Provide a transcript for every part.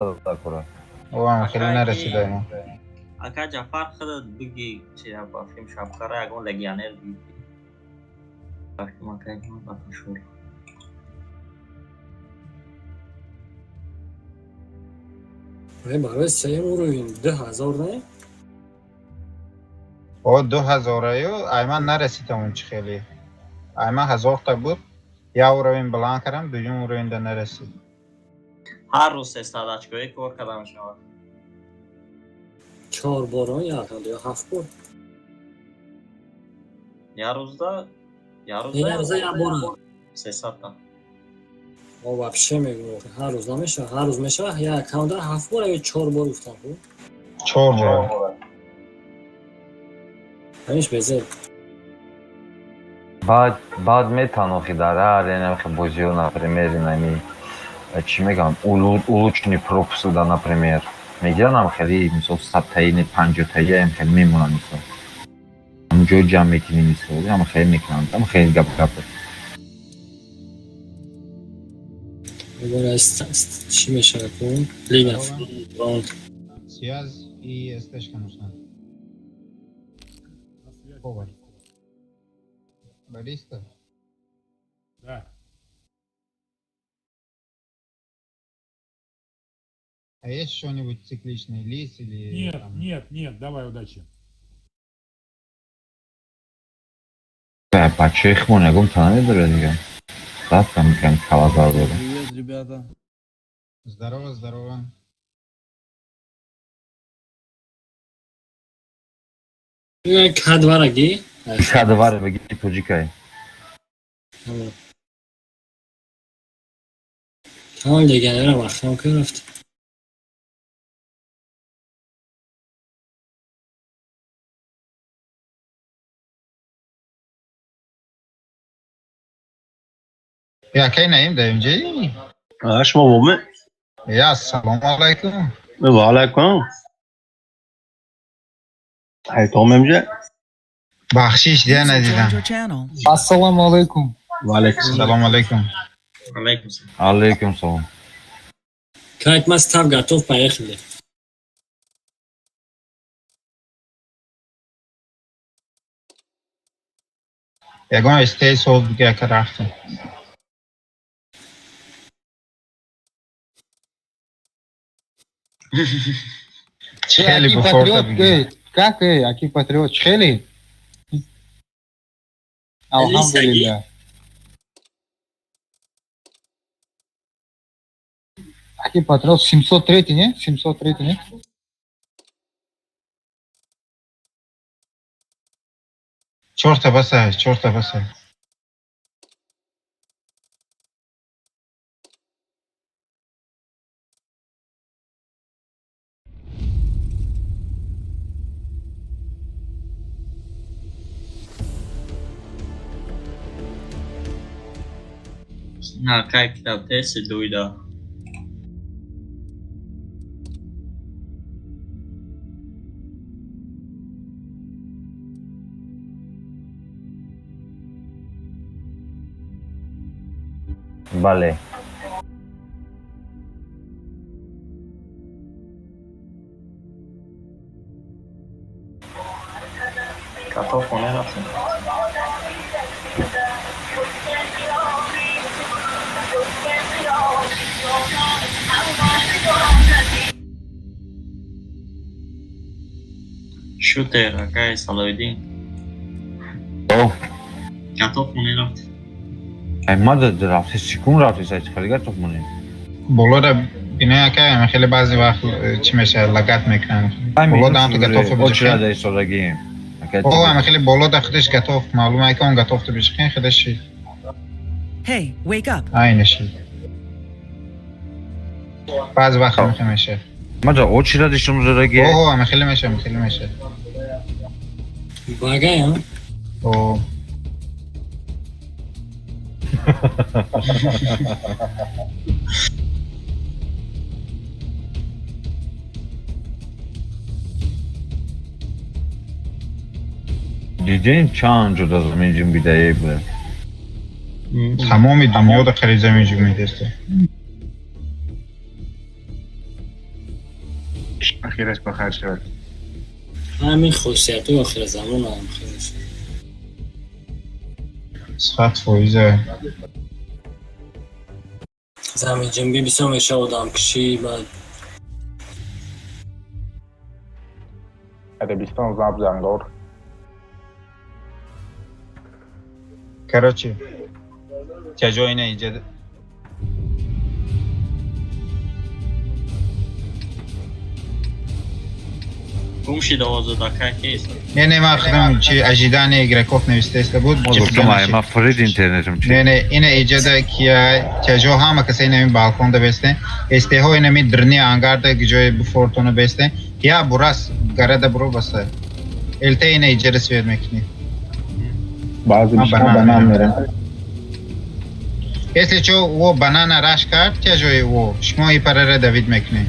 دکورا. او هم خیلی نرسیده ما. اگه جعفر خود بگی چه بافیم شب کاره اگه لگیانه بگی وقتی ما که ما بخشور برای سه اون 10,000 نه؟ او 2000 ایمان نرسیده اون چه خیلی. ایمان 1000 تا بود. یا روین بلند کردم دوم روین ده نرسید. هر روز 300 اچکایی کار کردم شما 4 بار یا 7 بار یا روز یه روزه یا بار 300 تا ما вообще میگم هر روز نمیشه هر روز میشه یا اکانت 7 بار یا 4 بار افتاد 4 بار. همش بزر بعد метанохи дара, нахе бозио, например, нами чӣ мегам, улучшени пропусуда, например, мегирам хеле мисол 100 таи, 50 таи ам хеле мемонам мисол. Ҳамҷо ҷамъ мекунӣ мисол, ам хеле мекунам, ам хеле гап. اگر چی میشه کن لیگ راوند Связь и стежка нужна. Повар. Бариста? Да. А есть что-нибудь цикличный лис или... Нет, там... нет, давай, удачи. Бачаи хмонагум танамедора дига. Рафтам мекунам калазар буду. Привет, ребята. Здорово, здорово. кадвараги Кадвар беги тоҷикай. همون لگنه رو وقتم که رفت Ya kai naim da MJ? شما مومن Ya assalomu alaykum. و علیکم حیطام امجه Baxshish deya nadidam. Assalomu alaykum. و علیکم Assalomu alaykum. علیکم سلام Алейкум салом. Кайт мастав готов, поехали. Ягон stay sold دیگه که رفتم. Cheli Аки before the патриот, как Аки патриот, Cheli? Alhamdulillah. Аки патриот 703 не? 703 не? Чорта басай, чорта басай. نه که کتاب تست دویده Бале. کتا خونه رفتم شوتر اکای صلاحالدین О, کتا خونه رفت мада рафти сикун рафти сайт خیلی گرد مونی. Боло да бина که خیلی بعضی وقت چی میشه لگت میکنن. боло да تو گتوف Очра بشه. да исорагим. او هم خیلی боло да خودش گتوف معلومه که اون گتوف تو بشه خودش Hey, wake up. عینشی. بعضی وقت میشه. مада очра да шумзораги. اوه هم خیلی میشه. Багай, а? او دیدین چند جدا زمین جون بیدایی بود. تمام دنیا داخل زمین جو میدسته. اخیرش بخیر شد. همین خصوصیت های آخر زمان هم خیلی شد. صفت فویزه زمین جنبی بیسا میشه آدم کشی بعد ادبیستان زاب زنگار. کراچی کجا اینه ایجاد گم شده آزادکه کیست. نه من خودم چی اجیدان گرکوف نوشته است بود ما فرید اینترنتم چی؟ نه اینه ایجاد کیا کجا هم کسی نمی بالکون ده بسته استهو اینه می درنی انگار ده گجای بفورتونه بسته یا براس گرده برو بسته الته اینه ایجاد سوید میکنی بعضی بیشتر بنام میرن. ایسه چو وہ بنانا راش کرد کجای وہ شما ای پرره دوید میکنی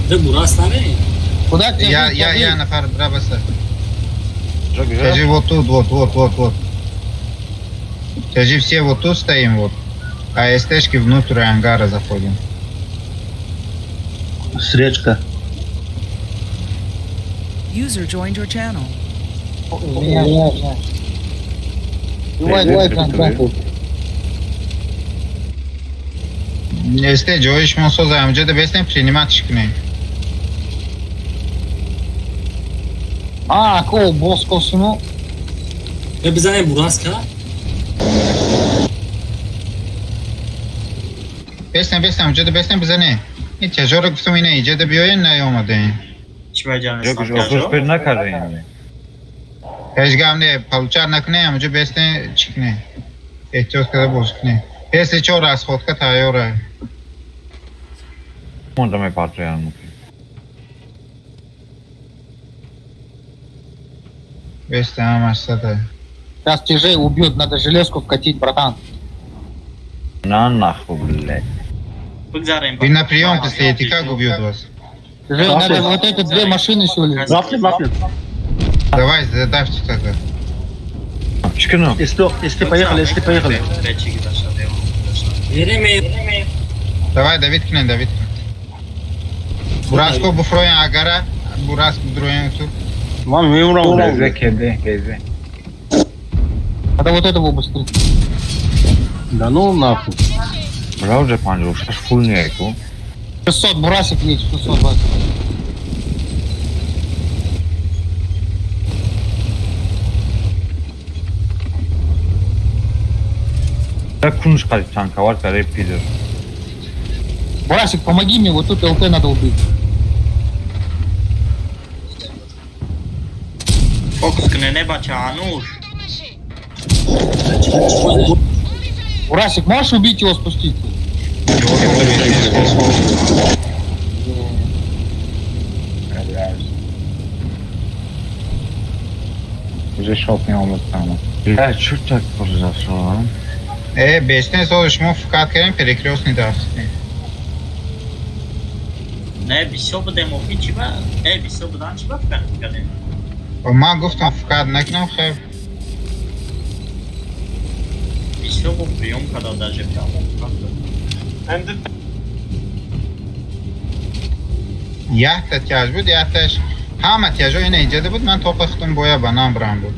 ده براست نره Куда тебя я нafar дра баса. Что, где? Скажи вот тут, вот. Скажи все вот тут стоим вот. А СТшки внутрь ангара заходим. Сречка. User joined your channel. Давай, контакт. СТ جویش ما سوز امجد بستیم принимать کنیم. Кол, босс косunu. به بزنیم براست که بستیم امجد بستیم بزنه. این تجارت گفتم اینه ایجاد بیاین نیامده این. چی بجانستان Yok yok oturup bir ne kadar yani? هیچگاه نه پلوچار نکنه امجد بستیم چکنه. احتیاط کرده بوز کنه. بسته چور از خود که تایاره. Onda me patrujan. بسته هم استده. Сейчас тяжей убьют, надо железку вкатить, братан. Na nahvu blядь. بگذاریم Вы на прием постоите, как убьют вас? Тяжей, надо вот эти две машины сегодня. Вафли. Давай, задавьте тогда. Çıkın o. Если поехали. بچه گید aşağıya. میریم Давай, Давид Кинен. Burası bu Froyan Agara, burası Droyan Tur. Вам меморам. Gezi. Надо вот этого быстрее. Да ну нахуй. Bravo cepancı uçlar full niye bu? 600, Бурасик едет, 620. Ya kunuş kaç tanka var ka rap gidiyor. Бурасик, помоги мне, вот тут ЛТ надо убить. Fokus kine ne bacha Anush. Бурасик, можешь убить его, спустить? Уже шок не olması tamam. Ya çok tak pozisyon. Бесте со шмо вкат кरेем перекрестный дафтни. Ne bir şey bu demo hiç var. Bir şey bu dan çıkar kadın. Ма гуфтам вкат накнам хай. Bir şey bu приемкада даже прямо. Яхта тяж буд, яхташ ҳама тяжо ина иҷада буд, ман топа хутам боя ба нам брам буд.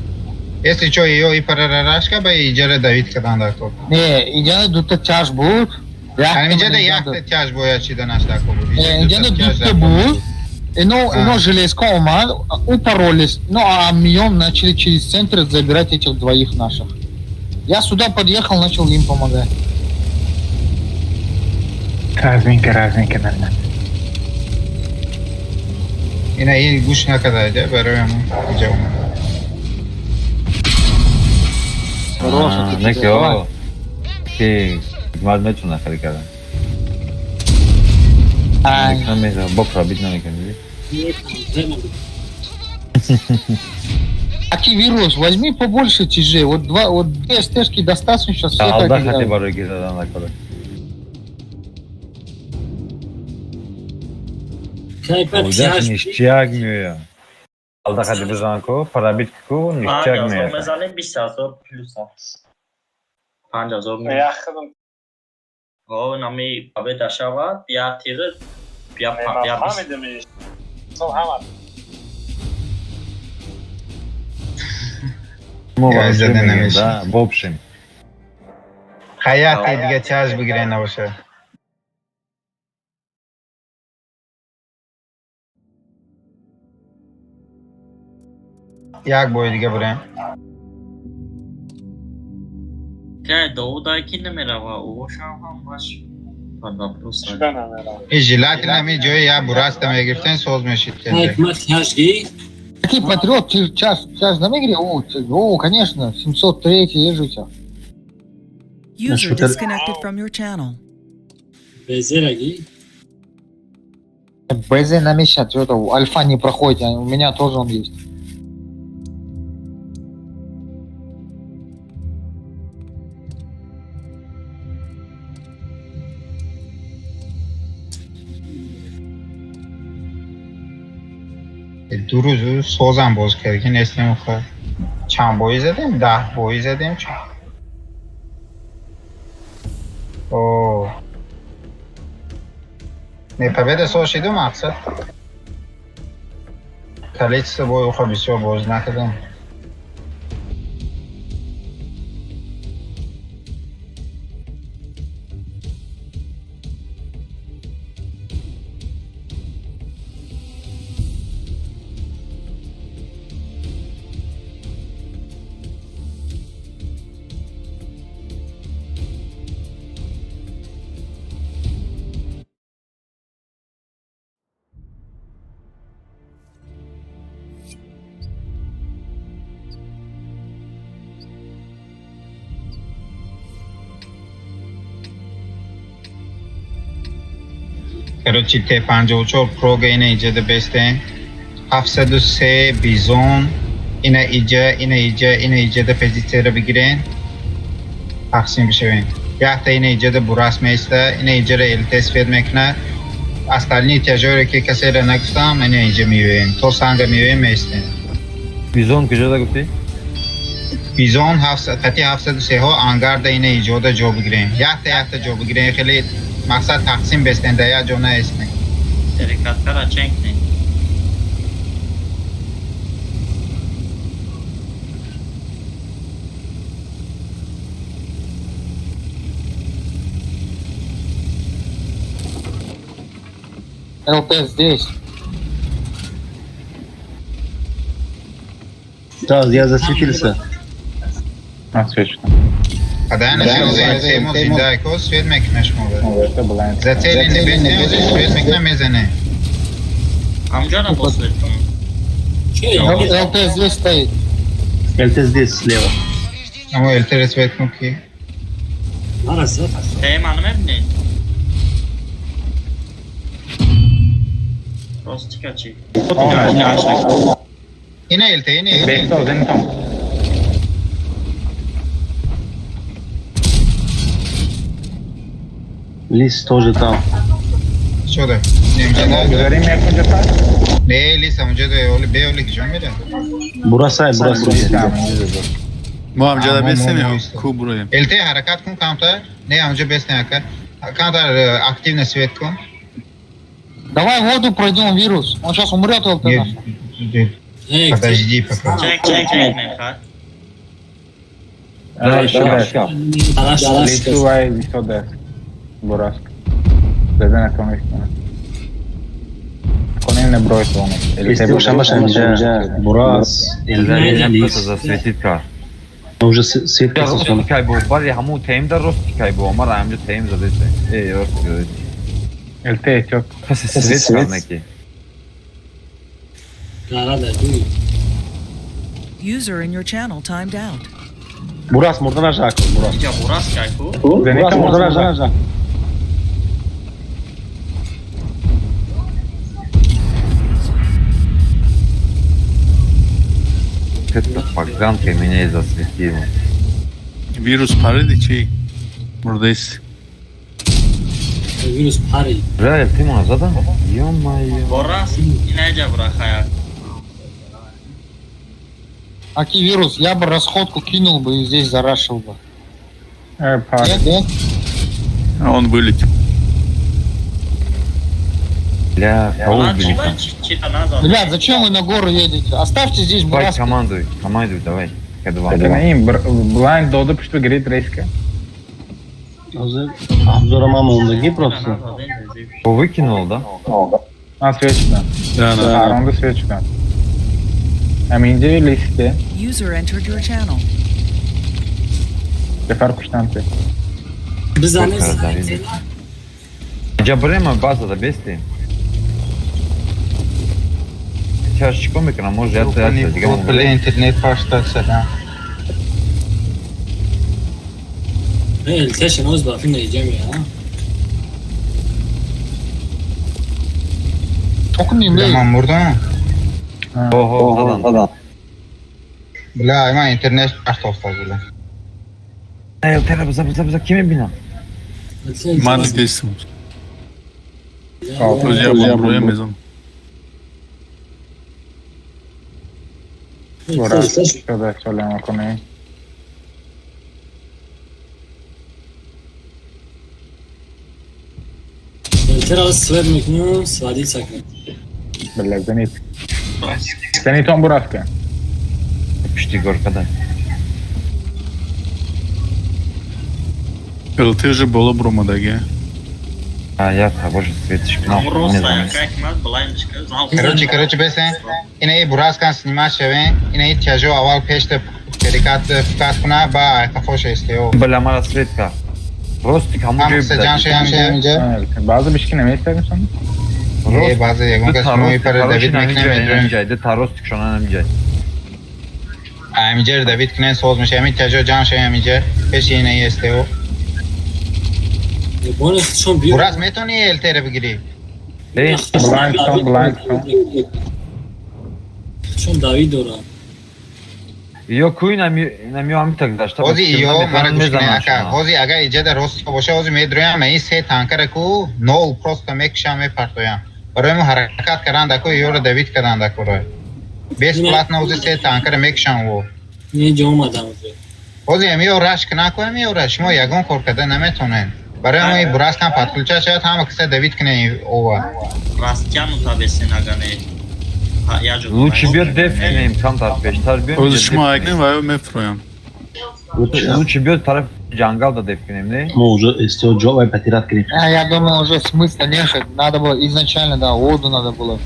Если чо её и парарашка ба иҷара Давид кадан дар топ. Не, идеально тут тяж будет. Ҳам иҷада яхта тяж боя чида наштако буд. Идеально тут будет. Но железка ума упоролись. Ну а мием начали через центр забирать этих двоих наших. Я сюда подъехал, начал им помогать. Razinke benden. Ина и гуш накадайда бароям иҷа умад. Ne ki o? Ki gitmez metro neferi kadar. Neyse bokra bitmedi kendisi. Активируюсь, возьми побольше тяжей. Вот две стежки достаточно, сейчас все Allah так hadi играют. baro gizadan da kadar. Kayper Olacak tiyaj nişçi agmıyor ya. Allah hadi bizanko, para bit ku nişçi 5000 agmıyor. mezalim 20000 plus. 5000 Yaxın. о нами победа шавад я тире я Мы Я вообще задаю на имеем, вещи. да, в общем. Hayat دیگه چشم بگیره نباشه. یک بای دیگه بریم. که داودایی نمیره او شام هم باش پر вопрос این ژیلات نمی جای یا براست میگرفتن سوز میشید Hayk کنده. mat kashgi. Какие патриот, час на игре? О, конечно, 703 езжу тебя. User Shooter. disconnected from your channel. Bezeragi. БЗ на месяц, что-то альфа не проходит, у меня тоже он есть. دو روز سوزم باز کرد که نسل مخواه. چند بایی زدیم؟ 10 بایی زدیم چون. اوه. نه победа سوشیدو مقصد. کلیت بایی خواه بسیار باز نکردم. Короче, T54 Pro اینه ایجاد بسته 703 بیزون اینه ایجاد پزیته رو بگیرین تقسیم بشوین 10 تا اینه ایجاد براس میسته اینه ایجاد التس فید میکنه استالنی تجاری که کسی رو نگفتم اینه ایجاد میوین تو سنگ میوین میسته Bizon کجا دا گفتی؟ بیزون 703 ها انگارد اینه ایجاد جو بگیرین 10 تا جو بگیرین خیلی مقصد تقسیم بستن دیا جو نه اسمه شرکت کرا چنگ نه ЛТ здесь. Да, я засветился. Освещено. Когда начал тему зидайко свет мекнеш могло. Это была Зацелен не бестем, свет мекна мезене. амҷа на босвет ЛТ здесь стоит. ЛТ здесь слева. Ама элтер свет муки. Marasat. منو میبینید راستیکا چی اینه الته اینه Bekle o tam. Лис тоже там. شده اینجا نه Göreyim yakınca tak. نه لیست اونجا ده اولی به اولی کجا میره Burası burası. Tamam. ما هم جدا ما بستیم ایسته. کو برویم الته حرکت کن کامتر نه اونجا بس نه کن کامتر اکتیو свет کن Давай воду пройдем вирус. Он сейчас умрет, ЛТ наш. Hey, подожди пока چک میخواد Да, еще дальше. Dalash. Лицу ай еще дальше. Бураск. Задана конвектора. Конин не бросит он. Если уж Бурас. Ellerine просто засветит кар. Уже свет Я красный. ростикай бо, бали хаму тейм да ростикай бо, мара амҷа тейм задете. Ростикай. ЛТ идет. Паси свет карнеки. Garada duy. User in your channel timed out. Бурас можно нажать. Бурас. اینجا براس کیکو Бурас можно нажать. Это поганка меня и засветила. ویروس پریدی چی؟ Buradayız. Virus pari. Реально, ты меня задам? Ё-моё. براس اینه جا برا خیال Аки вирус, я бы расходку кинул бы и здесь зарашил бы. Pardon. Нет, нет? Он вылетел. Бля, кого Ладно, убили там? чита назад. Ребят, зачем вы на гору едете? Оставьте здесь Давай, Бурас. командуй, давай. K2. Demeyin blind doğdu püştü grid race'ke. Обзором просто. О, выкинул, да? Ha switch'den. Да, да. Aronda switch'den. Emince liste. User entered your channel. Sefer kuştan tek. Biz Çok anız. karadar idi. Джабрема базада бести. Сейчас чекомикна, може я Yok, yok, böyle internet başlatsa da. Elteşin oz bakın diyeceğim ya. Okuyayım değil. Tamam burada. Oho, zadan. Bля, ima internet başlatsa bile. Ey, tera bıza, kimin bina? Мазик действует. Kaldı. Друзья, будем проем Burası. Şöyle söyleme konuyu. Teraz svermiknu svadicakne. Bile Zenit. Zenit on Buraska. Пішли горкада. Ты же было Брумадаге. А я того же светишь. Там Не Rosa знаю. yakaytmaz, blind zal. Короче, бесе. Ine Buraskan snimat şeve. Ine tyajo aval peşte perikat fikat kuna ba kafoş isteo. Бля, мара светка. Ростик, Tam хамуджи kısa can şey amca. Evet. Bazı bir şey ne istedim sana? Bazı yagun kasmoyu para David McNamee. наміджай, де та Ростик, що вона наміджай. Amca David Knen sozmuş. Emi tyajo can şey amca. Peş yine isteo. Bonus çon büyük. Buras metoni el tere bigiri. Ey, Blind son. Çon David ora. Yo kuyu namiyo hami takdaşta. Ozi iyo mara gushkine aka. Ozi aga ijeda rosto boşa ozi medroya me is he tankara ku nol prosto mek shame partoya. Ore mu harakat karan da ko yor David karan da ko ro. Bes platna ozi se tankara mek shan wo. Ne jom adam. Ozi emi orash kna ko emi orash mo yagon korkada nametonen. Baraya mu buras kan patkulcha cha tam kısa David kne ova. Rastyan utabesin agane. Лучше бьет дефкинейм, там тарпеш. Özüşme ayakını var ve proem. Лучше бьет тарап джангал да дефкинейм, не? Мы уже STO Joe и потерять крик. Я думаю, уже смысла не ехать. Надо было изначально, да, воду надо было.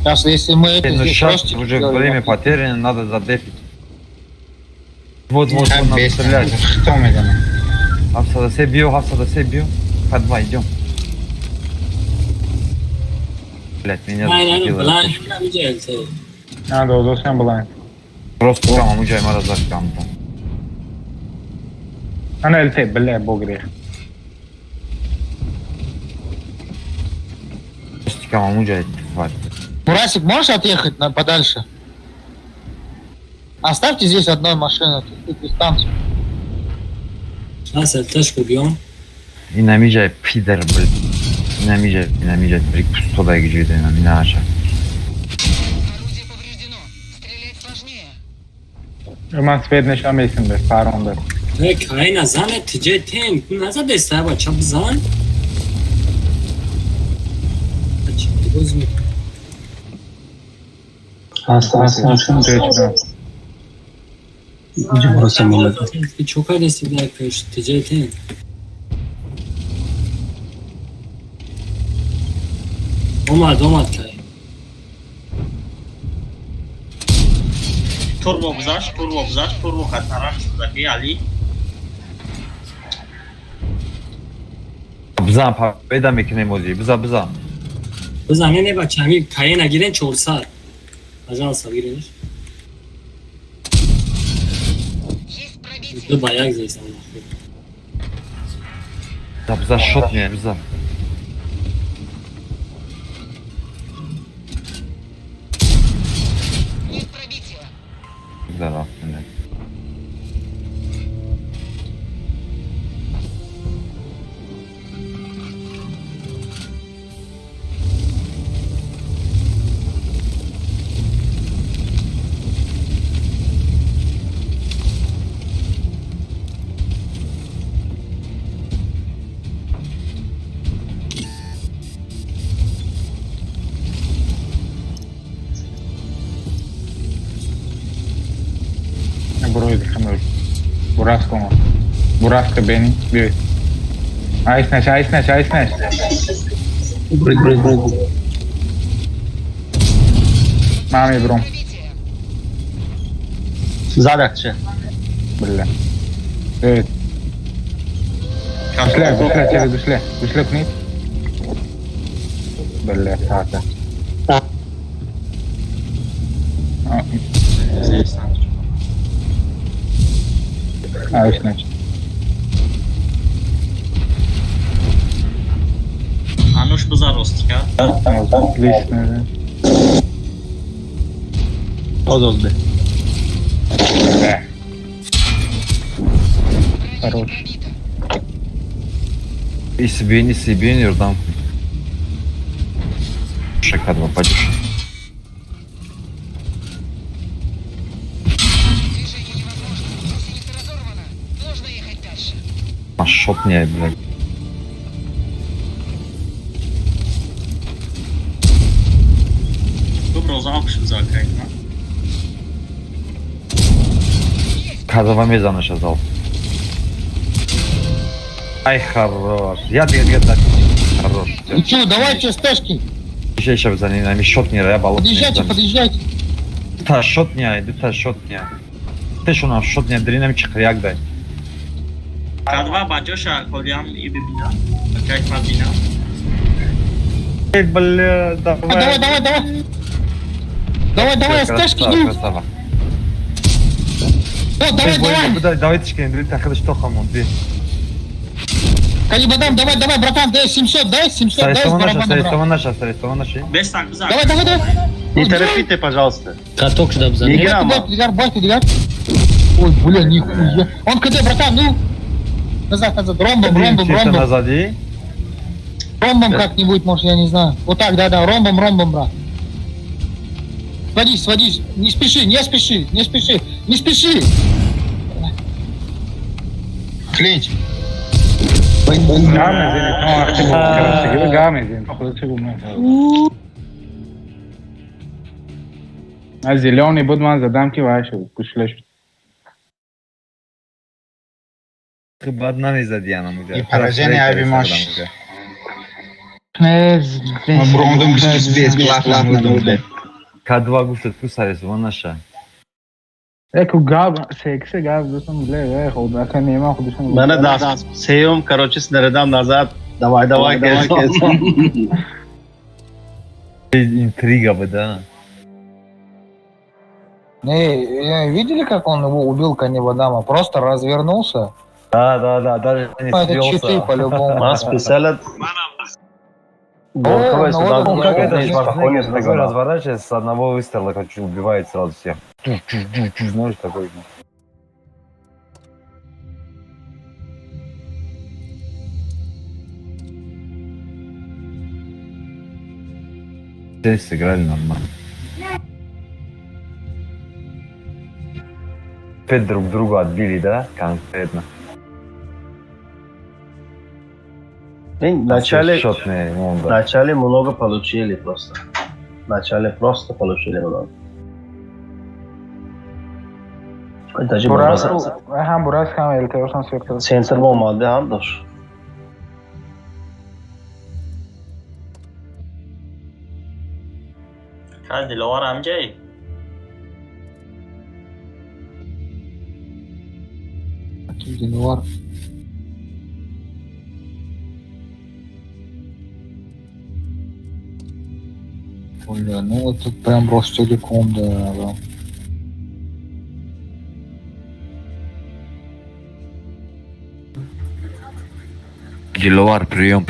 Сейчас, если мы это Ну здесь сейчас ростик уже сделаем, время потеряно, надо задефить. Вот, Как надо бесит. стрелять. Что мы делаем? Хавсада се бью. Х2, идем. Блять, меня Aynen зацепило. blind namice elte. Ha doğdu sen blind. Просто прямо муджай маразак там. Ana elte bile bogri. Просто прямо муджай, тварь. Бурасик, можешь отъехать подальше? Оставьте здесь одной машину, тут дистанцию. Сейчас elteş kubiyon. İnemeyecek pider блядь. İnemeyecek. Bir pusto da gücüydü ne aşağı. Roman svedne şameysin be paronda. Ve kayna zane ticetem. Naza desta ba çap zan. Gözüm. Hasta. Süreçten. Gece burası mı? Çok adresi bir arkadaş ticetem. Omad kay. Turbo bzaş, turbo kataran üstteki Ali. Bza payda mekine mozi. Bza. Bu zaman ne bakayım kayına giren çolsa. Ajansa girer. Bu bayağı güzel sana. Bza shot nie, bza. Güzel aslında. Burask olmaz. Burask beni. Bir. Ice Nash. Break. Mami Brom. Зарядче. Бля. Evet. Güçle knight. Bля, sağda. Ice Nash. Anush Buzarostka. Отлично. Odozde. Да. Хорош. И себе, Нирдан. Шикарно, падишь. А шот не, блядь. Dobro, zaopšte zakaj. Когда вам я заношу зал. Ай, хорош. Я так. Хорош. Ну чё, давайте стежки. Еще за нами шот не я болот. Подъезжайте. Та шот не, Ты что нам шот не дринам чихряк дай. Kadva Bajoša, koljam i bibina. Kaj Madina. Эй, бля, давай. Давай, стежки идут. Красава. О, давай. Давай тичкин, дрин так что хамон, ди. Калибадам, давай, братан, дай 700, дай с барабаном. Наша. 5 tak güzel. Давай. Не торопите, пожалуйста. Каток ждав за Не ним. грамма. Дигар. Ой, бля, нихуя. Он КД, братан, ну. Назад. Ромбом. Назади. Ромбом как-нибудь, может, я не знаю. Вот так, да, ромбом, брат. Сводись. Не спеши. Клинч. Гамезин. А зеленый будман задам кивашу. Кушлеш. Chyba одна не задяна му. И поражение Авимош. Не, Бромдум бесплатно вырубил. K2 gustet kusarız наша. Эко габ, сексе габ, достан, бля, хода, ка нема ходишан. Бана даст. Сеем, короче, снарядам назад. Давай, Интрига бы, да. Видели, как он его убил Канибадама? Просто развернулся. Да, даже не Это читы спелся. по-любому. Нас писали. Какой ну вот он как это здесь Шварценеггер такой разворачивается, с одного выстрела, короче, убивает сразу всех. Знаешь, такой. Здесь сыграли нормально. Опять друг друга отбили, да? Конкретно. Вначале Счетные, да. Вначале много получили просто. Вначале просто получили много. Даже Бурас хам элтеошан сектор. Центр olmadı hamdır. Hadi Lovar amcayı. Динуар. Бля, ну это прям Ростелеком, да. Диловар, прием.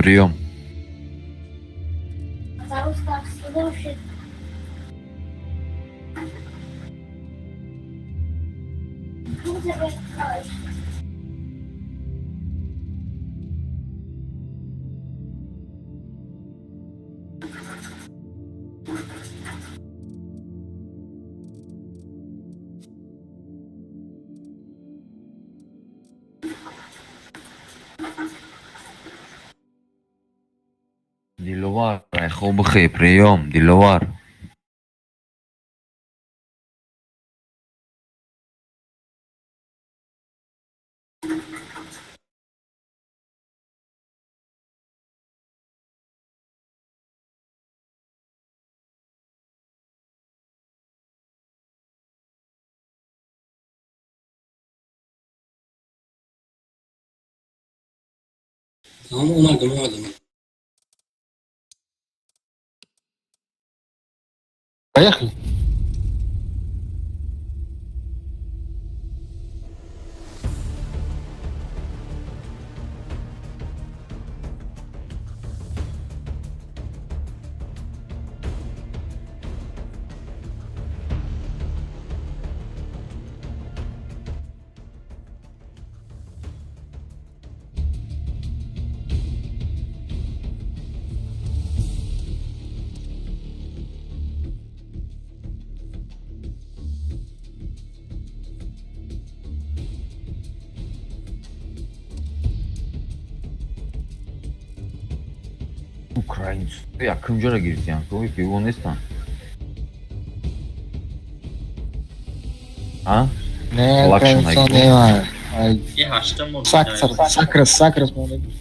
Диловар, хобхи, прием, Диловар. Tamam umardım. Поехали. Ukrayinci. Yakınca da gireceğim. Soğuk Yunanistan. Ha? Не, Лакшина конечно, игру. не знаю. Ай, Bir açtım o Сакрос, может быть.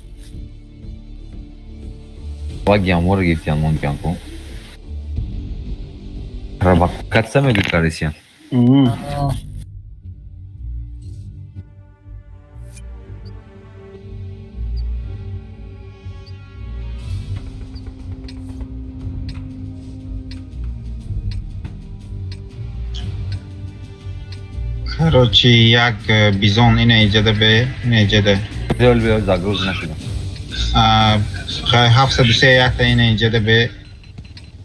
Лагиям мора gireceğim onu kanka. Bak kaçsa mı yukarısı? Hmm. А, Короче, як Bizon ineceğde be, ineceğde. Güzel bir zagroz nasıl? Hafsa düşe yak da ineceğde be.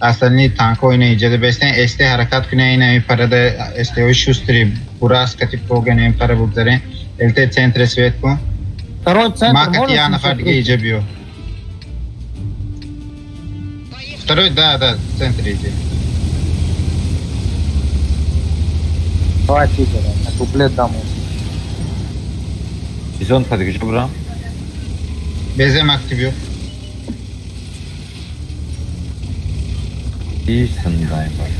Aslında tanko ineceğde be. Sen este harekat kune ine para da este o şustri. Buras katip koga ne para bulzare. Elte centre svet ko. Второй центр Макат можно я на фарге 730? иджебио. Второй, да, в центре иди. Два тигра. На куплет дам. Bizon tadı gücü bura. Bezem aktiviyor. İyisin dayım bak.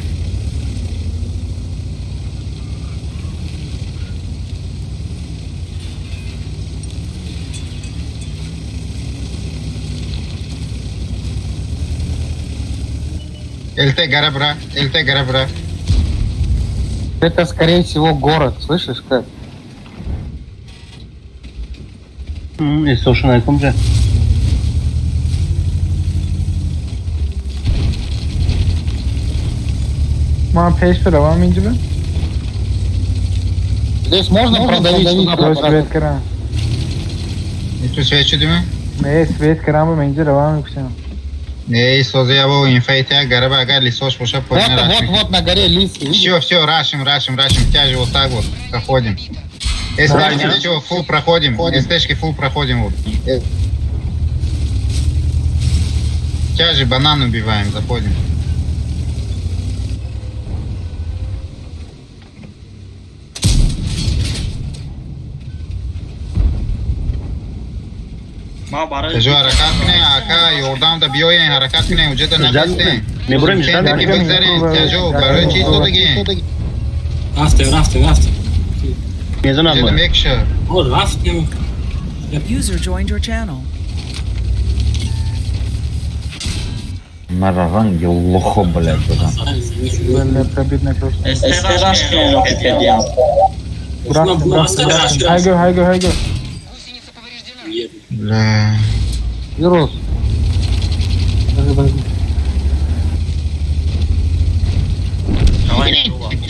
Эльте Гарабра, Эльте Гарабра. Это, скорее всего, город. Слышишь, как? Este hoşuna yakınca. Мама пешпера, вам инжи бе? Здесь можно продавить сюда Свет попадать? кара. Ниту свечу диме? Не, свет кара бе, инжи равам иксен. Не, созя бо инфейте Гараба, ага лисош поша по Вот на горе лисы. видишь? Все, рашим, тяжи вот так вот, проходим. СТшки, все, фул проходим, СТшки фул проходим вот. Тяжи, банан убиваем, заходим. Ma baraj. जो हरकत में आका योरदान द बियो ये हरकत में मुझे तो न बचते हैं Ne buraya सेंटर की mı? बक्सर जो बड़े चीज तो लगी है Rafting. Ne zaman मुझे तो mı? Make sure Oh, rafting. User joined your channel. Maravan yolloho блядь burada. Böyle пробитная просто. Esteraşke Wikipedia. Браски. Хайго. бля Вирус.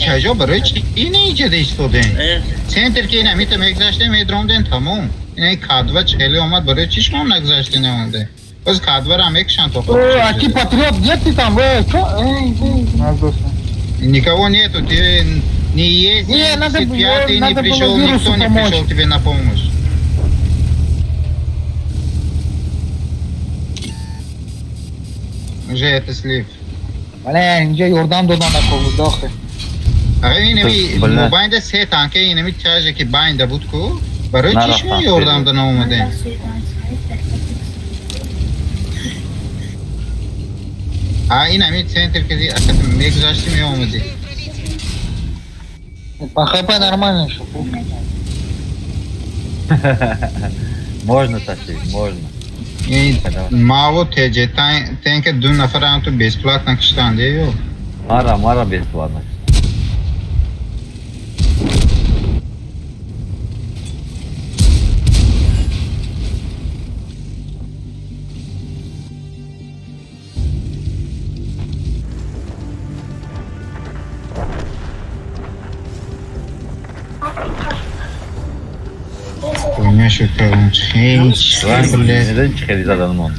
क्या जो बड़े चीज नहीं चले इसको दें सेंटर की ना मित मेग्जास्टे में ड्रोन दें थमो इन्हें खादवा चले उमर बड़े चीज कौन मेग्जास्टे ने होंगे बस खादवा राम एक शांत हो Аки патриот, где ты там? Чё? Нас доста. никого нету ты не есть Не, надо было- ты не надо было пришел вирусу никто не помочь. пришел тебе на помощь уже это слив Бля, инже Йордан додан ако вдохе. अगर इन्हें भी Бля. मोबाइल दे से तांके इन्हें भी चार्ज की बाइंड दबुत को बड़े ना चीज में रफ्ता योरदान तो ना उमदे हाँ इन्हें भी सेंटर के लिए असल में मेग्जास्टे में उमदे По ХП нормально еще. Можно тащить, можно. मावो थे जे तां के दो नफर आन तो бесплатно кыштан दे यो Mara bесплатно. نشد اون هیچ قبل neden çıkıyor zaten onu?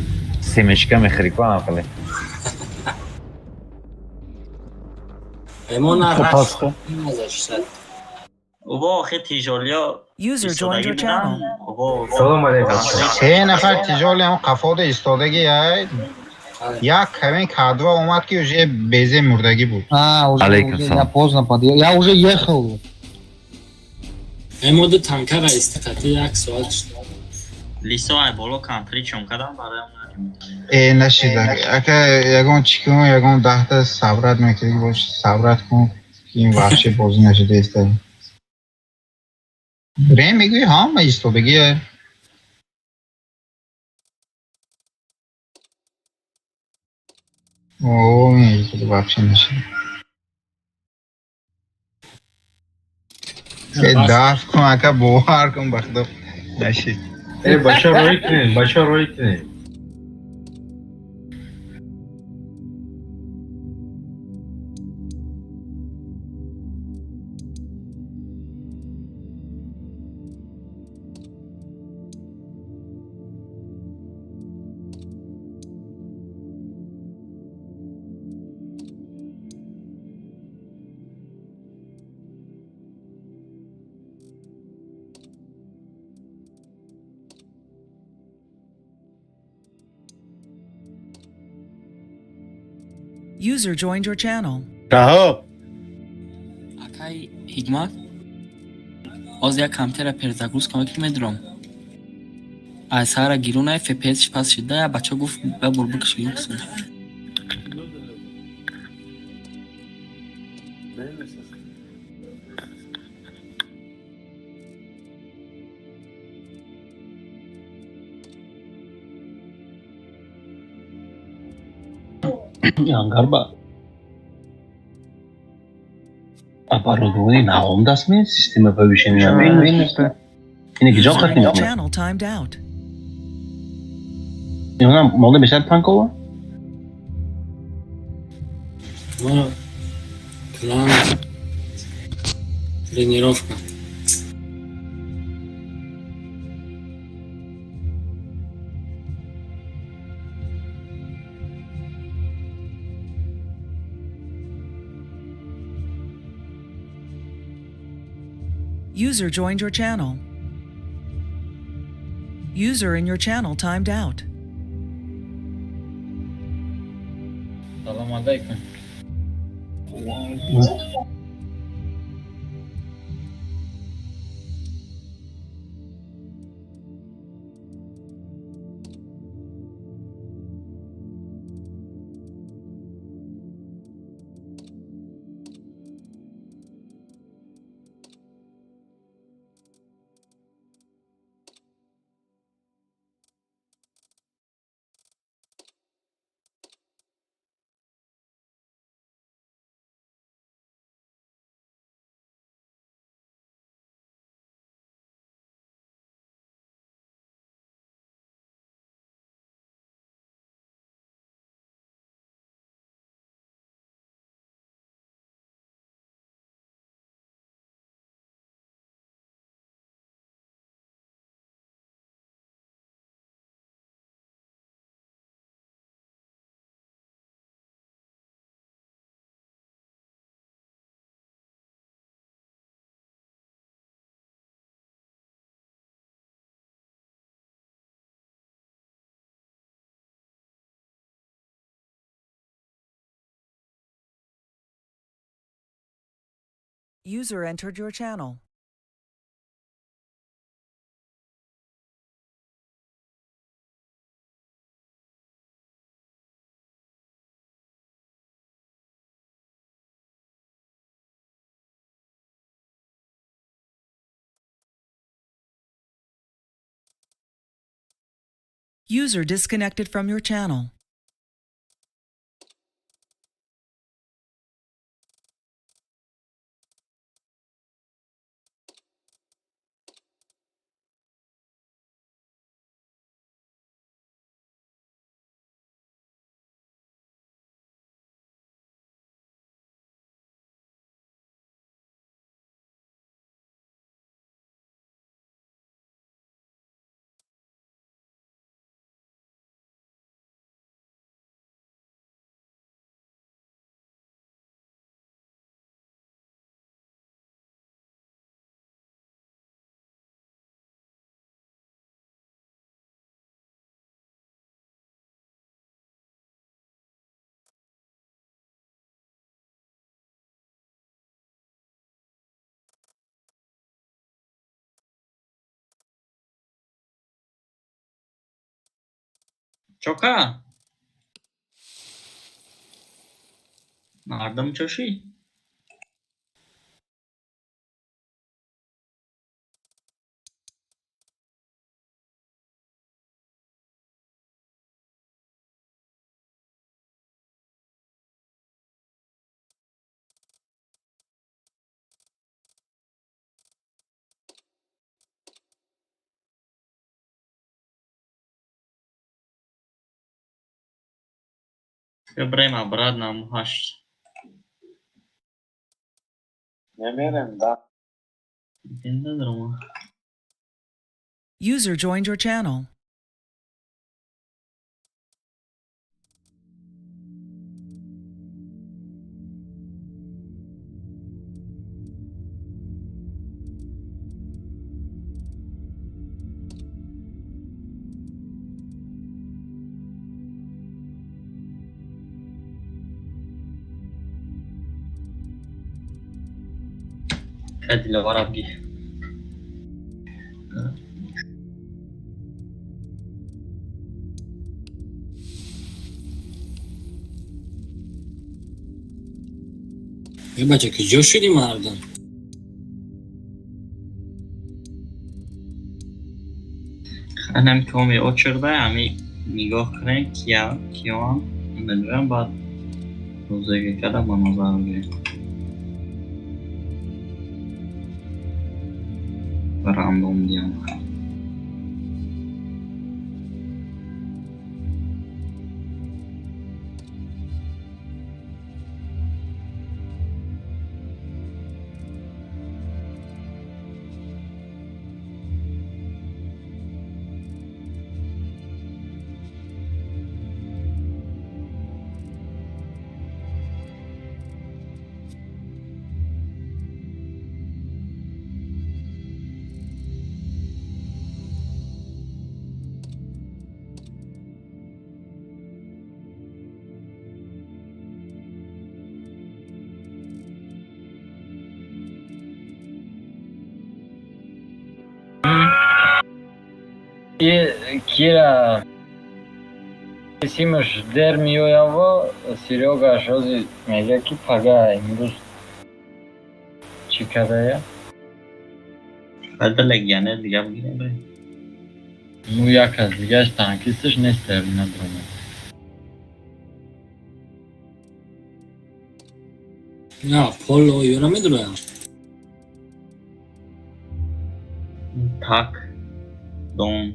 Semeşka mexriko akıllı. امون خب رفت پاسخه ازش شد بابا آخه تیجالیا User joined ایستادگی your بودن channel. بابا سلام علیکم. سه نفر تجال هم قفاد ایستادگی های یک همین کادوا اومد که уже بیزه مردگی بود Уже, Алейкум уже, я салам. поздно подъехал. Я уже ехал. امود تانکر استقاطی یک سوال شد لیسا ای بالا کانتری چون کدام برای اون ای نشیده اگه یگون چیکون یگون 10 تا صبرت میکردی باش صبرت کن که این وحشی بازی نشده ایستادی ریم میگوی ها ما ایستادگی اوه این ایستاده وحشی نشده دفع کن اگه باور کن بخدا نشید بچه روی کنین، بچه روی کنین. User joined your channel. شهاب Akay Hikmat az ya kamtera perzagus کمک میدرم از سارا گیرونه FPS پاس شده بچه گفت ببر بکش بیرون Garba. Оборудование на ондасме, система повышения мощности. Yine güzel User in katın your yapmak. channel timed out. Ona molda mesela tankova. ما پلان тренировка User joined your channel. User in your channel timed out. سلام علیکم. User entered your channel. User disconnected from your channel. چوکا مردم چوشی بریم براد ناموهاش نمیرم دا. ندارم User joined your channel. خدي لورا بقي یه بچه که جا شدی مردم خانم تومی اوچرده همی نگاه کنه کیان بدرم بعد روزه که با نظر بگیریم راندوم دیام Кира, симаш дер миоява, Серега шози мегаки пага имрус чикадая. بعد لگیانه دیگه بگیریم بریم Ну як аз дигаш танкистиш не стери на дрома. نه پولو یورا میدونم تاک دون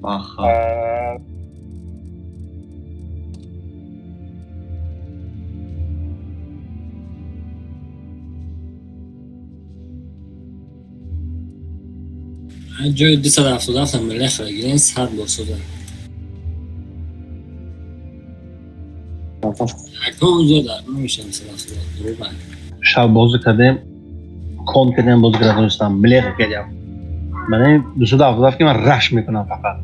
باخا جای 277 ملخ گیرین 100 بسوده اکنون اونجا در نمیشه 277 درو بند شب بازی کردیم کانت کردیم بازی کردیم دوستان ملیخ کردیم من 277 که من رش میکنم فقط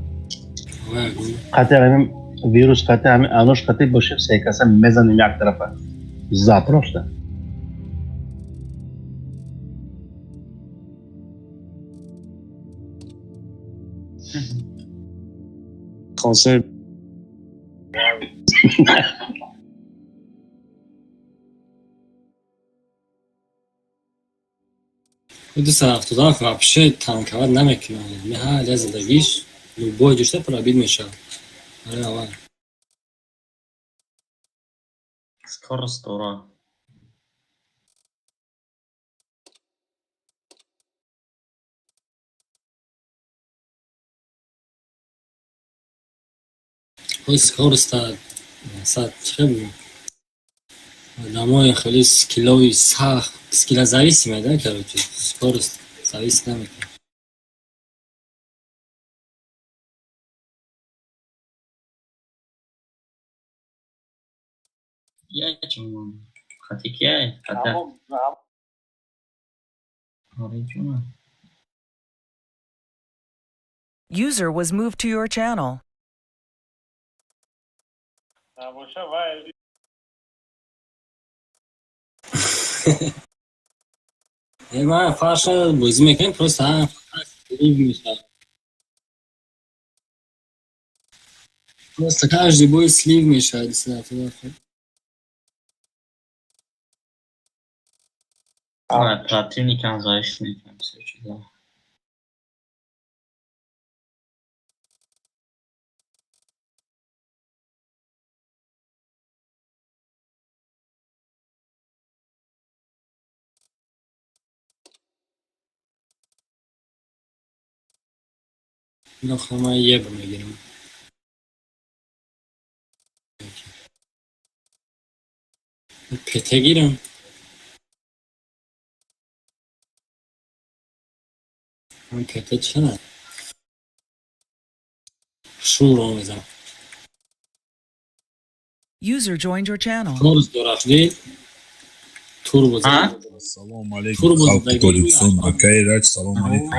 قطعه همین ویروس قطعه همین انوش قطعه باشه سیکاسه میزنیم یک طرفه zaproste. Français. Это сарафтуда вообще танковать намекнул. Миха лезет виш, любой дешевле пробить мешал. Давай. Скорость тура. Скорость сад чхем. Домой хали скилловый сах, скиллозависимый, да, короче, скорость зависит намекнул. Я чему? Хотите я? Хотя. User was moved to your channel. Я фаша бузмекен просто ливни. Просто каждый бой слив мешает сафтуда. Противника зайшли. Ну, хама ебаный герм. Pete girin. من pete چنم شون رو میزنم User joined your channel. تورز درختی تور بزن Салом алейкум. تور بزن Халк Тоджикистон, Акай Рач, салом алейкум.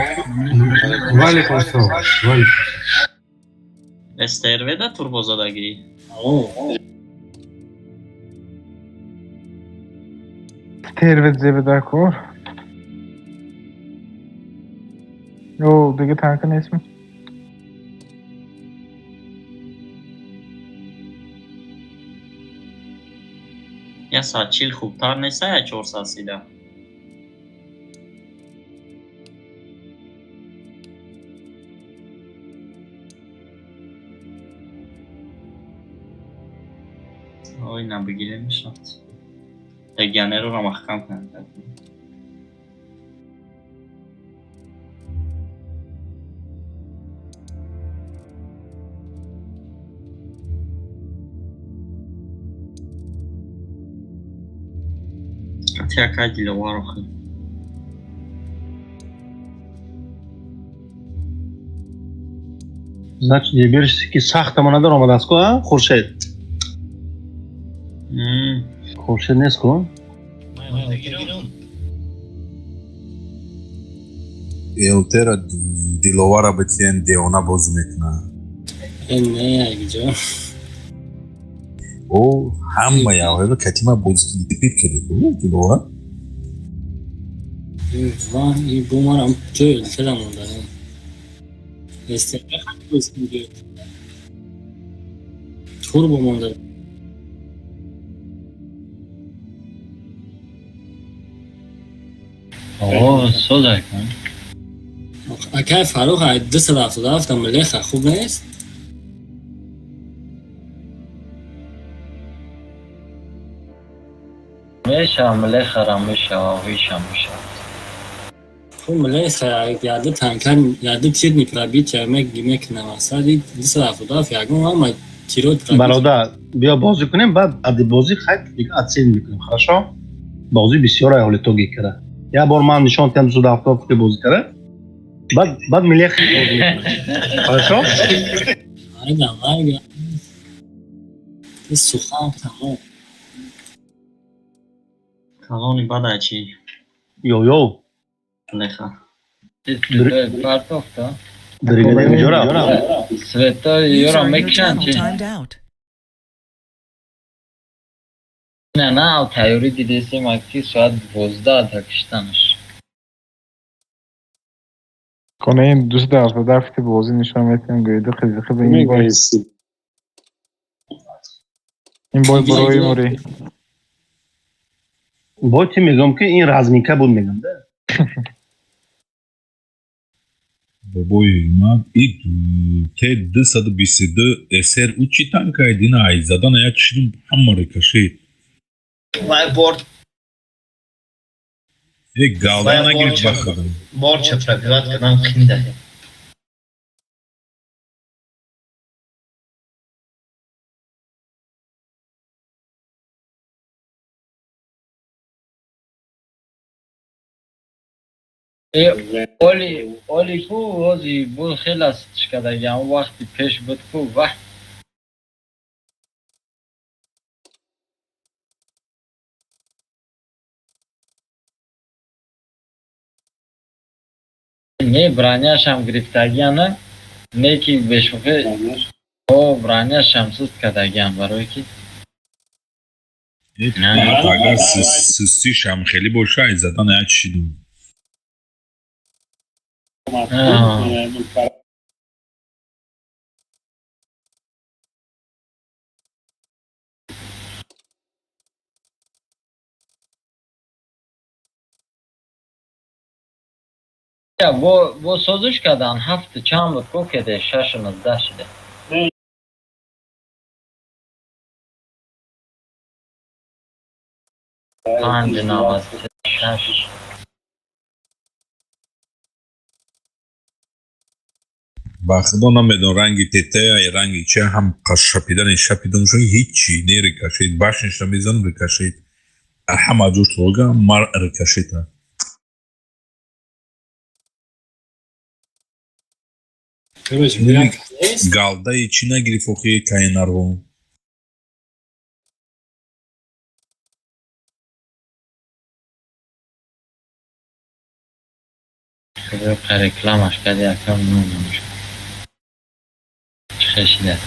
Валикум салам. استروی ده توربوزادگی. Tervet Zebedakur. O دیگه tankın ismi. یا 140 خوبتر نیست یا 430. اینم بگیره میشد. دگانه رو محکم کنید. Хотя диловарухи. Значит, не берешься ки сахта мана дар омадаст ку, а? Хуршед. Хуршед нест ку? Елтера диловара бетен деона боз мекна. نه اگه او همه یا کتیما боз дипит кеди диловара. Vah iyi bu umarım köy selam onda. Destekler hangi diyor. Turbo onda. صدق. اگر فاروق 277 ملیخ خوب نیست. میشه ملیخ را میشه ویشم میشه. خب ملیخ یاده تانکر یاده تیر میپرابی چرمک گیمک نماسادی 277 یاگون اما تیرو برادر بیا بازی کنیم بعد ادی بازی خیلی دیگه ادسین میکنیم хорошо بازی بسیار ایالتو کرده یه بار من نشان دادم 270 که بازی کرده بعد ملیخ بازی میکنیم хорошо آره سخن تمام کلونی بعد چی؟ یو ملیخ. Партовка. دریگه نمیجوره Sveta User göra in your mycket channel kanske. timed out. نه تیوری دیدیسی مکتی ساعت 12 تکشتنش. کنه این دوست دفتی بازی نشان میتونم گویده خیلی این بای این بای برای موری با چی میگم که این رزمیکه بود میگم ده بابای من این T-222 SR uçi tankaydı yine Ayza'dan ayak çizdim Amerika şey. وای بورد Galana girip bakalım. بورد چه پرابیوات کردم خیلی اولی کو وزی بود خیلی است شکده گم وقتی پیش بود کو وقت نه برانیاش هم گرفتگیانه نه کی بشوفه او برانیاش هم سوست کدگیان برای کی Aga sıçış hem خیلی boşa Ayza'dan ayak çizdim. بو سازش کردن هفته چند بود کو کده 16 شده 596 با خدا نمیدون رنگی تته رنگی چه هم شپیدن شون هیچی نرکشید باشنش نمیزن بکشید همه جور توگا مار رکشید galda içine girip okuyor kaynar bu. reklamas cadê a câmera? Chechida.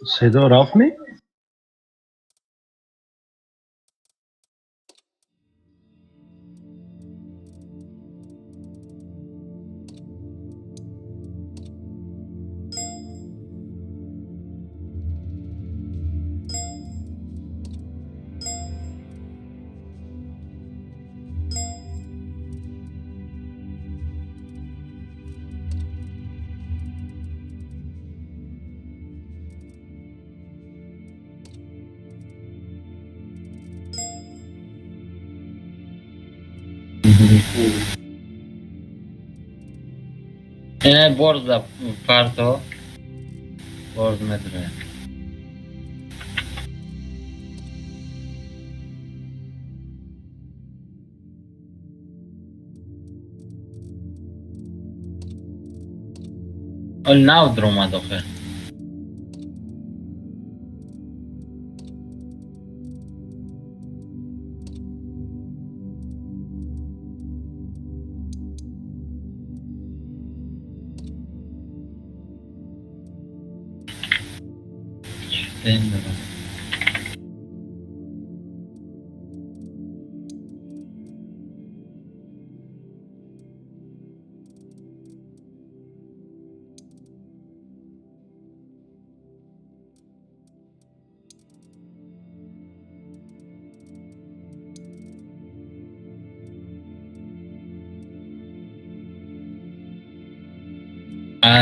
صدا رفت می؟ Borza parto. Borz medre. الناو دروما دوخه.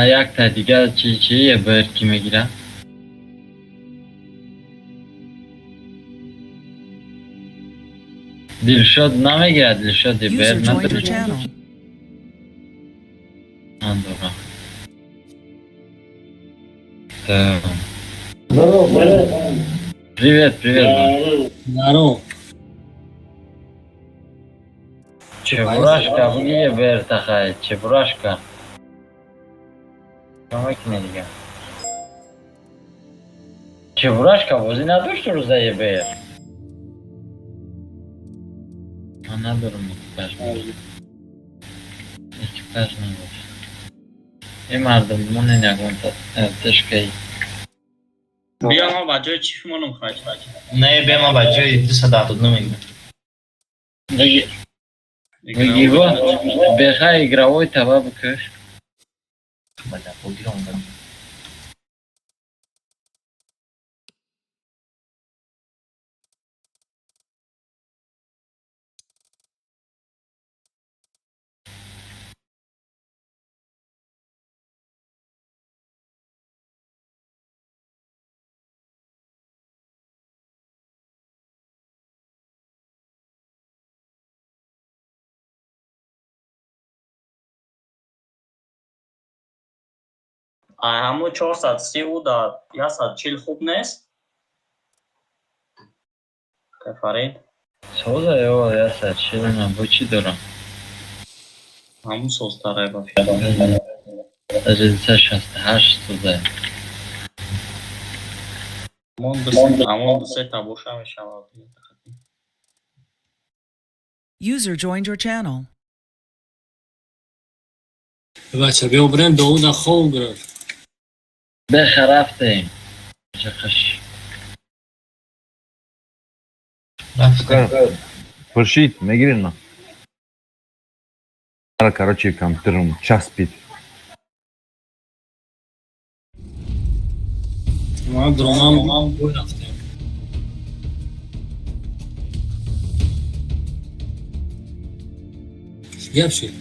یک تا دیگه چیه برکی میگیرم دلشاد نمیگیره دلشاد User بر joined your نداره channel. اندورا привет Здорово. чебурашка бugиye ber taxay чебурашка Камакine diga чебурашка вози надошт рӯзае бер ман надорам экипаж надошт این مردمون نگون تشکی بیا ما بچه چیفمونو خواهش نه به ما بچه 270 میگه میگیبا بخواه игровой تبا بکش بله بگیرم برم همون 430 او داد 140 خوب نیست فرید سوزا یو یا سرچیل نبو چی دارم همون سوزتره با رزیسه 68 سوزا همون دسته تبوش هم شما User joined your channel. بچه بیا بریم داود خواب گرفت. بخرفتیم چه خش Пыршит, мегрина. Короче, компьютером час спит. ما درمان بود رفته گپ شد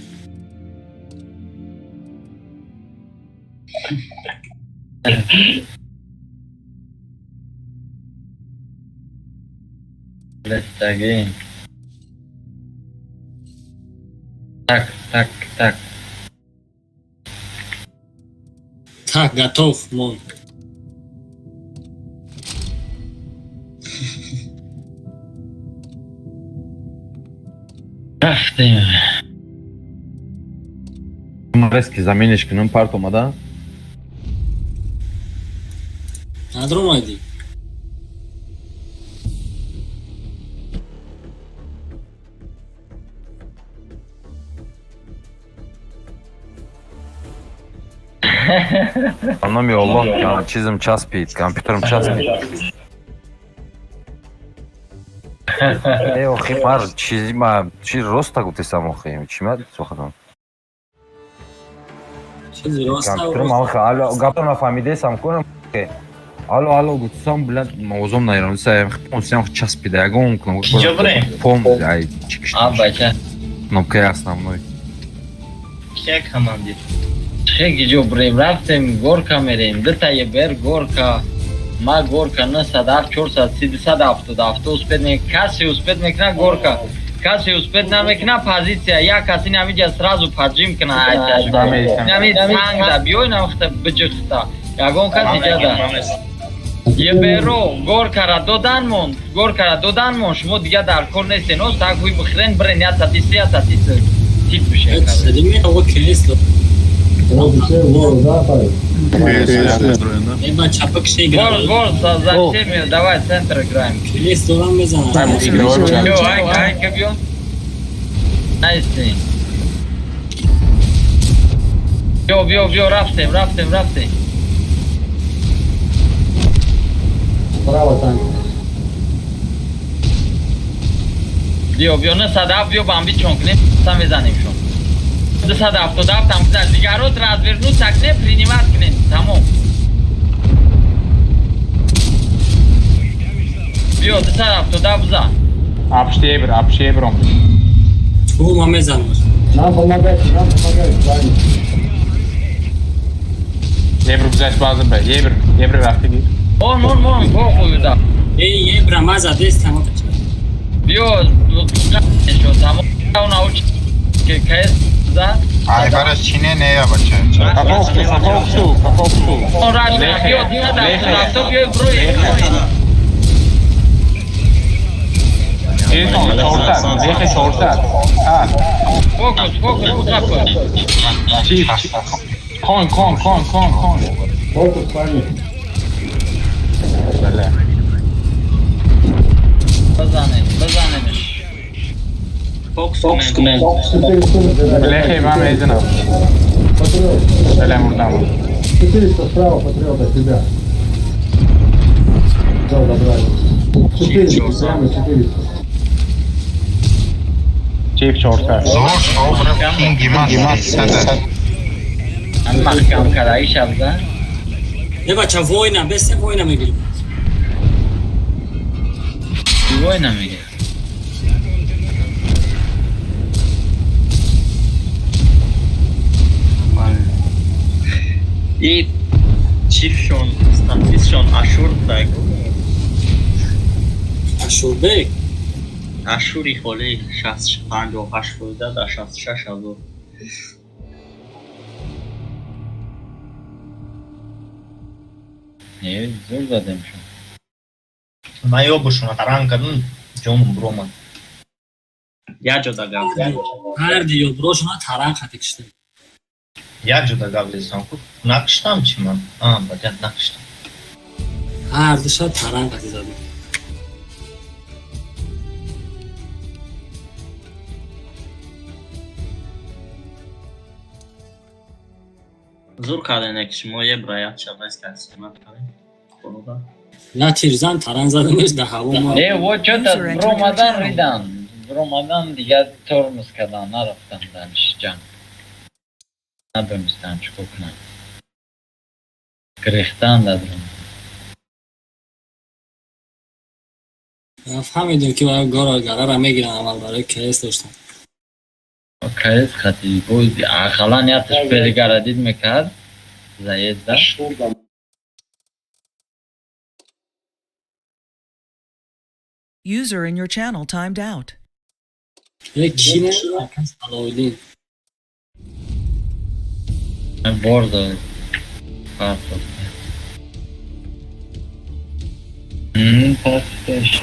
Let's again. Так. Так, готов, мон. Рafting. Резки заменишь к нам партома, да? ندارم آیدی Anlam yolla. Yani çizim час спит, компьютером час спит. Охи, мар, чи роста гуфти самохи? Чима сохадам? چیزی راست Компьютером ахи, алло, гапна фамидесам конам. Алло, гуфтам, блядь, мавзом найрам. Сам хм час спит, ягон кнопку. Пом, ай, чикш. Бача. Кнопка основной. Кия командир? Чеги брем рафтем горка мерем. Дтае бер горка. Ма горка на садав 470 автобус педне каси успед мекна горка. Каси успед на мекна позиция. Я каси навидя сразу поджим кна айта. Нами танг да биой на вахта бджихта. Ягон каси жада. Еберо горкара додан мон шумо дига дар кор нестен ост так хуй бхрен брен я татисия тип бише سدیمی او کلیس ایما چپک شی گرم гор зачем давай центр играем کلیس دورم بزنم Yo, ай, кабио. Найси. Бьо, рафтем. Бьо, на садав, бьо, бамби чонкнем, сам визаним шо. До садав, там, дигарот развернуть, сакнем, принимать кнем, тамом. Бьо, до садав, туда вза. Апштебр он. تو ما میزنم Yebr güzel bazı be. Yebr rafti gir. Mon, похуй, да. یه برمز دست تمام بچه Бьо, шо, тамом, науч, кайс, да? Aybaras Çin'e ne yapacak? Kafoksu. Он рашка, бьо, да, бьо, бро, Lehe şortat. Ha. Фокус, капа. Çift. Kon. Böyle. Базанемиш. Фокус кмен. Lehe ben mezunum. Böyle buradan. 400 справа, патриот от тебя. Да, добрали. 400, прямо 400. Çift şortat. Zor şovra King Gimas. Mahkam karayı şabda. یه بچه واینا بسته واینا میگیریم Vojna میگه. I çiftşon, stantisyon aşur da. اشوربک Aşuri xoli 58 خورده da 66 ازو. Ne, zor zaten şu. Наебушена таранкадан жонум брома. Я жо да гавли. هر دیو بروشنا تران خطی کشتیم Я жуда гавлесам ку накштам чиман. Бадан накштам. هر دشا تران خطی زدیم Zor kalenek şimo ye braya çabes kalsın. Konuda. نه تیرزن تران زدمش در هوا ما و چطور برومدن ریدن برومدن دیگه ترمز کردن نرفتن دانش جان ندونستن چکو کنن گریختن دادن فهمیدیم که برای گارا را میگیرن اول برای کیس داشتن کیس خطی بود اقلا نیتش پیدگره دید میکرد زید ده User in your channel timed out. یک کینه علاودین برد فرق پاسش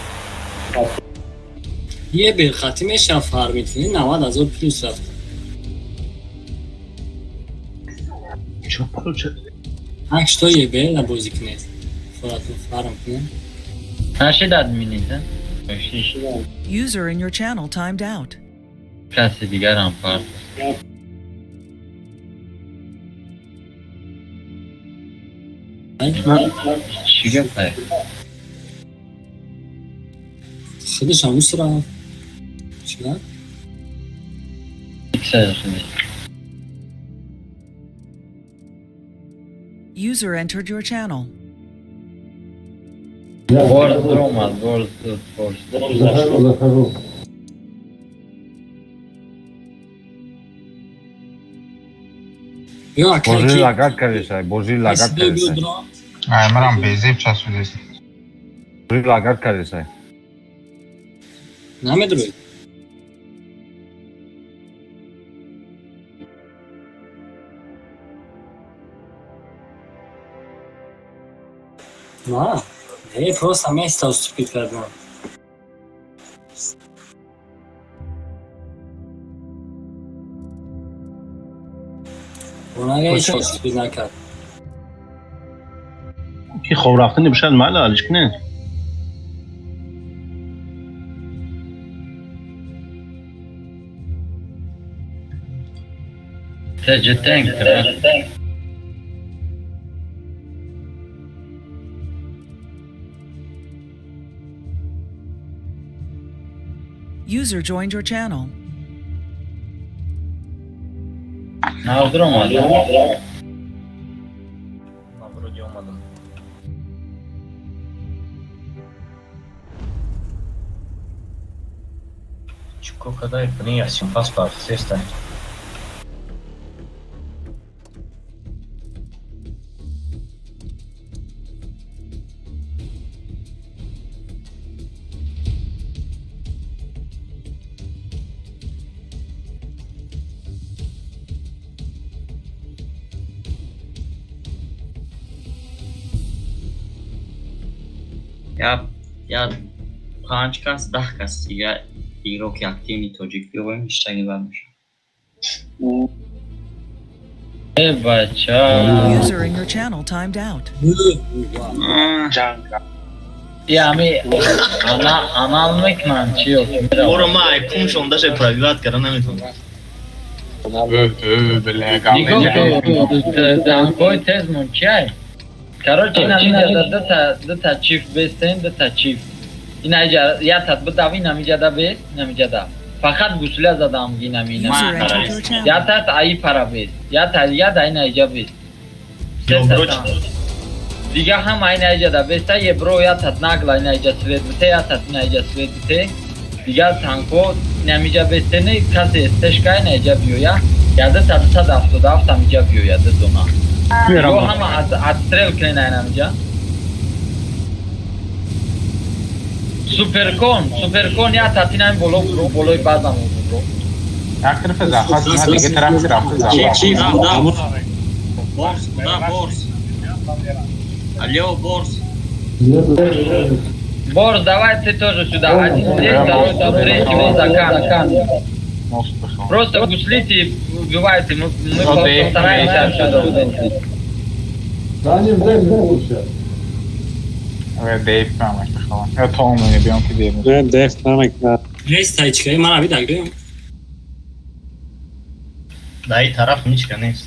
یه برخطی میشه فرمیتونی 90,000 پلوس رفت هشت تا یه بیر نبازی کنید فراتون فرم کنید نشید ادمینید User in your channel timed out. کسی دیگر هم فرق چیگه پای خودش هم اوست را چیگه؟ ایکسر خودش User entered your channel. برد درومد برد یا Boži lagat karisaj, boži lagat karisaj. Aymaram bezib çasudesi. Boži lagat karisaj. نمیدونی نه یه پروس همه استاوستوپید کردن اونا یه استاوستوپید نکرد که خواب رفتن بشد محل حالش کنه تجتنگ User joined your channel. نه درومد Чего когда я принес паспорт, естественно. یا 5 کس 10 کس دیگه ایرو که اکتیمی توجیک بیایم اشتگی برمیشه ای بچه User in your channel timed out. یعنی anal میکنن چی برو ما ایکون شونده شه پرایوات کردن نمیتونم دیگه دانکوی تزمون چیه؟ Короче, دو تا چیف بستین دو تا چیف این ایجا یا تطبیق داوی نمیجا دا بیست نمیجا دا فقط گوشله زدم گی نمی یا تط ای پرا بیست یا تا این ایجا بیست دیگه هم این ایجا دا بیسته یه برو یا تط نگل این ایجا سوید بته یا تط این ایجا سوید بته دیگه تانکو نمیجا بیسته نی کسی استشکه این ایجا بیویا یا دو تا 277 هم ایجا بیویا دو دونا رو هم اترل کنین این همجا سوپرکون یا تاتین این بلوی بازم برو یک طرف زخواست دیگه طرف رفت چی زخواست بورس بورس алло бورс Борс, давай ты тоже сюда. Один здесь, второй там, третий вниз за кан. Просто гуслите и убивайте. Мы постараемся отсюда удалить. deyip vermek falan. Ya tohumunu biliyorum ki diyelim. Ben def vermek Reis tayçikayı bana bir dakika. Dayı taraf niçka neyse.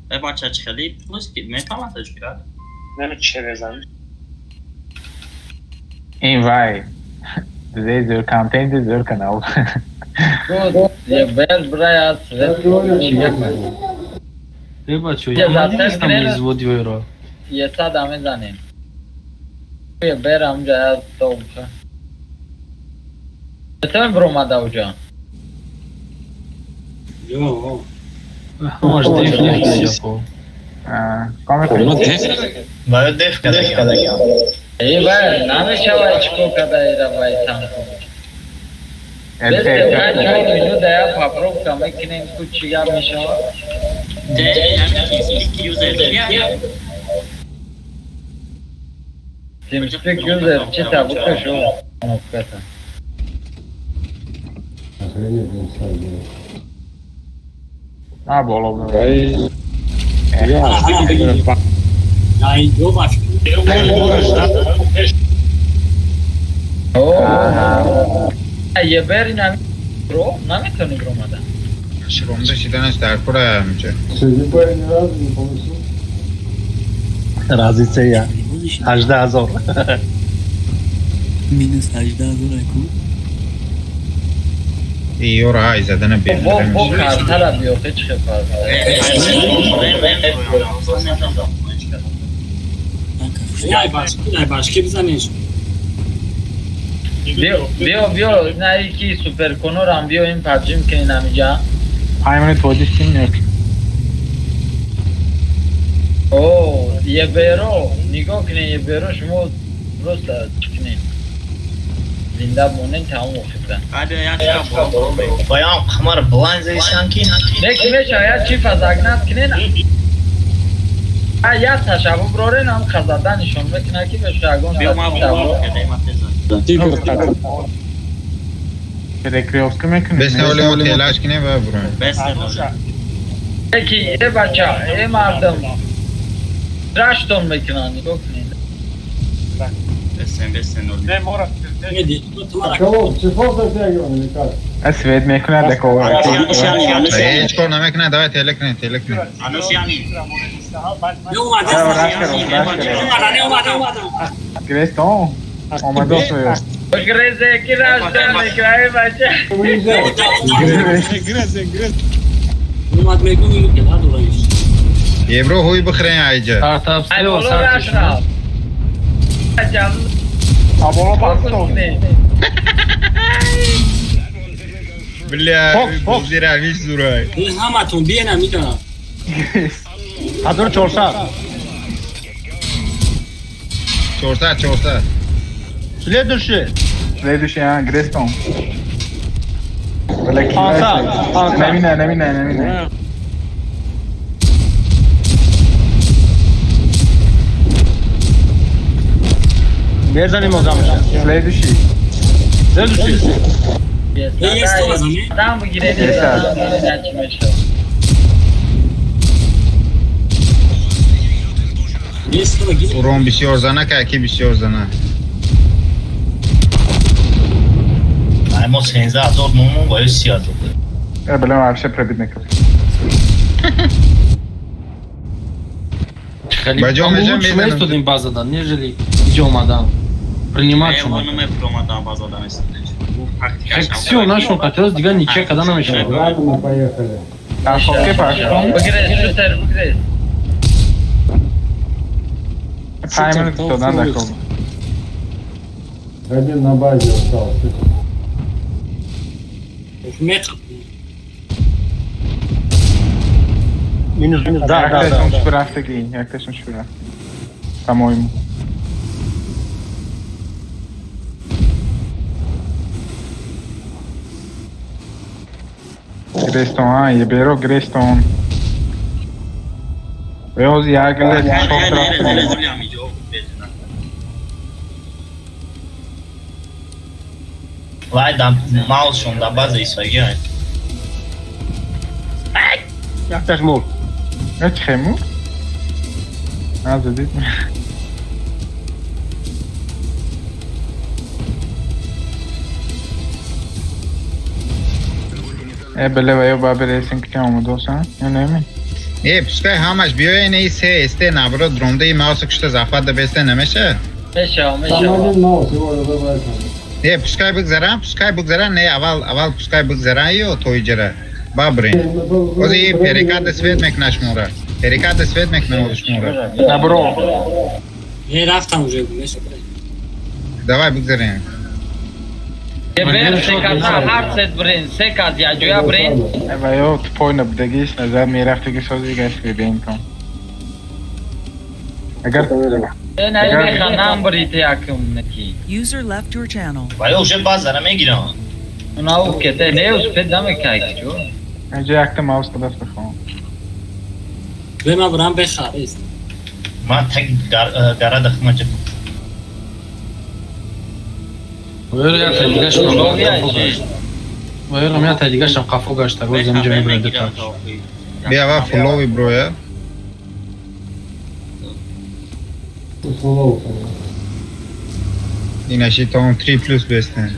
به بچه چخلی پوست که میفهمد اش کرد این وای زور کامتین زور کنال گود یه بر برای از ای بچه یه من زده نیستم کنه. ایزودیوی را یه صد همه زنیم یه بر همجا از تو بکن چطور برومده اوجا Jo, هماش دیف نکیجا خب کامل باید دف کده ای بر نمیشه وای چکو کده ایرا وای تنکو بسته وای چون اینو دیا پاپرو کمه کنیم کچ چیگا میشه تیمسپیک یوزر چی تابوکه شو مفکتا نه بالا بود Ai, eu acho que یه بری نمی برو نمیتونی برو مدن شرومده شیدنش در کره میشه رازیچه یا 18,000 minus 18,000 اکو ایو را های زدن بو بیرده کارتر بیوخه چه فرق başka bir zannediyorum. بیو نه یکی سوپر کنور هم بیو این پبجی میکنی نمیجا پیمانی توجیشیم نیست اوه یه بیرو نگاه کنی یه بیرو شما درست کنی زنده مونین تمام وقتن bayan kamar blanze sanki نکی میشه یا چی فزاگنات کنین یا تشابه برورین هم خزادنشون میکنه که به شاگون رکریوسکو میکنی بسته اولی تلاش کنه و برون یکی یه بچه یه مردم رشتون میکنن نگاه کنین Ne diyor? اسوید میکنه دکو هیچ کار نمیکنه دوای تله کنه Ne olmadı? گریستون آمده سویو گریزه کی رشتون میکنه بچه Olmadı mekun yok ya dolayı. یه برو هوی بخرین ایجا ای بولو رشت را آبالا پاستو بلیا بوزی رویش زورای Ne hamatun bir yana mida. حضور 400 چورسد следующий следующий گریستون آنسا نمینه بزنیم موزمش следующий adam بگیره نچی میشه Есть кто гидит? урон бисёр зана каки бисёр зана ما 13000 مومون باید 30 بله вообще пробить некуда Бачок, Лучше бачок, мы студим базадан, нежели идем адам. Принимать шумы. Все, нашему хотелось дига ничего, когда нам еще. Ашоке паштон بگیره شوتر بگیره таймер тодан дакол Один на базе остался. Metr. Минус, да. Yaklaşım şu rafta giyin, yaklaşım şuraya. По-моему. Грейстон, еберо Грейстон. Веоз ягеле çok rafta. Vai dar mouse da base isso aí, ó. Yaklaşma ol. Ne çıkıyor? Az dedik mi? بله و یا باید برسیم که اومده اصلا یا نمی پسکای همش بیاین ای سه استه نبرو درونده ای ماوس کشته زفت بسته نمیشه میشه پسکای بگذارن نه اول پسکای بگذارن یا توی جره بابرین اوزی پریکات سوید میکنش مورا پریکات سوید میکنش مورا نبرو یه رفتم اونجا میشه دوای بگذارین بر سکات هر ست برین سکات یا جویا برین و یا تو پای نبودگیش نظر میرفتگی سازی گشت ببین کن اگر نه میخوام بریت یکم نکی User left your channel. ولی اوشه باز دارم میگیرم اونا او کته نه اوش پد نمیکایی چو اینجا یکت ماوس به دست بخوام به من برام بخواهید من تک گره دخمه بیا و فلوی برویا اینشی تا اون 3 پلوس بستن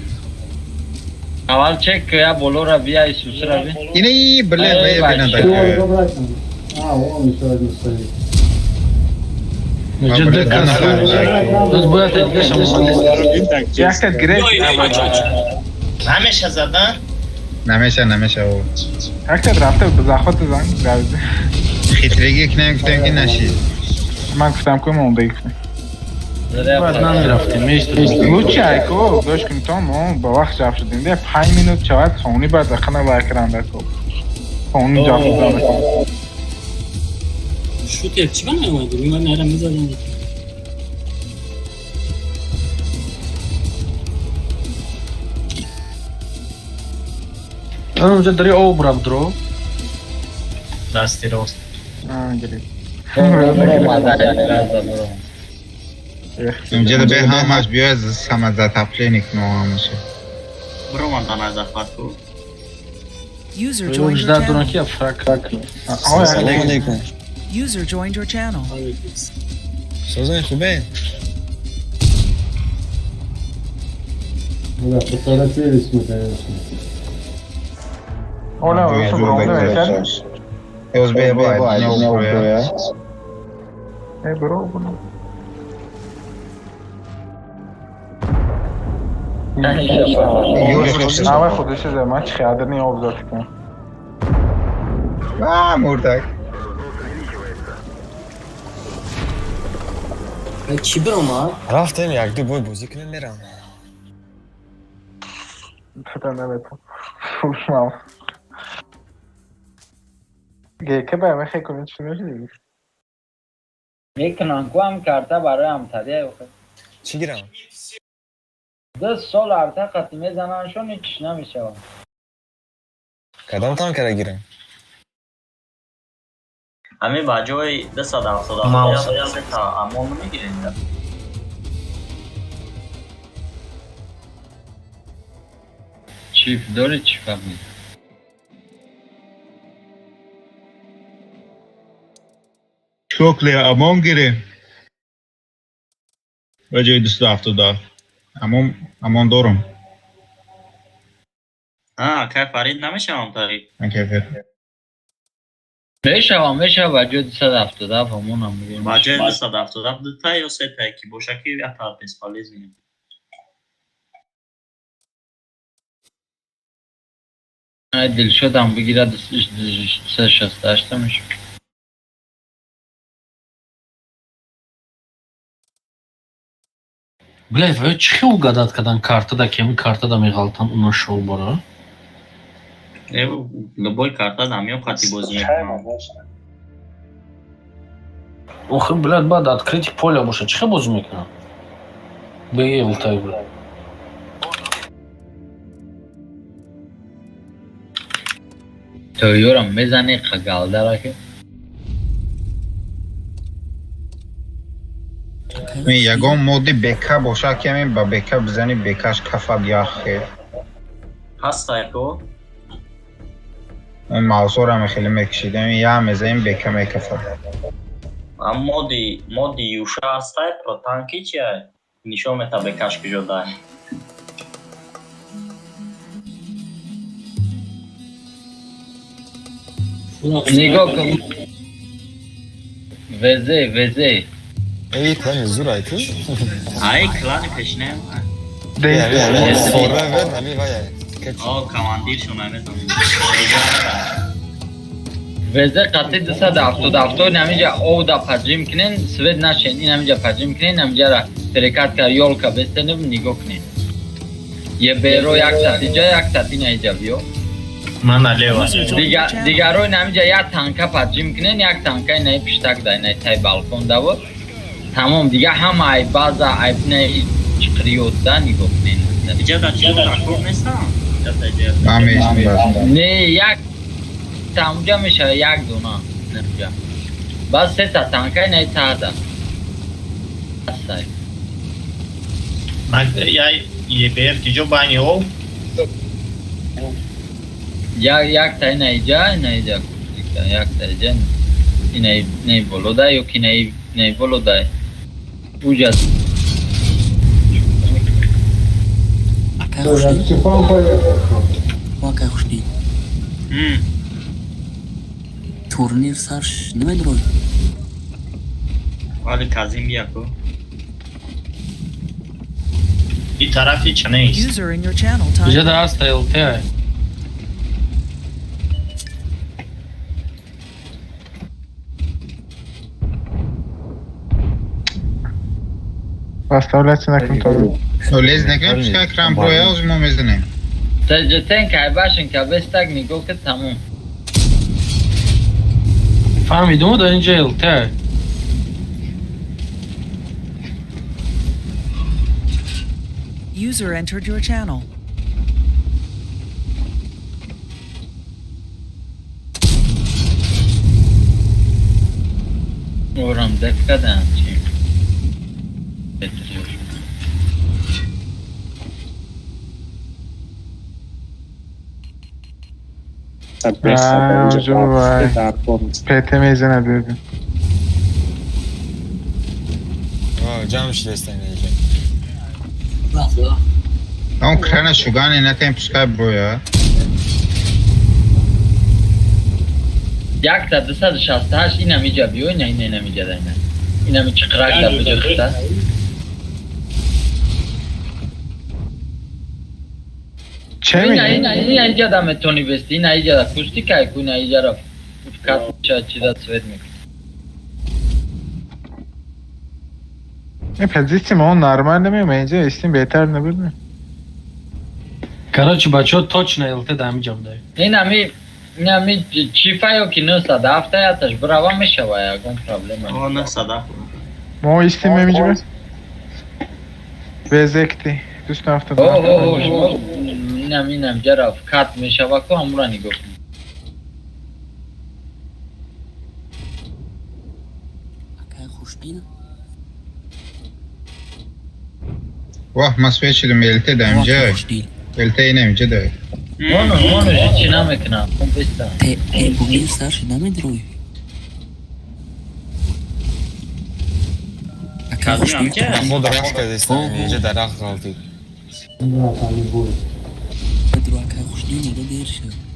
اول چک یا بولو را بیای سوس را بی اینه بله بینه دکتر یکت گریت نمیشه زدن نمیشه او یکت رفته به زخوت زنگ درده خیترگی که نمیگفتم که نشید من گفتم که من دیگه رفتیم لوچی ایکو دوش کنتون با وقت جاب شدیم ده 5 مینوت چواد خونی بعد دخنه باکران دکو خونی جاب شدیم شوتر چیکار نمی‌کنی من نرم می‌ذارم من اونجا داری او برم درو دستی راست گریت اینجا به همش بیا از سمزه تپلی نکنو همشه برو من دانه زفت کو User joined your channel. کی افراک سلام علیکم User joined your channel. سوزن خوبه Hola, eso bro, Os be boa, não bro. bro. آه خودش زمان خیادر نی آبزار کن مردک چی برام رفتم یک دو بای بازی کنم میرم پتا نمیتون فوشمام که باید خیلی کنید چی میشه میکنم کو هم کرده برای همتریه چی گیرم؟ 10 سال ارته قطعی میزننشون هیچ نمیشه کدام تان کرده گیرم؟ همین با جای 270 تا امون میگیرین چیف داره چی فهمید شکلی امان گیره و جای 270 امان دارم که فرید نمیشه همتاری من کفر میشه و جای 270 همون هم میگیم با جای 270 دو تا یا سه تا که باشه که یا تا پسپالیز میگیم دل شدم بگیره 368 میشه Блядь, чи угадать, когда карта да кем карта да мигалtan нашел бара? любой карта да мё хати бозӣ мекунам Ох, блядь, бад открыть поле боша, чи бозӣ мекунам? Беги ултай, блядь. تو یورم میزنی خگالده را که یگام مودی بکا باشه که همین با بکا بزنی بکاش کفا بیاخه هستا یکو این موضوع را خیلی میکشیدم یا همزه بکا میکفا моди юша ҳастай про танки чия нишон мета бекаш ки ҷода نگاه کن وزه ای تن زور ایت ای کلانی پیشنه ده فورا ور همی وای کماندیر شونه وزه قطعی 277 نمیجا او دا پجریم کنین سوید نشین این نمیجا پجریم کنین نمیجا را ترکات کار یول که بستنم نگاه کنین یه بیرو یک ساعتی جا یک ساعتی نیجا بیو من علیه دیگر روی نمیجا یک تانکا پجریم کنین یک تانکای نی پشتک دای نی تای بالکن دا بود تمام دیگه هم ای بازا ای نی چقریوت دا نگاه کنین اینجا دا چیز راکور نیستم نه یک تامجا میشه یک دونا نمیجا بس سه تا تانکای نی تا دا یه بیر که جو بانی او یک تا نیجا یک تا اینجا اینه نی بولو دای یکی نی بولو دای اوجا واقعا خوشی تورنیر سرش نمیدروی ولی کازیم بیاکو این طرفی چه نیست User in your channel اینجا timed out. درست تایلته Оставляйте на контроле. Лез нека пускай крам броя узмом изданем. تجتن که باشن که بستگ نگو که تموم فهمیدم در اینجا الته User entered your channel. اورم دفکه دهم چیم PT میزنه ببین جمعش دستن اینجا اون کرنا شوگانی نکن پускай броя. یک تا 268 این همیجا بیو این همیجا داینا این همی چقرک دا بجا خطا چه این میگه؟ اینجا دا متونی بستی این اینجا دا کشتی که این اینجا را فکات چی دا سوید میکنی این позиция ما нормально ми اینجا استیم بهتر نبود короче бачо точно الته در اینجا داره این همی چیفایو که 907 یاتش براوا میشه و یکون پرابلم او نه صدا ما استیم اینجا بزکتی دوست نفتاد این همجا را فکات میشه و که همرا نگو کنی اکای خوشبین واه ما سویچیدم الته دا اینجا الته این اینجا داره مونو چی نمیکنم اون بستم ای بوگیر سرش نمیدروی اکای خوشبین خود درخت که دستن اینجا درخت غلطی بدرو اکای خوشبین نگه دیر شد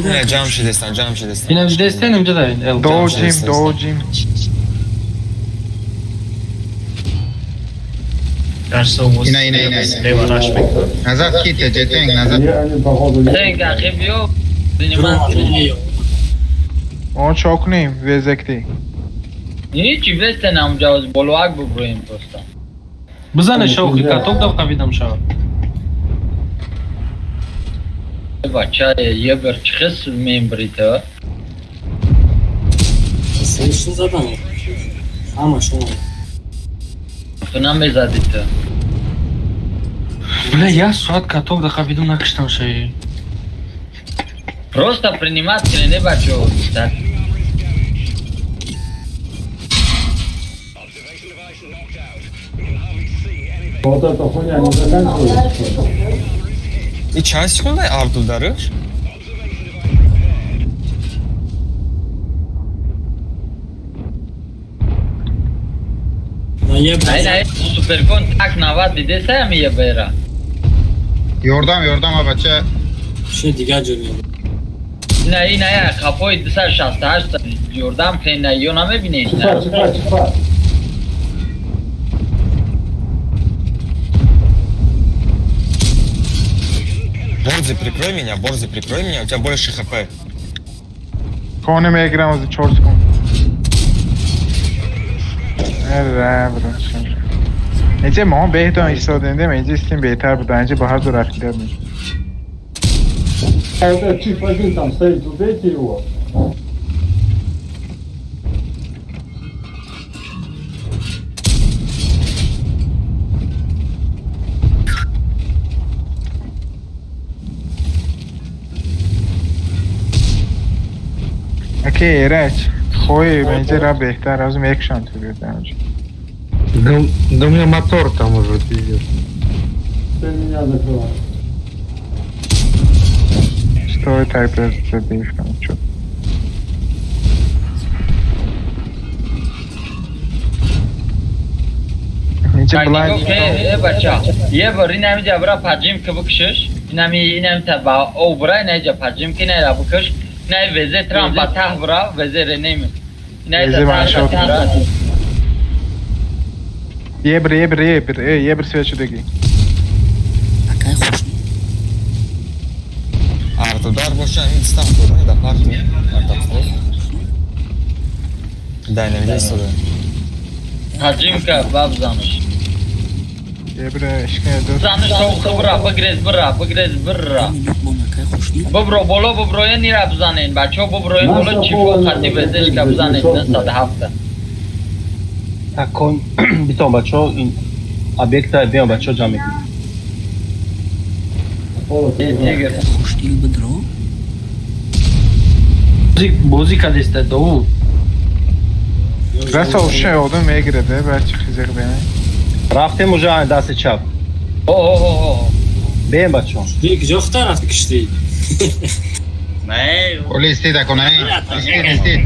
نه جمعش دستن این هم دستن اینجا دارین دوجیم اینه نظر کیته جتنگ نظر تنگ اخی بیو ما چاکنیم وزکتی هیچی بستن همجا از بلواک ببرویم پستا بزنه شوخی کتوب دم قویدم شد بچه یه برچخص میمبریته سنشون زدم اما شما تو نمیزدی تو бля я суат каток да хабиду накиштам шей просто принимать не бачо так این часть خونده آرتو دارش؟ Aynen Supercon tak navad دیده هم یه بیره یوردم ها بچه چه دیگه جوری نه کپوی 268 جردم که نه یا نمیبینی Борзи, прикрой меня, у тебя больше хп. Konu میگیرم از 4 سکون اینجا ما بهتون ایستادنده اینجا استیم بهتر بود اینجا با هر دو رفتی داریم اوکی ایرج خوی اینجا را بهتر از اون یک شانت بیاد اینجا Да у меня мотор там уже, пиздец. Стой, тайп задейв там, чё. اینجا بلند بچه یه بار این همی جا برا پجیم که بکشش این همی تا او برا این همی جا پجیم که نه را بکش نه وزه ترام با ته برا وزه رو نیمه وزه منشا یه بر سویت شدگی Акай хуш. Артудар боша, این став کنه دا پارتو артудар. Дай на видео сюда. پجیم که باب زانش یه بر اشکه دو زانش تو خبره بگریز برا ببرو بالا ببروی نیره بزنین بچه ها ببروی بالا چی فو خطی وزش که بزنین 107 تکن بیتون بچه ها این объект بیان بچه ها جمع کنید Хуштил бедро. Bozi kad jeste do رسا اوشه آدم میگیره ده بچه خیزق بینه رفتیم اونجا دست چپ بیان بچه ها دیگه کجا رفتی کشتی اولی استیده کنه استید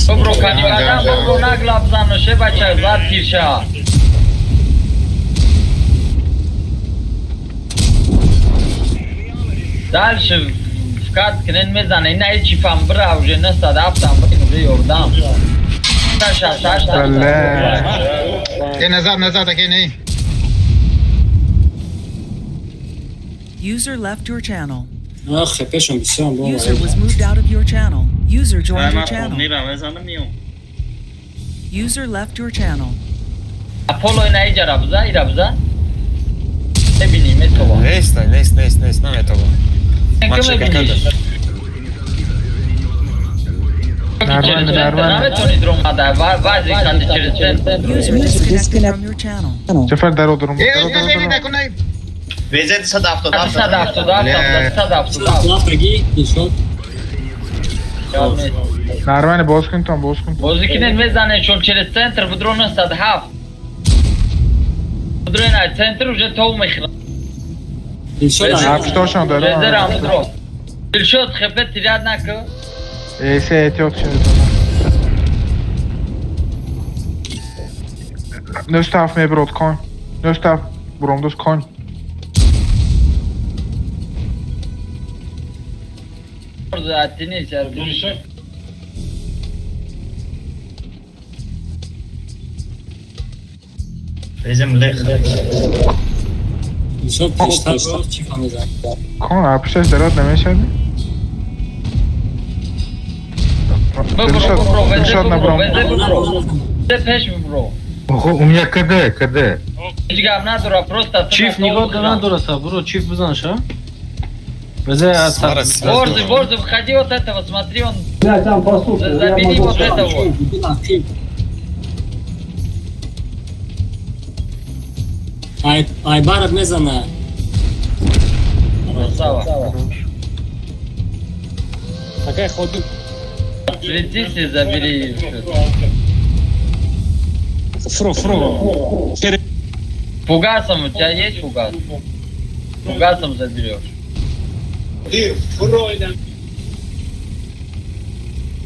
ببرو کنی آدم ببرو نگلاب زنوشه بچه زد تیرشه دالش فکات کنن میزنه این ایچی فهم برا اوژه نستاد افتم بکنه یوردم که نزد که نی User left your channel. خپشون بسیار بابا User was moved out of your channel. User joined your channel. User left your channel. اپولو این ایجا ربزه ببینیم تو نیست نمیتوان که ببینیش نمیتونید رو مده وزی خندی User disconnected from your channel. چفر درو درو وزه 170 بگی شد نرمانه باز کن تام باز کن بازی کنید میزنه چون چرا سنتر بدرو 907 بدرو این سنتر اوجه تو میخواه هفتاشان داره وزه رام بدرو دلشد خفت تیراد نکو ایسه احتیاط شده نستاف میبرود کن نستاف برومدوز کن زدتینی سر بشد وزه ملک شد پیشتر شد چی کنه زن کن اپشش درات نمیشد ببرو وزه ببرو پیش ببرو У меня КД. هیچ گم نداره پروستا Чиф нигод надураса, бро, чиф бузанш, а? Везе Борзый, выходи вот этого, смотри, он... Забери вот этого. Айбаров мезана. Красава. Такая ходу. Летись и забери. Фро. Фугасом у тебя есть фугас? Фугасом заберешь.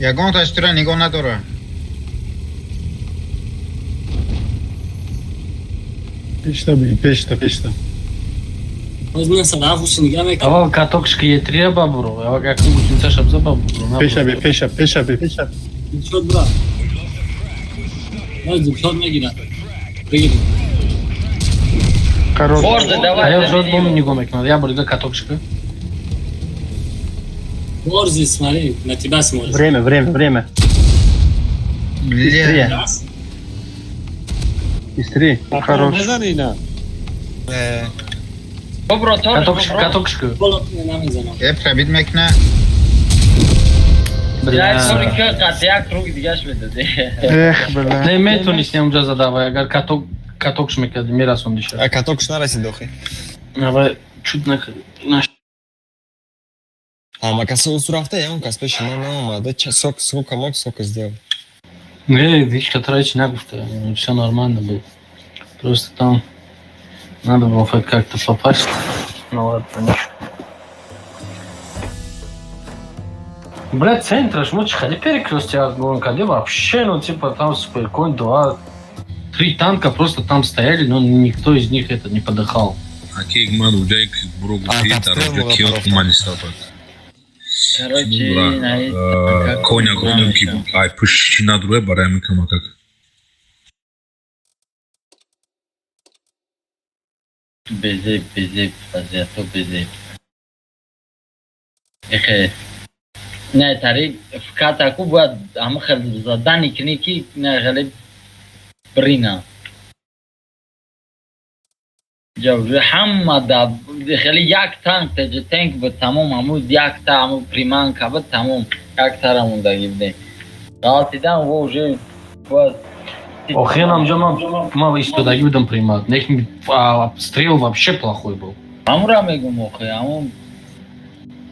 یگان تشتره نگاه نداره Печта. باز من صداقوش نگاه میکنم اول کاتوکشکی یتریه بابرو اول کاکو بودیم شب بابرو پیشا شد برا باز دیم شد میگیرم بگیریم Борзо, А я давай. уже помню не гомик, но я буду катокшка. борзи, смотри, на тебя смотрит. Время. Быстрее. Хорош. Бобро, тоже. Катокшка. پربید مکنه Я смотрю, как я круг дигаш бедаде. Эх, бля. Не мету не с ним уже задавай, агар катокш ме кади мирас он диша. Катокш нарасид охи. Ава чуть на Ама каса усурафта я он кас пеш на наомада. Сок сделал. Не, видишь, который не густо. Все нормально было. Просто там надо было хоть как-то попасть. Ну ладно, ничего. Блядь, центр, жмуть, ходи перекрестие огонь, ходи вообще, ну типа там суперконь, 2-3 танка просто там стояли, но никто из них это не подыхал. Окей, гмаду, джайк, бро, гусит, арабжа, киот, манистапат. Короче, Коня, гонем, ки, ай, пуш, надруе, бараем, камакак. Безеп, фазиато безеп. Эхе. Не, тари, в катаку бояд, ама хел задани кники, не хеле брина. جوجه همه دا خیلی یک تانک تجه تانک به تمام همون یک تا همون پریمان که به تمام یک تا همون دا گیبده غلطی دم و اوجه باز Охрен нам же мало из туда юдом примат. Нех обстрел вообще плохой был. همون میگم اوخه همون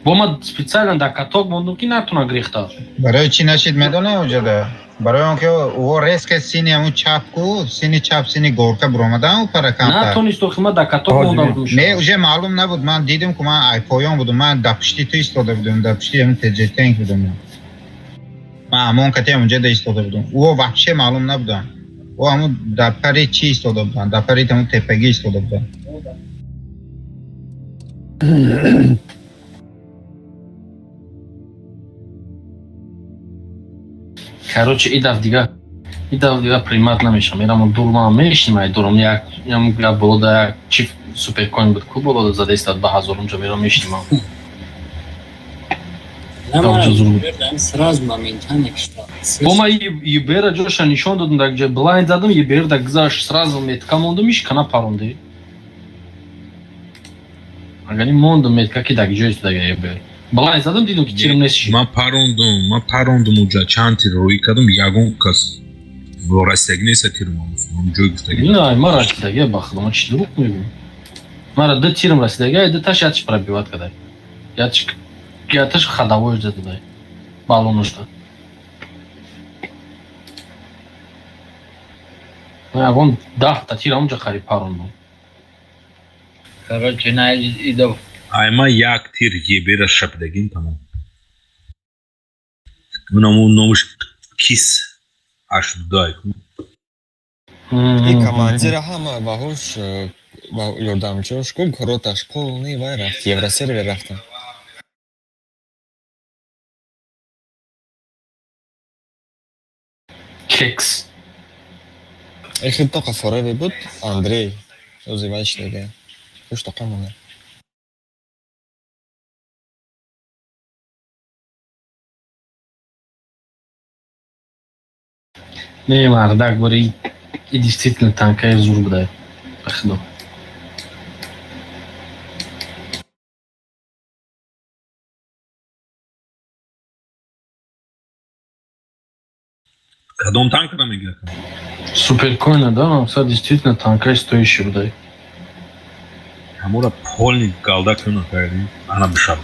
Бома специально да каток был ки натуна грехта. برای چی نشید میدونه اوجده برای اونکه او ریسک سینی همون چپ کو سینی چپ سینی گورکا برامدن و پر کمتر ناتونی استخما دا کاتок بودم. نه اوجه معلوم نبود من دیدم که من آیپویان بودم من دپشتی تو ایستاده بودم دپشتی همون تجه تنک بودم من همون کتی اونجا دا ایستاده بودم او وحشه معلوم نبودن او همون دپری چی ایستاده بودن دپری همون تپگی ایستاده بودن Короче, идав дига примат намешам. Ерам дурма мешнимай дурам я было да чиф супер коин бud ку было за 10 2000 унжа мерам мешнимам. Сразу моментально что. Бома ебера джоша нишон додум да где блайнд задам ебер да гзаш сразу мет команду миш кана парунди. Агани мондо мет каки да джойс да ебер. Блайнд задам дидум ки чирм несиши. Ма парондум уджа чанти рои кадам ягон кас ворастегнеса тирмамус. Ам джой гуфтаги. Не, марачи да я бахлам, чит рук мегу. Мара да тирм расидага, да таш ятиш пробиват кадай. Ятиш ходовой ждет дай. Баллону что. Я вон да, татира унжа хари парондум. короче, на идов Айма як тир ебера шапдагин тамам. Унамун номуш кис аш дай. И командира хама вахуш ёрдамчош ку короташ полный вай рафт евросервер рафтам. Кекс. Эхи тока фореви буд Андрей. Озивайш деге. Уш тока муне. Не, мар, да, говори. И действительно танка и зурб дай. Ахду. Кадом танка нам играет? Супер коина, да, но все действительно танка и стоящий дай. Амура полный галдак на кайри. Ана бишаб.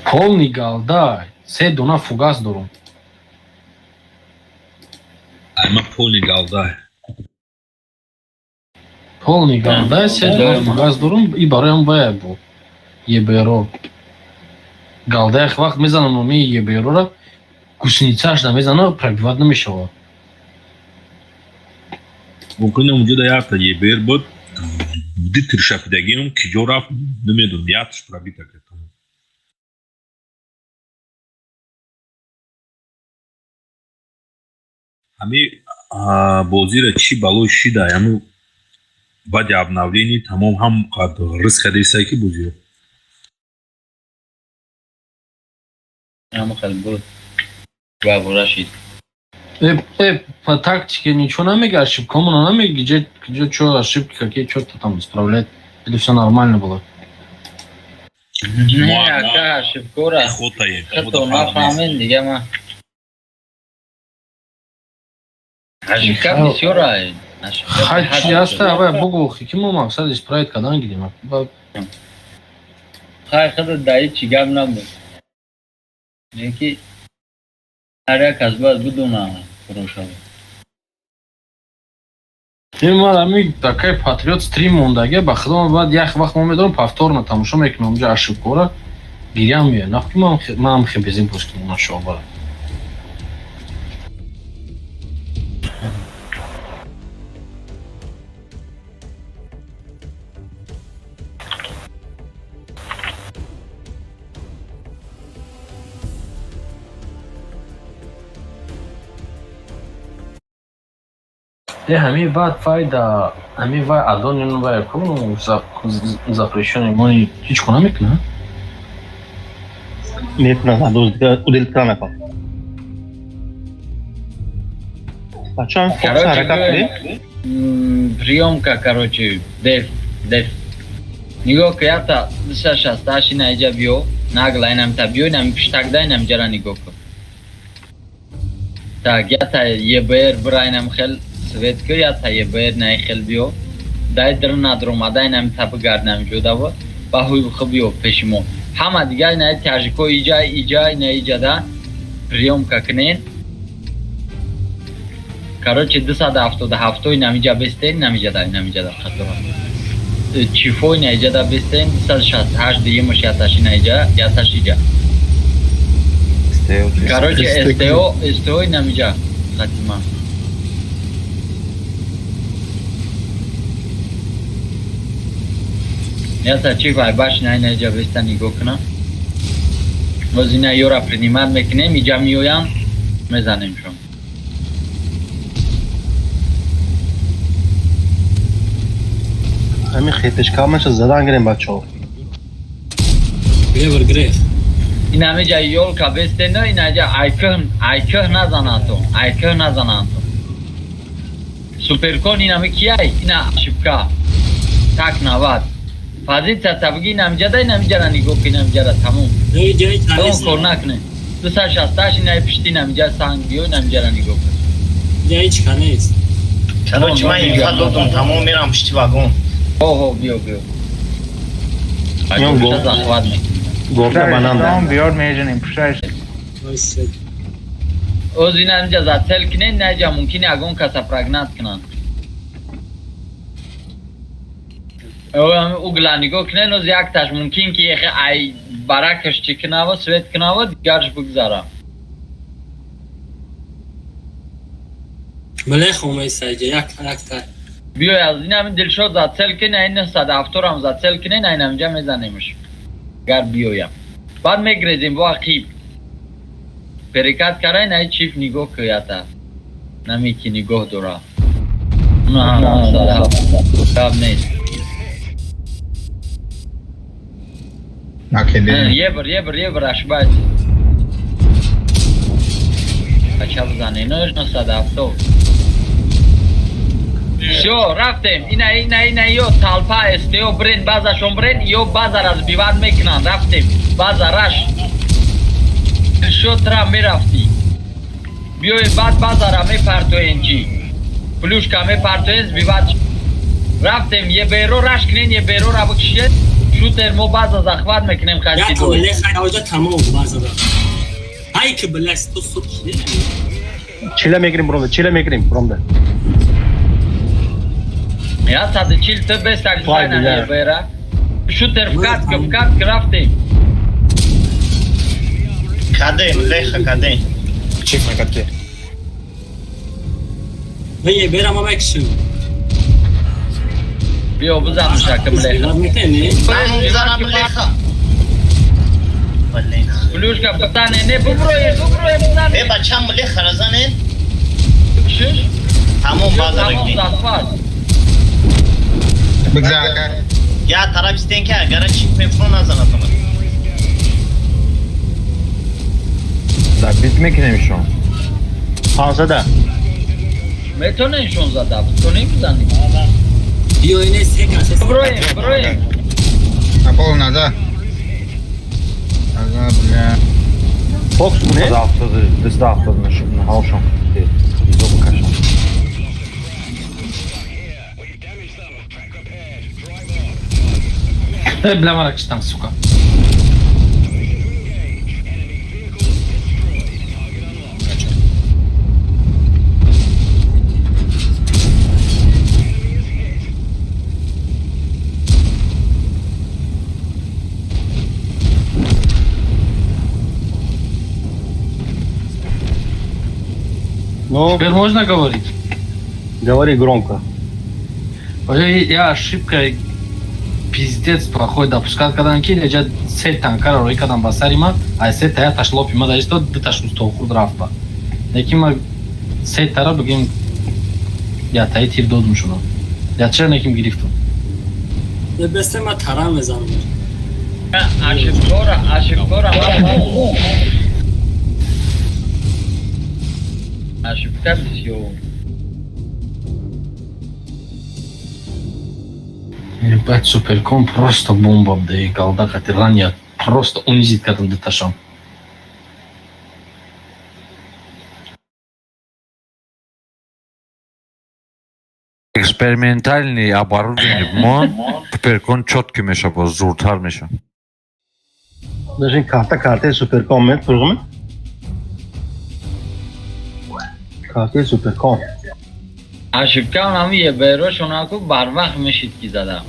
Полный галда. Се дона фугас дурум. Айма полный галда. Полный галда, се дона фугас дурум и барем бая бу. Еберо. Галда ях вақт мезанам номи еберора. Гусеницаш да мезана пробиват намешава. Окуна муджа да яфта ебер буд. دید شپیدگی اون کجا رفت نمیدونم یادش پرابیتا که تمام همه بازی را چی بلوی شیده یعنی بعد обновлений تمام هم رزق خدیسه که بازی رو هم خیلی بود و براشید По тактике ничего не мега ошибка, кому не мега, где что ошибки, какие что-то там исправлять. Или все нормально было? نه اکا اشبکوره خطو نفهمین دیگه ما اشبکا بسیاره Хач яста, а богу, каким максат исправить, когда мы гидим? خواهی خود دایی چی گم نبود یکی هر یک از باید بدونه پروشه این ما такая патриот стрим мондага ба худо баъд як вақт мо медорам повторно тамошо мекунам ҷа ошибкора гирям меояд нахки ман хел безин пӯстам на шоба همین بعد فایده همین وای ادون اینو وای کنم запрещенный монey هیچ کنم میکنه میتونه удалить نکن بچه هم فوکس حرکت کنی приемка короче def нигоҳ ки ята 268 наиҷа биё нагла инам та биё инам пиштагда инам ҷара нигоҳ кун так ята ебр бира инам хел светка ята ебр най хел биё дай дрна дромада инам та бигарднам ҷудава ба ҳуй хубиё пешимо ҳама дигар инай тяжико иҷа инай иҷада приёмка кунен короче 277 инамиҷа бестен инамиҷада қатора чифо инайҷада бестен 268 дигимаш яташ инайҷа яташ иҷа короче STO инамиҷа қатима ята чифай баш инайҷа бестан нигоҳ кунам боз ина ёра принимат мекунем иҷа миёям мезанем шум همین خیتش کامش زدن گریم بچه ها گریور گریف این همه جای یول که بسته نه این اینجا ایکه نزنن تو سوپرکون این همه کیه این شبکه تک نواد فازید ستبگی این همه جده این همه جده نگو که این همه جده تموم اون کور نکنه 268 این همه پشتی این همه جده سنگ بیو این همه جده نگو که جایی چکا نیست چرا من این خط دادم تمام میرم پشتی واگن بیو میام گفته بنام بیار میجنیم پشتش اوز این همجا زدسل کنین نجا ممکنه اگون کسا پرگنات کنن او گلانیگو کنین اوز یک تاش ممکن که یخی ای برکش چی کناوا سویت کناوا دیگرش بگذارم ملی خومه سایجه یک تر بیای از این همین دلشاد زدسل کنین این 170 هم زدسل کنین این همجا میزنیمش گر بیایم بعد میگریزیم با عقیب پریکات کرای نه چیف نگاه کیاتا نمیکی نگاه دورا نه صاحب نیست یه بر اشباز بچه بزنه اینوش 970 شو رفتیم اینا یو تالپا استیو برین بازشون برین یو بازار از بیوان میکنن رفتیم بازارش شو ترا میرفتی بیوی بعد بازار میپرتوین چی پلوشکا میپرتوین بیوان رفتیم یه بیرو رش کنین یه بیرو را بکشید شو ترمو باز زخوات میکنیم خشتی دو یا خیلی آجا تمام بازار های که بلست تو سو چیله میگیریم برامده یا 140 تو بست اگزاین یه بیره شو ترفکات رفتیم کدیم لیخ کدیم چیف نکد و یه بیره ما بکشیم بیا بزن شکم لیخا میکنی؟ بزنم لیخا بلوش که بزنه نه ببروی بزنه ای بچم لیخا را زنه شش تمام بازارگی بگذار که یا طرف استین که اگر چیپ میفرون نزنه تمام Da bitmek neymiş o? 15 میتونه ایشون زده بود تو نمیزنی بیا اینه سه کاسه بروی اپول نزا نزا بله Fox bu ne? Da atladı. Biz de atladı şimdi. Havşam. Biz de bu kaşan. Бля, марак, там, сука. Ну, Теперь можно говорить? говори громко. Уже я ошибка пиздец плохой допускал, когда на кине я сет танкара рой когда басарима, а сет я ташло пима да что ты ташло сто худрафа. Некима сет тара бugün ya taytir dodum şunu. Ya çer nekim giriftu. بسته ما ترام بزنم عاشقورا Ошибка все. Ебать, суперком просто бомба, да и голда катерлания просто унизит когда деташам. Экспериментальный оборудование мо теперь он четкий меша по зуртар меша. Даже karta Supercom met programı. Karta Supercom. اشکان هم یه بیرو شونا کو بر وقت میشید کی زدم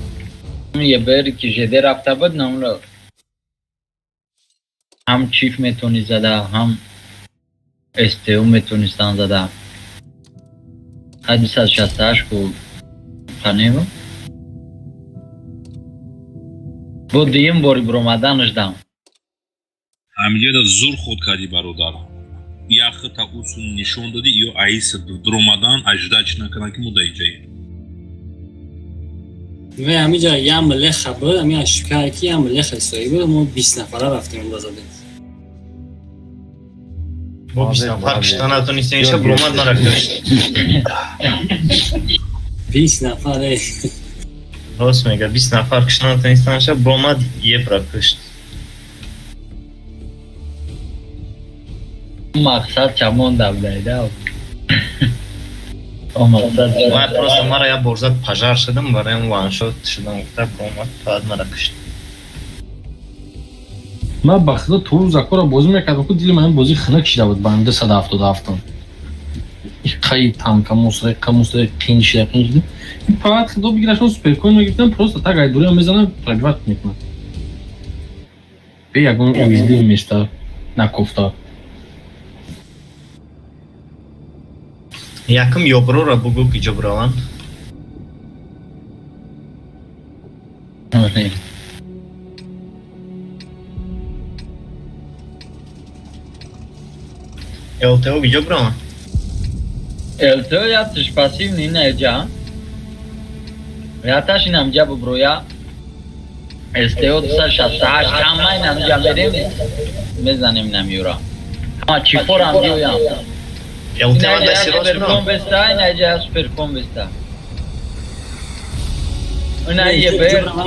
یه بیری که جده رفته بود نمونه هم چیف میتونی زده هم استیو میتونستان زده حدیث از 68 کو تنیمو بود دیم باری برومدنش دم همینجا دا زور خود کردی برادر یا خطا اصول نشون دادی یا عیس درمدان اجداچ نکنه که مدعیجایی و همینجا یه ملخ خبر همین شکایکی یه ملخ اسرائیل بود ما 20 نفره رفتیم اون بازده با 20 نفر کشتن نتونیستین ایشه برومد نرکتشت 20 نفره راست میگه 20 نفر کشتن نتونیستن ایشه برومد یه پرکشت مقصد چمون دبلیده مقصد من просто مرا یا برزد پجر شدم برای اون وانشوت شدم گفته برومد باید نرکشت من بخدا تو روز اکورا بازی میکردم که دیل من بازی خنک شده بود بنده 177 خیلی تانکا موسره قین شده این فقط خدا بگیرشون سوپر کوین رو گفتم پروستا تا گای دوری هم میزنم پرگوت میکنم به یکون اویزدی میسته نکفتا Yakım yobrora buguk ijobralan. Evet. LTO ijobralan. LTO yaptış pasivni neca. Yataş inamca bu broya. STO 268 همه اینجا بریم بزنیم نمیورا اما چیفور هم دیویم LTO اینجا da siros سوپر no. کن بسته اینجا سوپر کن بسته اون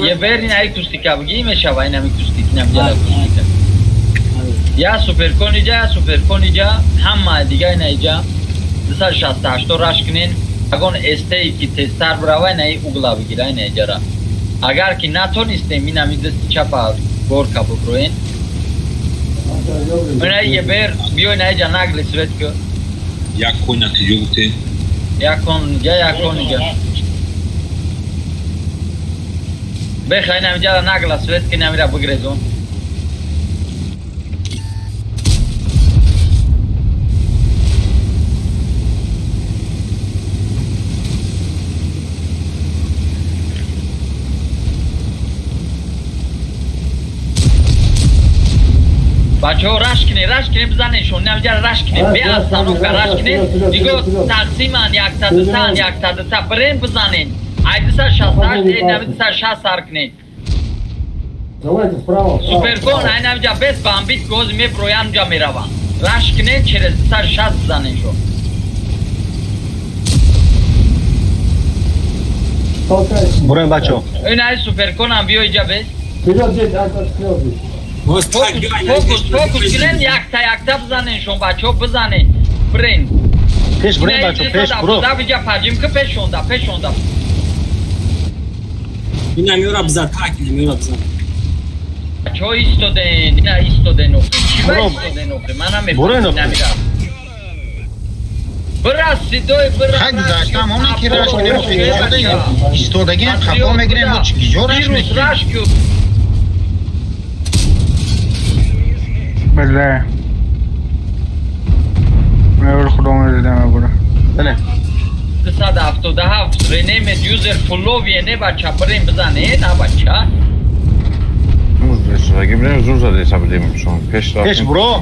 یه بر این ای کوستیکا بگی میشه و این همی کوستیک نمیجا کوستیکا یا سوپر کن اینجا همه دیگه اینجا 268 رو رش کنین اگون استی که تستر براوه اینجا اوگلا بگیره اینجا را اگر که نتونستیم این همی دستی چپا گورکا ببروین اون یه بر بیوین اینجا نگل سویت که یک کن نتیجه بوده یک کن اینجا بخواه این همینجا را نگل سویت که نمی را بگریزون بچه ها رش کنه بزنه شون نمیجه رش کنه به از سانوکا رش کنه دیگه تقسیمان 103 برین بزنین ایدسا 68 نمیدسا 60 سر کنه سوپر کن این نمیجه بس بامبیت گوز می برویان جا می روان رش کنه چرز سر 60 بزنین شو برو بچه این های سوپر کن هم بیو ایجا بس باز فوکوس کنین یکتا بزنین شون بچه ها بزنین برین پیش برو بچه پیش برو اینجا پجیم که پیش شونده این نمیورا بزن تاک نمیورا بزن بچه ها ایستودن نفره چی با ایستودن نفره من هم نمیرم براستی دوی خیلی داشتم همون که رش کنیم فکر شده ایستودگی هم خفا میگیریم و چیجا رش میگیریم بله میور خودم دیدم برو بله 177 رنیم یوزر فلو وینه بچه بریم بزنه نه بچه اگه بریم زور زده حساب دیم شون پیش برو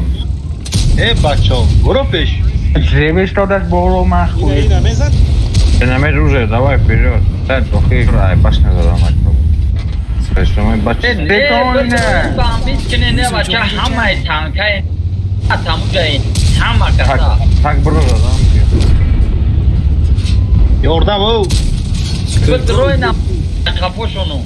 ای بچه برو پیش زیبش دادش برو من خوبی نمی روزه давай вперед так трохи грай баш не задавай Пешто баче бетонне бамбит кине не бача хамай танкай атамугай хама каса так бро задам Yordam o Петроина капошону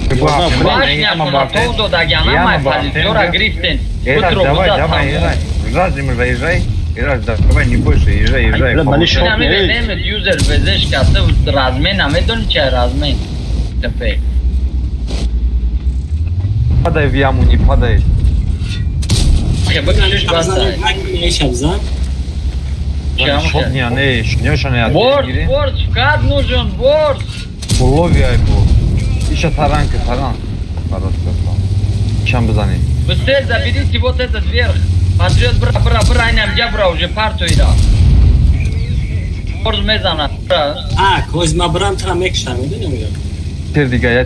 Башня на todo da янама позициора грифтен Петро давай разим заезжай давай не больше езжай Нами юзер везеш касы размен амедон ча размен тепе Падай в яму не падай Бакшиш басай Борт, вкат нужен, борт Уловяй его Еще таран Чем бзани Быстрее заберите вот этот вверх Патриот бра, ням бра уже парту ида Борт мезана Козма брам тра мекшта медунем Тер дига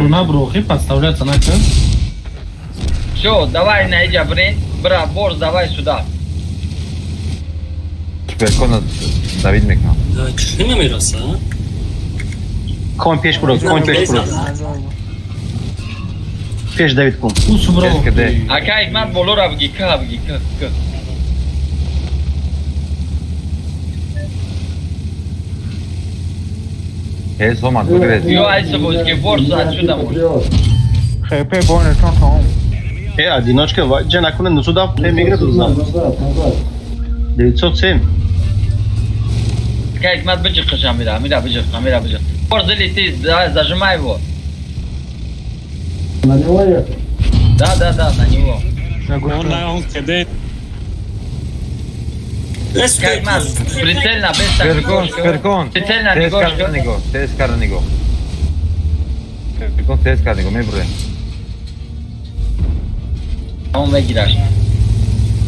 Набру, хи подставляться на кран. Все, давай найди брин, бра, борс, давай сюда. Теперь конат Давид Мекна. Да, чё не мираса? Kon peş bro Peş David kon Aka Hikmat bolor avgi ka Сома, выиграет. Yo, айса бозги, борс отсюда может. خیپه بانه تون одиночка же наконе ну сюда мигре тут знам 907 Aka Hikmat бычык кышам мира бычык. Борс залети, зажимай его. На него я? Да, на него. Он кидает. Aka Hikmat, прицельно, без так. Перкон. Прицельно, не гошко. Тез карниго. Перкон, тез карниго, ме бре. Он вегираш.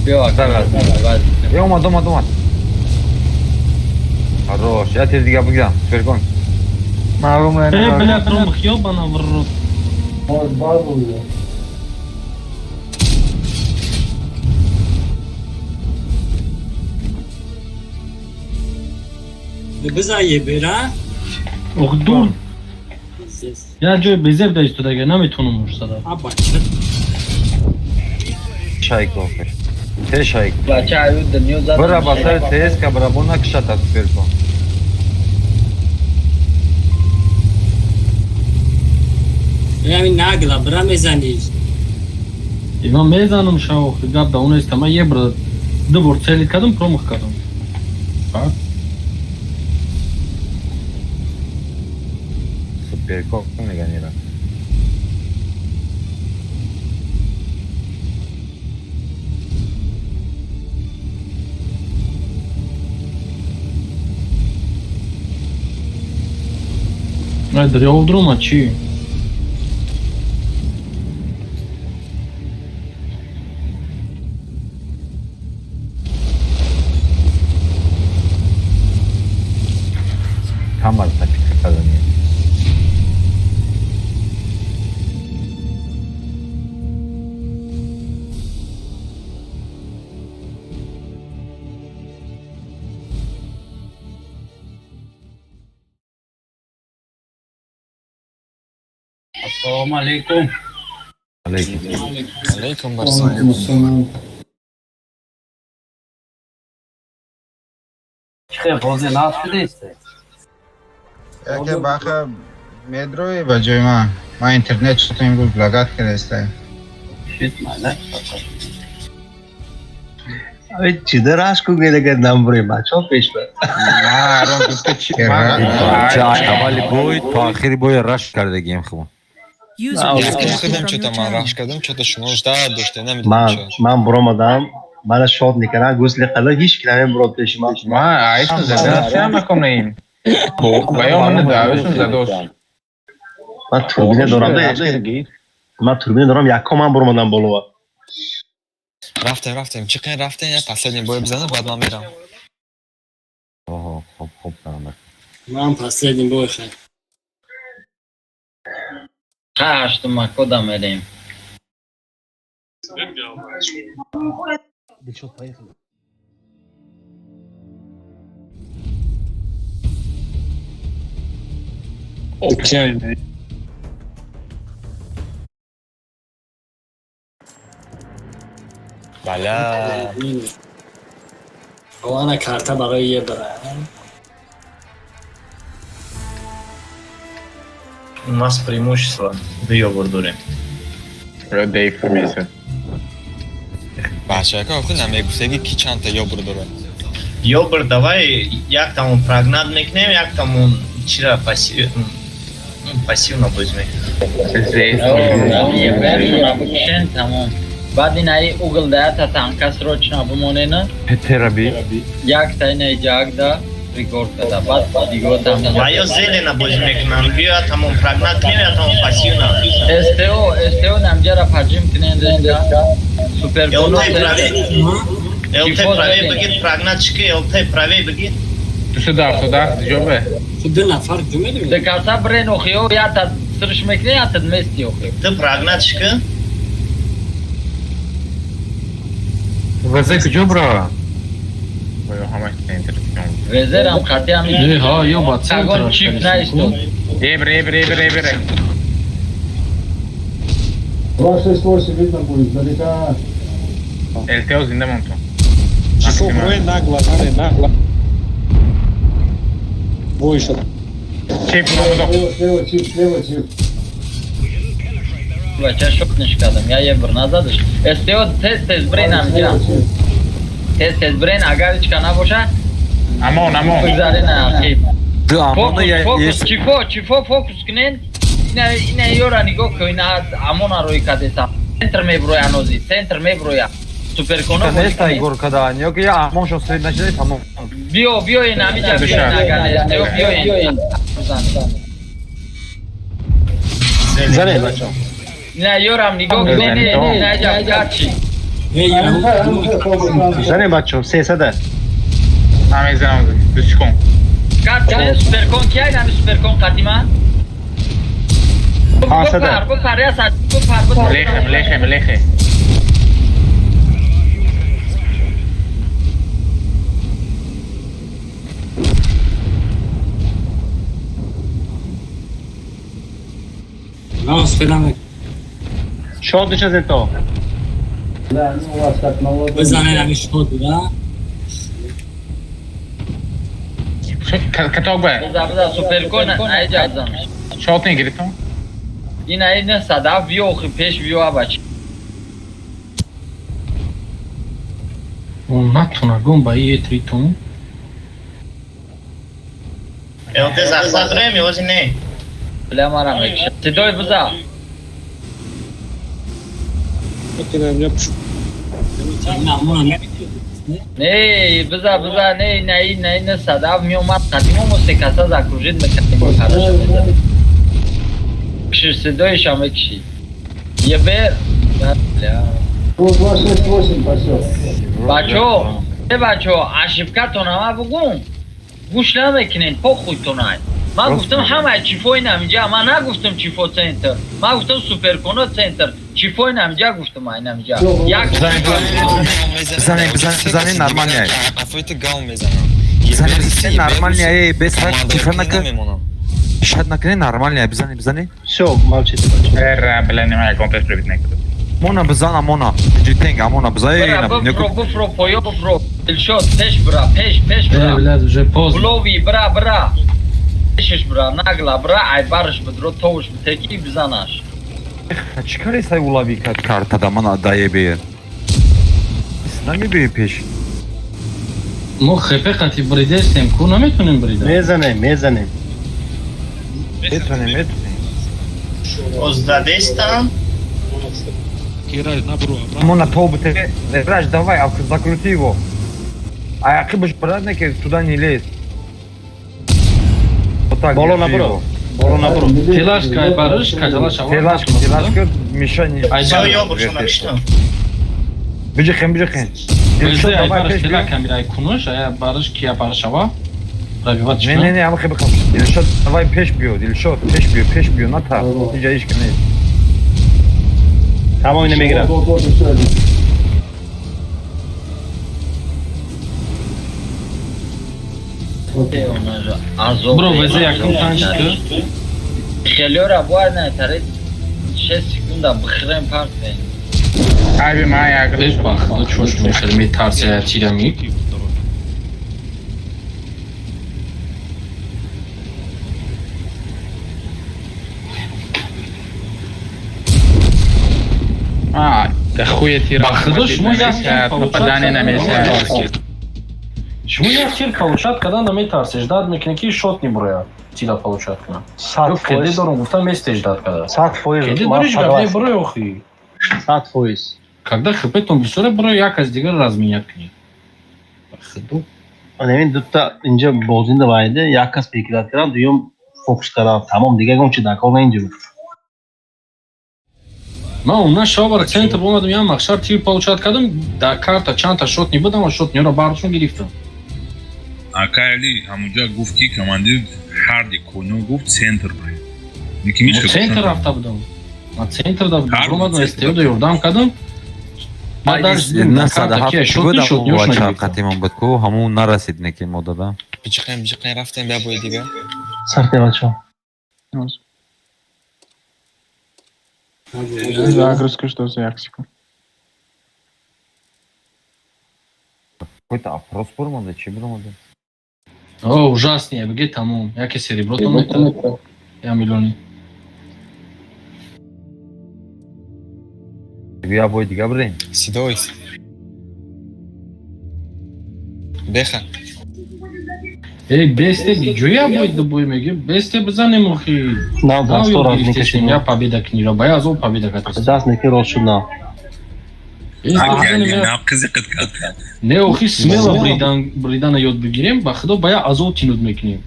Бё, дома. Хорош, я тез дига бигдам. Перкон. معلوم نه بلا تروم خيوبنا بالرو بزایه برا اخدور یا جو بزرگ داشت تو دیگه نمیتونم مش صدا شایکو ته شایک بچه ایو دنیو زدن برا بسر تیز که برا بونا کشت از پیرکن همین نگلا برا میزنیش اینا میزنم شاو گاب دا اون استما یه برا دو بور چلی کدوم پرومخ کدوم پیرکن نگانی را Айдар, я в друма чи? камера тапика кадани. Assalomu alaykum. Alaykum assalom. Chiqib, hozir nafsi deysiz. Яке баха метрои ба ҷои ман интернет шуд имрӯз лагат кардастае. अबे जिधर आशको गेलेगा नंबर बच्चों पेश पर اولی بوی تا آخری بوی رش کردگیم خوب. خودم چطور من رش کردم چطور شما درد داشته نمیدونم چرا من برآمدم من شاد میکنم گوسله قلا هیچ کلمه برات پیش ما عایش زده چه میکنیم بیان دعوش زده من توربینه دارم من توربینه دارم یکم من برآمدم بالا رفتیم چقدر یه последний бой بزنه بعد من میرم خوب برام من последний бой خیلی هشتم کدام میریم بله آوانا کارتا برای یه برای У нас преимущество до Йобурдури. Дейв месяц. بچه ها خود نمیگوستگی کی چند تا یابر داره Йобур, давай як там прогнат мекнем, як там чира пассивно возьми. Tamam. بعد این ای اوگل ده تا تانکا سروچنا بمونه نه ترابی یک تا این ای جاگ ده رکورد ده بعد دیگه там Вайо зелена возьми к нам, бьё там прогнат мем, я там пассивно. استو намҷара паҷим кинен да супер бонус ЛТ правее бегит, прогнат чики, ЛТ правее бегит. Ты сюда, жёбе. خود نفر جمعه ده کاسا برن اوخیو یا تا سرش میکنه یا تا دمستی اوخیو Ты прогнат чики? وزه کجا برا؟ Бою хамаш центр. وزر هم خطی هم ها یا با ساگون چیپ نایستو Ебре. El teo zinde monto. Чифо број нагла, нагла. Бојшо. Чип много. بچه شک نشکدم یا یه برنازدش استیو تست برین هم جا تست برین اگر هیچ کنه باشه Амон. بگذاری نه اخیب Amona چیفو فوکس کنین اینه یورا نگاه که اینه امونا روی کده سا سنتر می بروی انوزی سنتر می بروی سوپر کنو Конечно, Егор, когда они, я можу средь начать, тому. بیو این همیجا بیو این اگر استیو بیو این زنه بچه نه یورم نگاه کنین اینه جا گرچی زنه بچه 300 Amezam, düz kon. گرچه سوپر کن کیا این همی سوپر کن قدیما بپر یا ساعت بپر Leche. ناس فلان شادش از انتا بزنه نمی شد بودا Katog be. بذار سوپر کن ایجا ازم Shot ne girdi tam? این صدف بیو پیش بیو بچه اون نتونه با یه تریتون ЛТ захватываем его не. بله مارم میکشم صدای بذار نه بذار نه صدف میومد قدیمو مستکسا زکروجید میکنیم کشی صدایش هم میکشی یه بر بچه عشیبکتون همه بگون گوش نمیکنین پا خودتون های من گفتم همه چیفوین همینجا، من نگفتم چیفو سنتر، من گفتم سوپرکونا سنتر، چیفوین همینجا گفتم این همینجا. بزنین نرمانیه. Афойта гал мезанам. بزنین نرمانیه. بسرعت چیفر نکن. شاید نکنی نرمانیه. بزنی. Все, молчите. Немає комплекс привіт некуди. Мона бзана мона. Джитенга мона бзаина. Бро, пойо бро. Дилшот, пеш бра, пеш бра. Блядь, уже поздно. Блови бра. Пешеш бра, нагла бра, ай барш бдро товш бтеки бзанаш. چیکاری سای اولوی کرد تا من دایه بیه نمیبینی پیش ما خفه قطعی بریده استیم کو نمیتونیم بریده میزنیم میتونیم Узбекистан. Мона толбите враж давай закрути его а я кыбыш братники туда не лезь вот так Боло набро Телашка ай барыш кажала шава телашка мишани Все, ёбушу на что? бижихен Везе ай барыш телак амир ай кунуш ай барыш кия барыш шава пробивать что? не ама хыбы Дилшот давай пеш бью Дилшот пеш бью на та иджа ишки не Tamam yine migra. Bro veze yakın çıktı. Geliyor bu arada taret 6 sekunda bıxrem part ve. Abi maya agres. Beş bak, çoş mesela mi tarsa tirami. Да хуя тира. Бахдо шмо я попадание на месте. Шмо я тир получат, когда на метарсе ждать механики шот не броя. Тира получат. Saat Kendi foiz. doğru muhtemelen mesle ждать когда. Saat foiz. Kendi doğru ждать броя охи. Saat foiz. Когда хпет он бисоре броя якось дигер разменять к ней. Бахдо. Önemli dutta ince bozduğunda vardı. Yakas bir kilat kıran duyum fokus kara. Tamam diye gomçi da kollayınca. Ма у нас шавар центр болмадым я махшар тир получат кадам да карта чанта шот не будам а шот нёра баршун гирифтам. Акайли амуҷа гуфт ки командир ҳарди кону гуфт центр бре. Мики миш центр рафта будам. Ма центр да болмадым эстеё да ёрдам кадам. Ма дарш на карта ки шот не шот нёш на қатимон буд ку ҳамун нарасид неки мо дада Бичиқем рафтем бия бои дига. Sahte bacho. Загрузка что за Яksiko. какой-то опрос пурмады чи бурмады О ужаснее бге тамом яке серебро там это я миллиони. я бой дига брен Сидойс. Беха. Эй бесте ҷоя боид да бой меги бесте бизанем охи. Na da sto razlike Естественно, я победа книра, боязол победа катастрофа. Das neki roşuna. Не охи смело бридана ёд бигирем, ба худо бая азол тинуд мекунем.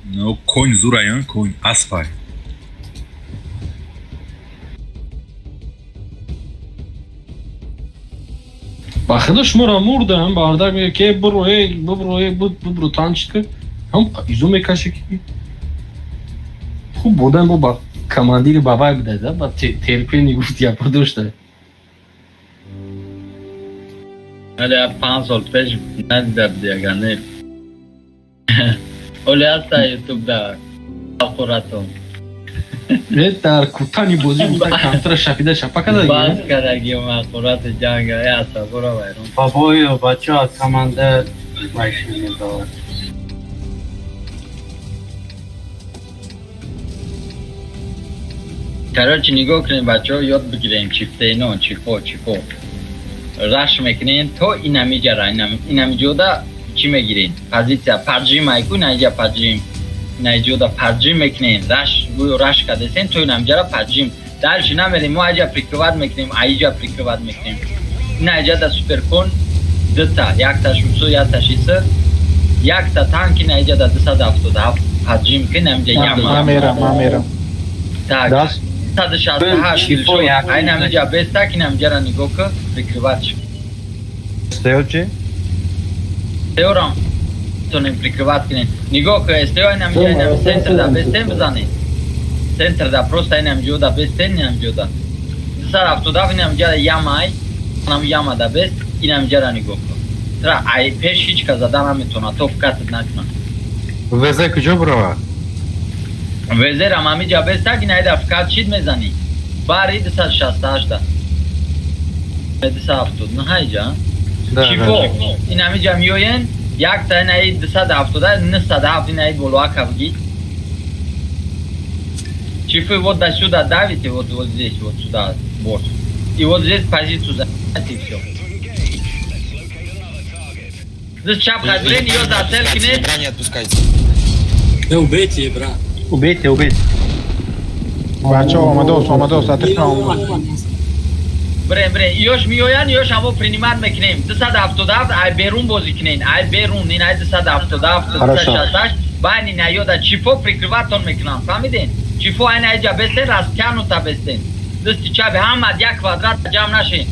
Ну конь зураян конь аспай. Ба худо шуморо мурдам, бардак меге ке бубро танчика. Ҳам изо мекаши ки. Хуб бодам бо ба командири бабай буда, ба терпени гуфт я подошта. Öyle 5 saat peş ne derdi ya ne? Öyle hatta YouTube'da akuratom. Evet dar kutani bozi buta kantra şapida şapa kadar Bas kadar giyim akuratı canga ya sabura bayram. Baboyo, bacho, commander, başını da. Короче, нигоh کنیم بچه‌ها یاد بگیریم چیفته اینا چیفو رش میکنین تو اینمی جرا اینمی جودا چی میگیرین پوزیسیا پرجی میکنین اینجا پرجیم اینجا پرجی میکنین رش گویا رش کردین تو اینمی جرا پرجیم درش نمیریم ما اینجا پریکرواد میکنیم اینجا پریکرواد میکنیم اینجا دا سوپر کن دوتا یک تا شوسو یک تا شیسه یک تا تانک اینجا دا 277 پرجی میکنیم اینجا Mamera. так Ai n-am mergea besta, că n-am mergea la Nigocă, prikrywać. Stojący? Stoją. تونیم پریکروات کنین نگاه که استیو اینم جا اینم سنتر دا بستین بزنین سنتر دا پروست اینم جو دا بستین اینم جو دا سر افتو دا اینم جا یامای اینم یاما دا بست اینم جا را نگاه کن ترا ای پیش هیچ که زدن نمیتونه تو فکرت نکنه وزه کجا برو وزه را مامی جا بستا که نایده فکرت چید میزنی باری 268 دا 270 نه های جا چیفو این همی جا میوین یک تا اینایی 270 نه 170 اینایی بولوا کبگی چیفو вот до сюда давите вот здесь вот сюда борт и вот здесь позицию занять и все здесь чап хазрин ее зацель кинет Не отпускайте. убейте, брат. Убейте. بچه آمده اتش آمده بریم یوش میوین یوش همو پرینیمت میکنیم 277 ای بیرون بازی کنین ای بیرون این ای 277 268 باید این ایو دا چیفو پریکرواتون میکنم فهمیدین چیفو این ایجا بستین راستکانو تا بستین دستی چا به همه یک کوادرات جمع نشین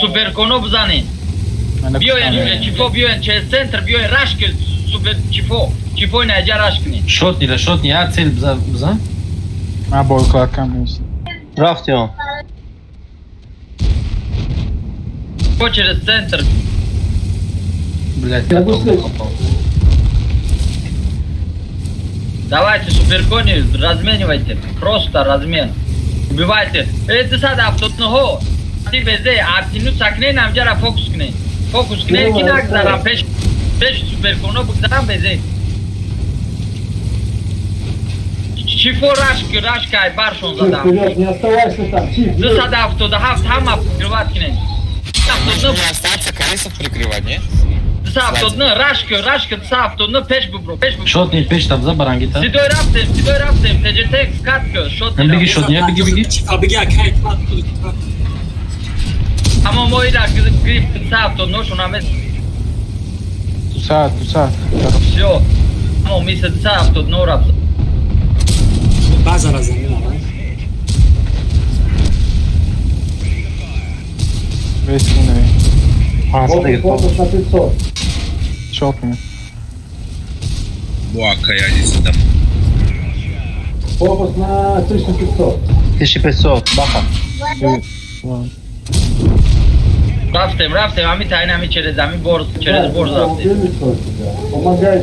سوپرکونو بزنین بیوین یوش چیفو بیوین چه سنتر بیوین رشک سوپر چیفو این ایجا رشک کنین شوت نی هر цел بزن من بول کم نیست رفتیم через центр. Блять, давайте суперкони разменивайте, просто размен. Убивайте. Это сада автотного. Ты везе, а ты ну сакне нам жара фокус кне. Фокус кне кинак зарам пеш суперконо бгзарам везе. Чифо рашка ай баршон задам. Не оставайся там, Чиф. Ты сада автотного хама прикрывать кне. Нужно остаться, колесов прикрывать, не? Автодны, рашка, автодны, пеш бубро. Шот не пеш там за барангита. Сидой раптем, TGT скатка, шот. Беги, шот не, беги. Беги, акай. Ama moj da grip автодны, что нам Тусат. Все. Ama mi se автодны рапса. База разумела, Вестиновый. Фокус на 500. Шотный. Bu Akayani Sidam. Фокус на 1500. 1500 баха Рапстем, ами тайна ами через борз рапстем.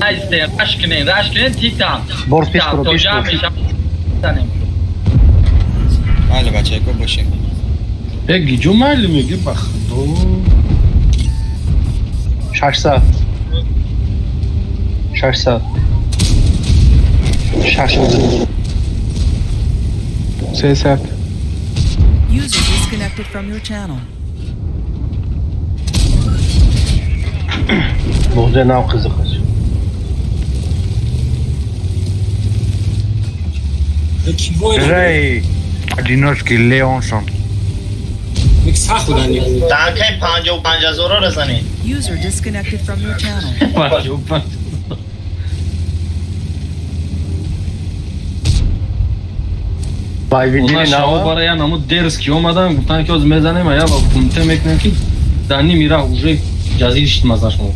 Айстем, рашкинен, титан. Борз пеш про, пеш про. Али, бачайко, больше. Гиджу майли миги бах. 600 300 User disconnected from your channel. Boğza nav kızıqız. Рэй, одиночки Леонсон. تاکه 55 زورا رسانی User disconnected from your channel. Ona şava baraya namı derski olmadan guftan ki o zmezanema ya bak kumte meknen ki dani mira уже cazir işitmezler şunu.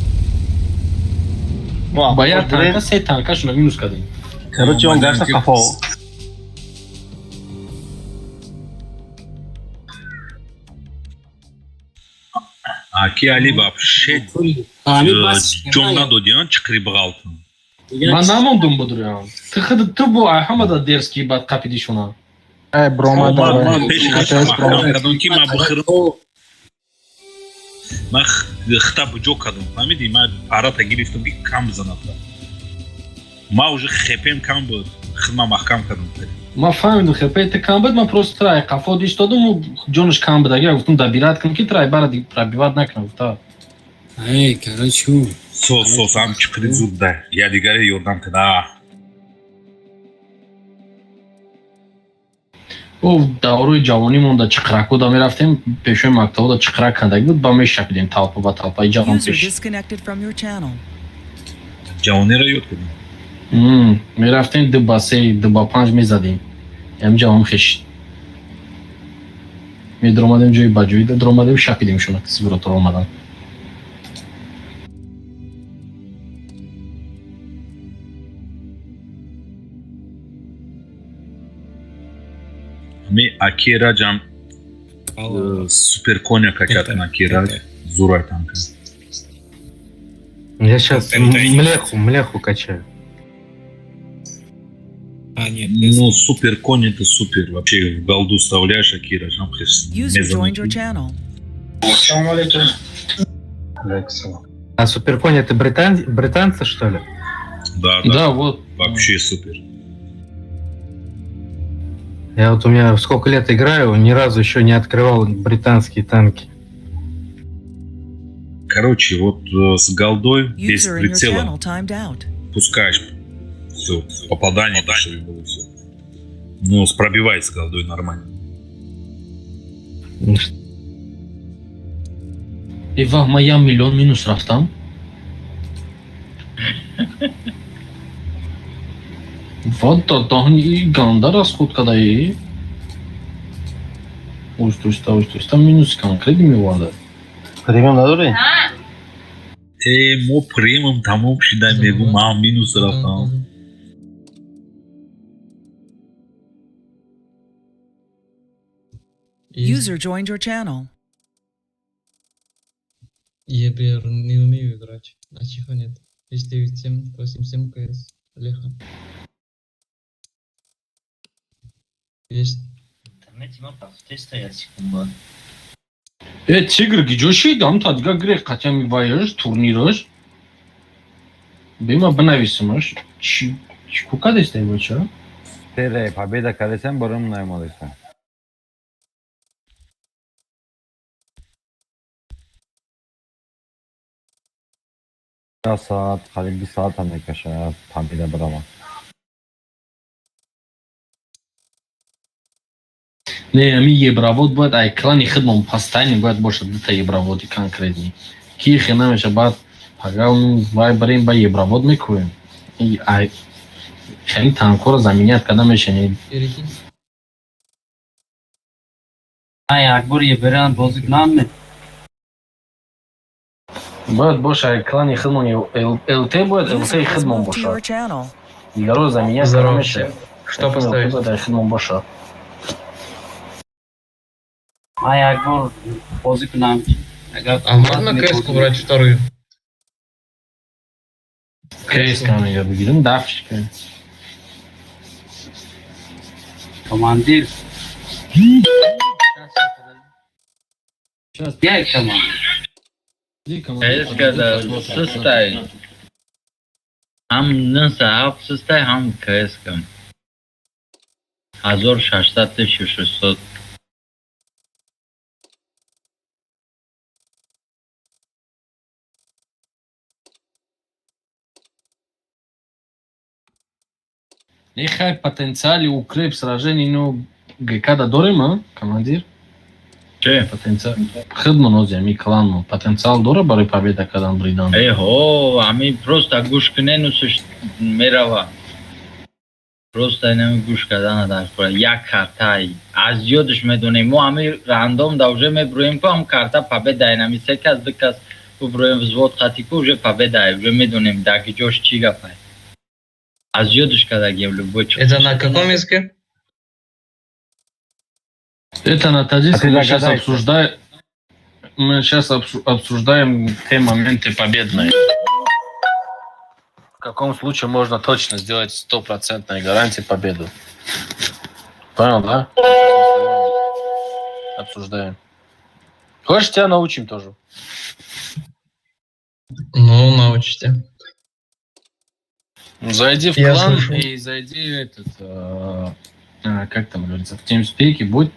Bayar tanka se tanka şuna minus kadın. Короче, он гasta kafa o. Aqui ali вообще Джонна Додиан çıkırıbğaltın. Ben namondum budur ya. Tıkıdı bu Ahmeda derski bat kapidi şuna. Брома давай. Пеш кадон ки ма бхирм. Ма хта бджо кадон. Фамиди ма парата гирифтум ки кам занатла. Ма уже хепем кам буд. Хма махкам кадон. Ма фамиду хепете кам буд, ма просто трай кафо диштодум у Джонш кам буд. Я гуфтум дабират кам ки трай бара ди пробиват накнам та. Эй, короче. Сам çıkırı zudda. Ya digare yordam tada. او داروی جوانی مونده چقرکو دا میرفتیم پیشوی مکتبا دا چقرک کندگی بود با میشکیدیم تلپا با تلپای جوان User پیش disconnected from your channel. Cavani را yod kudum. میرفتیم دو با سه دو با پنج میزدیم ام جوان خشت میدرومدیم جوی بجوی دا درومدیم شکیدیم شونه کسی برو تو رومدن Ми Акира джам супер коня хотят на Акира. Зурай танка. Я сейчас млеху качаю. Ну, супер конь это супер. Вообще в голду вставляешь Акира. User joined your channel. А суперконь это британцы, что ли? Да, Да, вот. Вообще супер. Я вот у меня сколько лет играю, ни разу еще не открывал британские танки. Короче, вот с голдой без User in your прицела channel timed out. пускаешь все, попадание пошло и было все. Ну, пробивай с голдой нормально. Eyvah моя миллион минус рафтам. Вот то и ганда расходка и. Усть, там минус конкретными вода. Премиум надо? Мо премиум тамом шида мегу ма минус рафтам. User joined your channel. ЕБР не умею играть. А чиха нет. 597, 87 КС. Леха. Есть. Тигр гиджоши дам тадга грех хотя ми вайыш турнирыш. Бима бнависмыш. Кука дестай боча? Tere, победа kalesen barım naymalıysa. Bir saat, bir saat amekashaya победа bravo. Не, ми евровод будет, а экране хидмон постоянно будет больше где-то евроводы конкретнее. Кихи нам еще будет, погал вай брим ба евровод микуем. И хели танкора заменят, когда мы еще не... Перекинь. Ай, Акбар еберан бозик нам. Будет больше экране хидмон, ЛТ будет, ЛТ и хидмон больше. Игору заменят, когда мы еще... Что поставить? Хидмон больше. Ай, Акбар бозик нам. А можно КС-ку брать вторую? Кейсками я выгидим, давчиками. Командир. Я командир. когда состай. Ham наса состай, ham КС-кам. 1600. Нехай потенциали укреп сражений, но ГК дорим, а, командир? Че? Потенциал. Хидмон озями клан, потенциал дора бари победа кадан бридан. Эйхо, ами просто гуш кненусш мерава. Просто инами гуш кадан дашпора. Як картай. Аз ёдш медунем, мо ами рандом да уже мебруем ко ам карта победа инами секас дыкас убруем взвод хатику уже победа, уже медунем да гиджош чигапай. А зёдыш когда гевлю бочку. Это на каком языке? Это на таджикском. Мы сейчас обсуждаем те моменты победные. В каком случае можно точно сделать 100% гарантии победу? Понял, да? Обсуждаем. Хочешь, тебя научим тоже? Ну, научите. Зайди в клан и зайди как там говорится, в TeamSpeak, будь,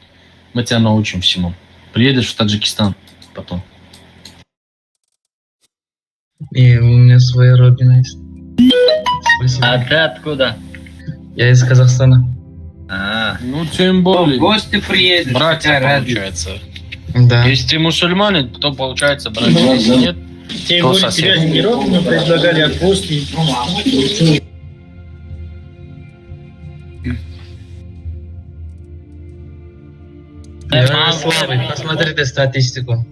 мы тебя научим всему. Приедешь в Таджикистан потом. И у меня своя родина есть. Спасибо. А ты откуда? Я из Казахстана. Ну, тем более. В гости приедешь. Братья, получается. Да. Если ты мусульманин, то получается братья. Если нет, тем более тебя не ровно предлагали отпуски. Я же слабый, посмотрите статистику.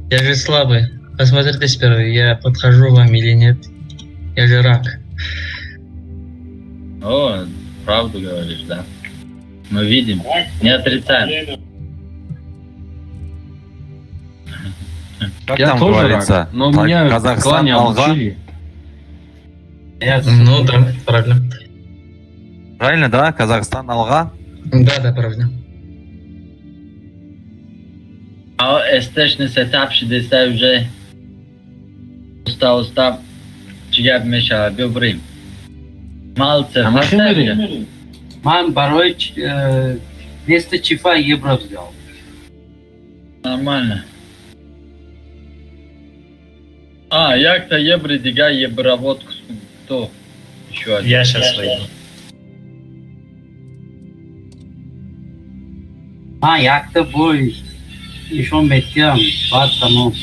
Я же слабый. Посмотрите сперва, я подхожу вам или нет. Я же рак. О, правду говоришь, да. Мы видим, не отрицаем. Как Я там тоже говорится? рак, но Так, меня в Казахстан клане алга. обучили. Ну да, правильно. Правильно, да? Казахстан алга. Да, правильно. А эстешный сетап шидеста уже уста чигаб меша бебрим. Малце хастер. Ман барой 200 чифа евро взял. Нормально. А, як-то ебры дига еброводку. Кто? Еще один. Я сейчас выйду. Ha yaktı bu iş 10 metre var tamam.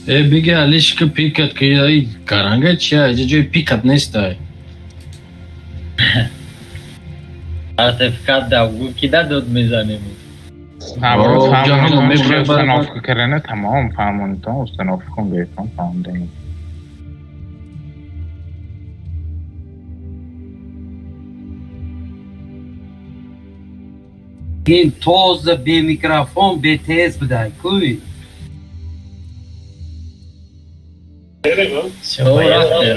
Bige alışkı pikat ki karanga çya je pikat ne ister. Артефакт да, кида дод мезанем. установка کرنه تمام فهموندم установка کن بهتون فهموندم این توز به میکروفون به تیز بدای کوی.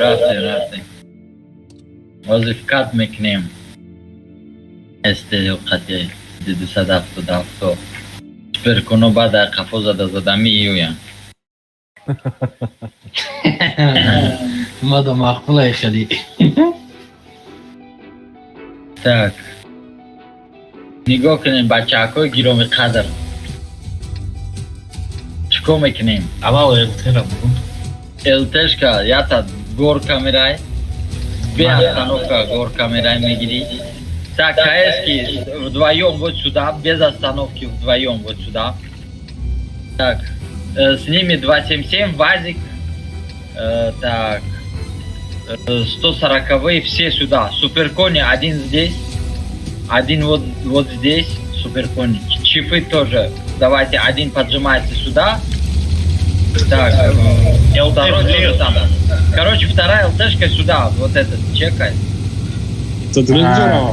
Рafte. Вазифкат мекнем. Este o cate de desadapto da auto. Sper că nu bada cafoza da zadami iuia. ما دا مقبوله خیلی. Так. نگاه کنیم بچه های گیروم قدر. چکو میکنیم؟ اما الترا بود. التشکا یا تا گور کامیرای. Две остановка гор камерой мигри. Так, КСки вдвоем вот сюда, без остановки вдвоем вот сюда. Так, с ними 277, ВАЗик. Так, 140-е все сюда. Суперкони один здесь, один вот здесь. Суперкони. Чипы тоже. Давайте, один поджимается сюда. Так, второй тоже там. Короче, вторая ЛТшка сюда, вот этот, чекай.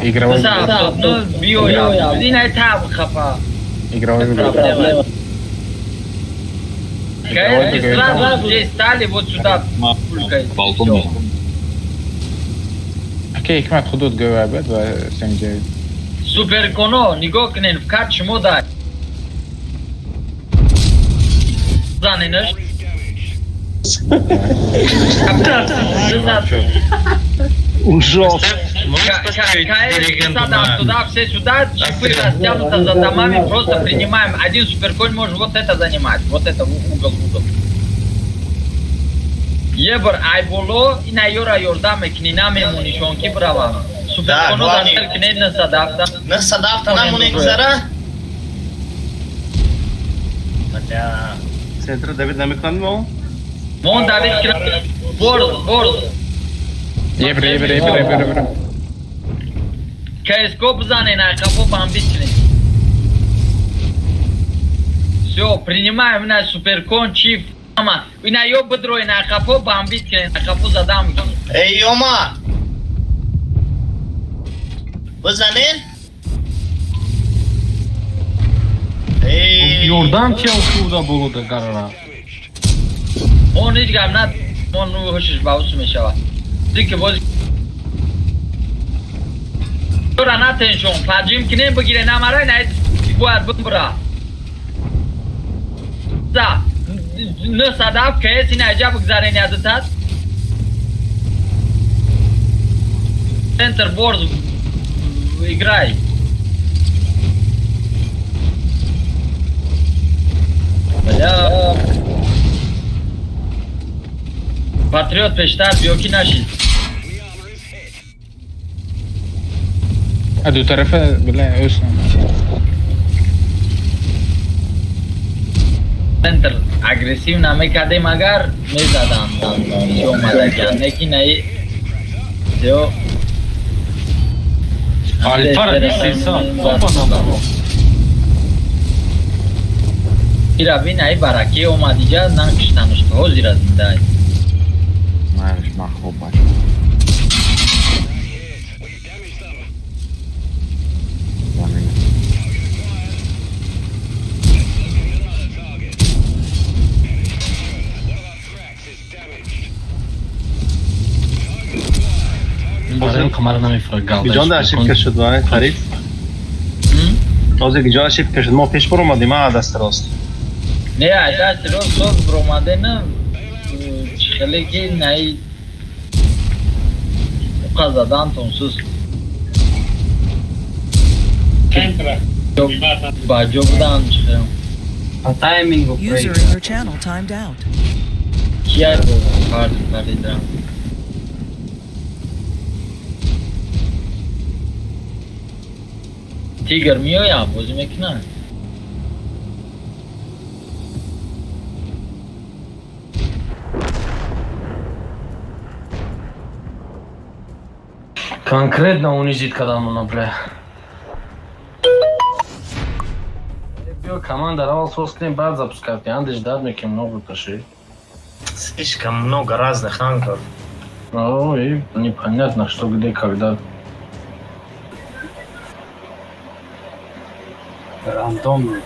игровой Да, ну, био я. И на этап хапа. игровой КСки сразу здесь стали, вот сюда. окей حکمت خودت گوابد و سنجید Суперконо, ниго кнен, в кат шмо дай. Занинеш. Ужас. Туда, все сюда, чипы растянуты за домами, просто принимаем. Один суперконь может вот это занимать, вот это угол. Ебр айболо и на йора йордаме книнаме мунишонки брава. Суперконо занер кнен на садавта. На садавта на мунигзара? Центр Давид намекнан мı? Мон Давид кнен. Борз. ебре КСКО бзаны на капо бомбители. Все, принимаем на суперкон, чиф. Ama, ina yo bedro ina kapo bambit ke na kapo zadam. Ey Yoma. بزنین Yordan ki okuda buluda karara. On hiç gamnat on hoşiş baus meşava. Dik boz. Ora na tension fajim kine bugire namara na bu ar bumbra. Da ne sadaf ke sine acaba gzareni adıtat. Center board играй. Бля. Патриот пештар بیوکی نشید. دو طرفه بله اوسن. Center agresiv نمیکرده مگر میزدم. چی اومده کنه کی نه. دیو. Alpara neyse opa Ира бинай бараки омадиҷа накиштанушто ҳозир аз индай. Майш махлуб бач. برای کمر نمیفرد گالدش بیجان در شیب کشید وای فرید تازه که جا شیب کشید ما پیش بر اومدیم ها دست راست Не, дасти рост соз бромаде на хеле ки най қазадан тонсуз баҷо будан чихем User in your channel timed out. кияй бо фаридам тигр миёям бозӣ мекунад Конкретно унизит, когда оно, бля. Бил команда равал соскрин бад запускать. Андыш дад меким много таши. Слишком много разных ангов. Ну и непонятно, что где, когда. Рандомно.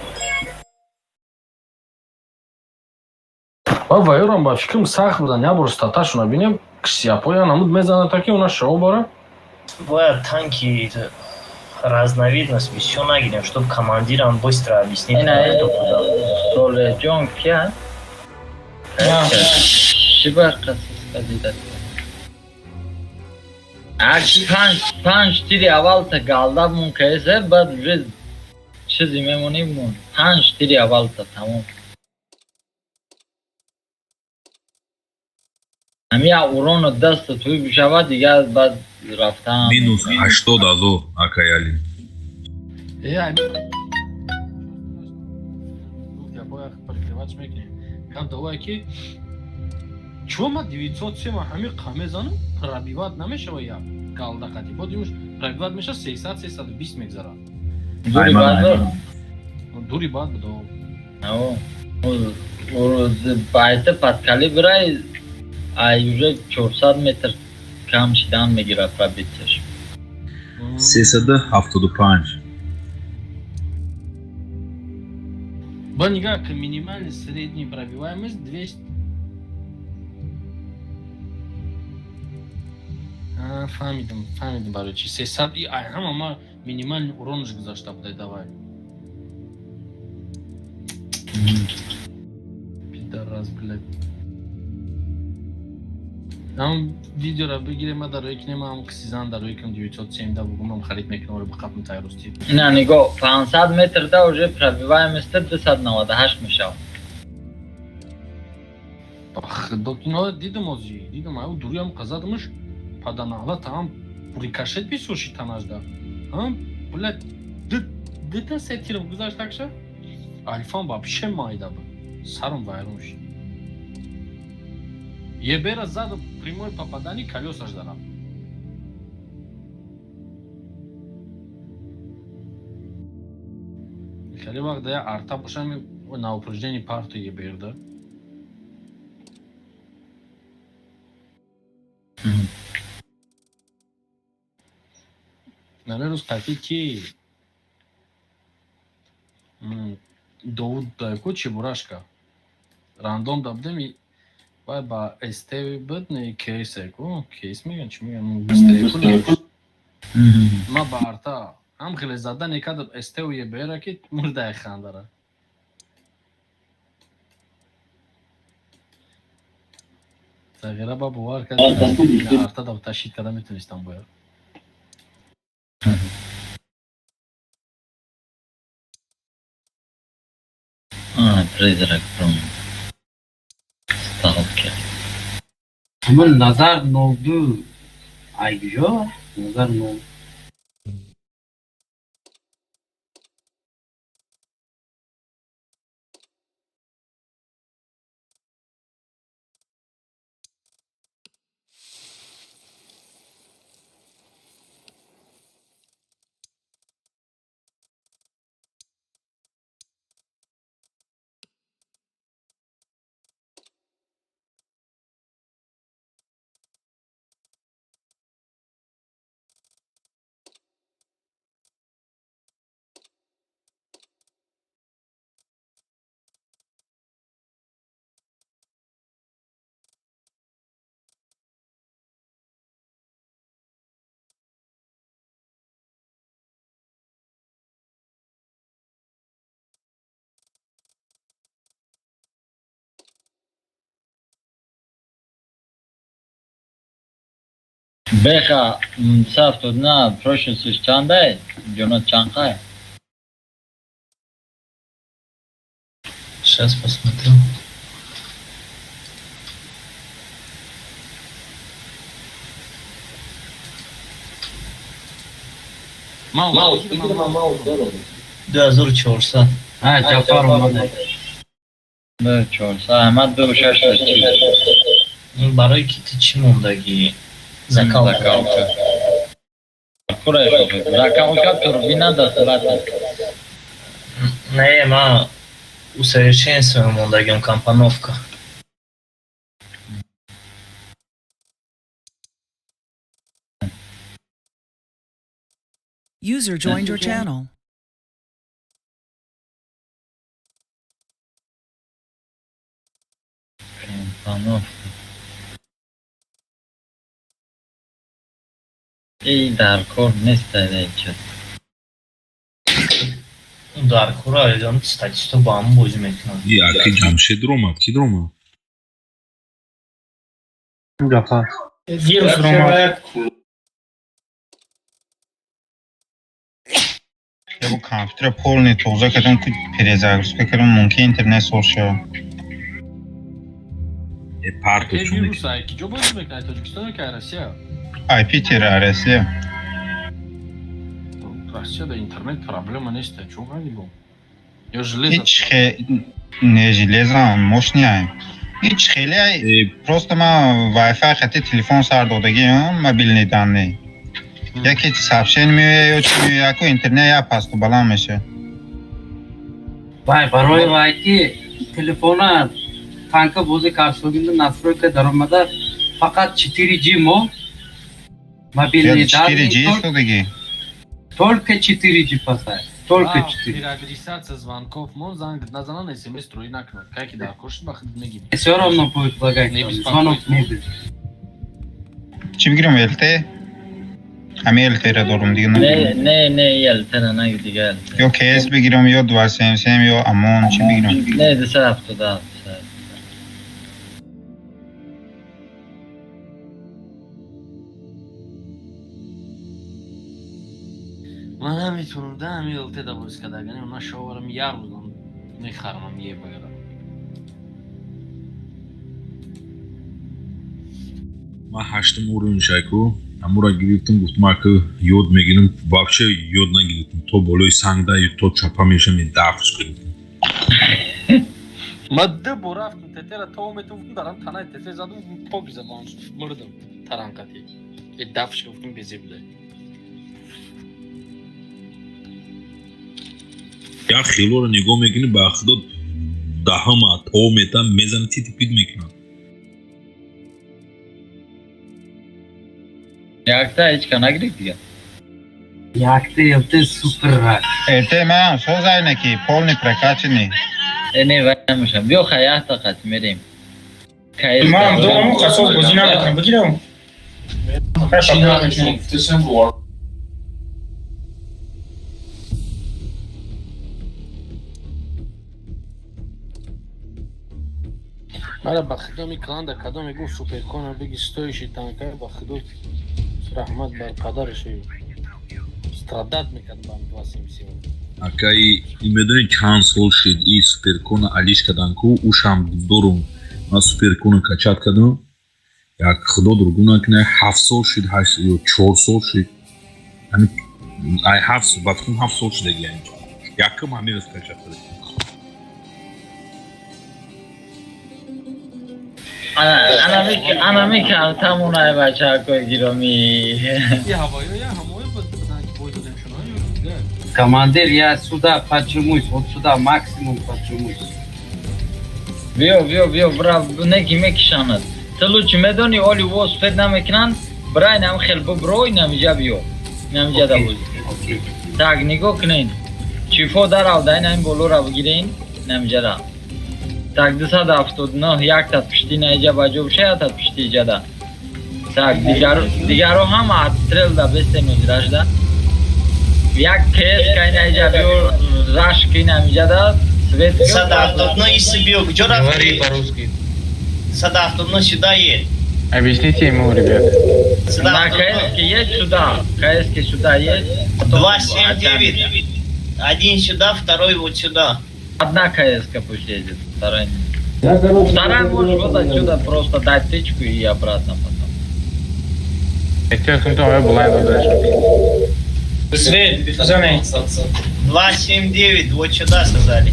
Ба вайрам ба фикрам сахт будан. Я буру статашуна бинем. Ксяпоя намуд мезана таки у нас шоу бара. Бывают танки, разновидность, все нагидем, чтобы командирам быстро объяснить. Солеҷон кия? Чӣ барқасиз кадида? панҷ тири аввалта галда мункаисе, баъд уже чизе мемоним, панҷ тири аввалта тамом. ҳамия урону дасту туй бишавад, дигар баъд рафтан. Минус 80 азо акаяли. Я боях прикрывать мекнем. Как давай ки чего ма 907 ҳами камезану пробивать намешава я галда хати. Бодимуш пробивать меша 300-320 мегзара. Дури баъд дури баъд будо. байта подкалибрай ай уже 400 метр кам шидан мегирад пробитияш. 375. Ба нигах минимальный средний пробиваемость 200. Фамидим барочи 300 и ай ҳама ма минимальный уронш гузашта будай давай. Пидорас, блядь. Ам видеоро бигирем, ма дарои кинем, ам кисизан дарои ким 907 да бугум, ам харид мекунам, ро бақапм тайрости. На него 500 метр да уже пробиваемость 298 мешав. Ах, до кино дидам ози, дидам, ай дуриам қазадмыш, паданала там рикошет бисуши танажда. Ам, блядь, дыта сетиров гузаш такша? Альфан вообще майда был. Саром вайрунш. Ебера зада прямое попадание колеса ждала. Хали вақта я арта бошам на упреждение парту еберда. Наверное, кстати, ки Довуд дайко чебурашка. Рандом дабдем и бай ба STV бедне кейсе ко кейс меган чи меган STV ма ба арта ам хеле зада некад STV е бера ки мурда хандара загера ба бувар кад арта да ташид када метунистам бояд призрак пром сталкер. Ama nazar ne oldu? Ay güzel. Nazar ne oldu? Беха, сафту на прошлый суш чандай, Джонат Чанкай. Сейчас посмотрю. Мало. Да, зур чорса. Джафар умаде. Да, чорса. Ахмад ду шашта чи. این برای کیت چی موندگی؟ Закалка. Курай шофе. Закалка турбина да салата. Не, ма усовершенствуем мондагим компоновка. User joined your channel. ای در کار نیست دیگه. در کور آیدان статисту با هم بازی میکنن. یکی جمشید روما کی روما؟ Джафар. Вирус Рома. Я bu kompütere polni toza kadın перезагрузка кардам мумкин интернет соша. Парто Ки чуник. вирус ай ки ҷо бозӣ мекунад тоҷикистон ки Россия? IP тира Россия. Россияда интернет проблема нест, чун ҳали бо? Ё железо. Не железо, мощняй. Hiç خیلی просто ما وای فای خط تلفن سر دادگیم مبیل ندانه. یکی سابشن میوه یا چی میوه یکو اینترنت یا پاستو بالا میشه. Vay baroy vay ki telefona kanka bozu karşılığında nastroyka darımada fakat 4G mo mobilni Ya 4G istodagi. Только 4G пасай. Только 4. При адресации звонков мон занг назанан смс строи накнут. Как и да, кошт бахт мегим. Все равно будет лагать. Звонок не будет. Çi bigirim elte? Hami eltere doğrum digin. Ne yeltene ne gidiyor. Yo KS bigirim yo duvar sem yo amon çi bigirim. Ne de saftu da. Ман наметонам да ҳами лтеда боз кардагани уна шоварам як рӯзам мехарамам е багара. Ма 8 уровеншайку амура гирифтам гуфтам ака ёд мегирам вообще ёд нагирифтам то болои сангда ё то чапа мешам дафш гирифтам. Ма ду бор рафтам тетера то метум дарам танай тете задум пок замон мурдам таранқати. Дафш гуфтам безибла. Я хилора него мекини ба худо даҳама то метам мезани титипид мекунам. Yakta hiç kana girdik diye. Yaktı yaptı super var. Erte ma soz aynaki polni prakaçini. Ne vermişim. Yok hayatta katmereyim. Мам, дома муха соус бозӣ накунам. Бигирам. Ара ба худо микланда кадом мегуфт суперкона биги стоиши танка ба худо раҳмат бар падараши страдат мекард ба 277. Ака и медони чанд сол шид и суперкона алиш каданку ушам дорум ма суперкона качат кадам як худо дургу накунад 7 сол шид 8 ё 4 сол шид ай 7 сол бафтум 7 сол шидаги анҷо якам ҳамин качат кадам. Ana mikal tam onay bacha koy giromi. Я ҳавоё я ҳамоё баданки боидодем шуно ё. Командир, я сюда почемусь, вот сюда максимум почемусь. Вио, брав, неки мекишанад. Ты лучше медони оли воз фед намекнан, брай нам хелбо брой намиджа био. Намиджа да буз. Так, ниго кнен. Чифо дарав дай нам болора бгирин, намиджа да. Так, 279, як тат пишти найджа баҷоб шая тат пишти ҷада. Так, дигаро ҳама отстрел да бестен уҷражда. Як кес кай найджа биё раш ки намиҷада. Свет 279 иси биё куҷо рафти? Говори по-русски. 279 сюда едь. Объясните ему, ребят. На КС есть сюда. КС сюда есть. 279. Один сюда, второй вот сюда. Одна КС пусть едет, вторая не. Вторая может вот отсюда просто дать тычку и обратно потом. Ehtiyatım tamam bulaydı dальше. Свет, за ней. 279, вот сюда сказали.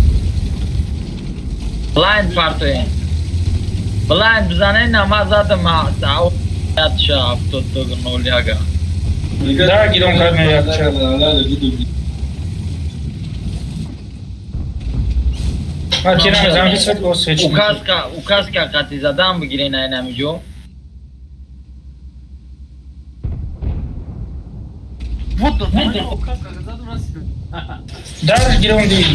Blind party. Blind bizane namaz adım ha. Yatışa avtotogun olyaga. Да, гидом кадме ятча. А тираме замки светло свечи. Указка кати задам бигире на enamjo. Вот указка заду раз. Да, гидом ди.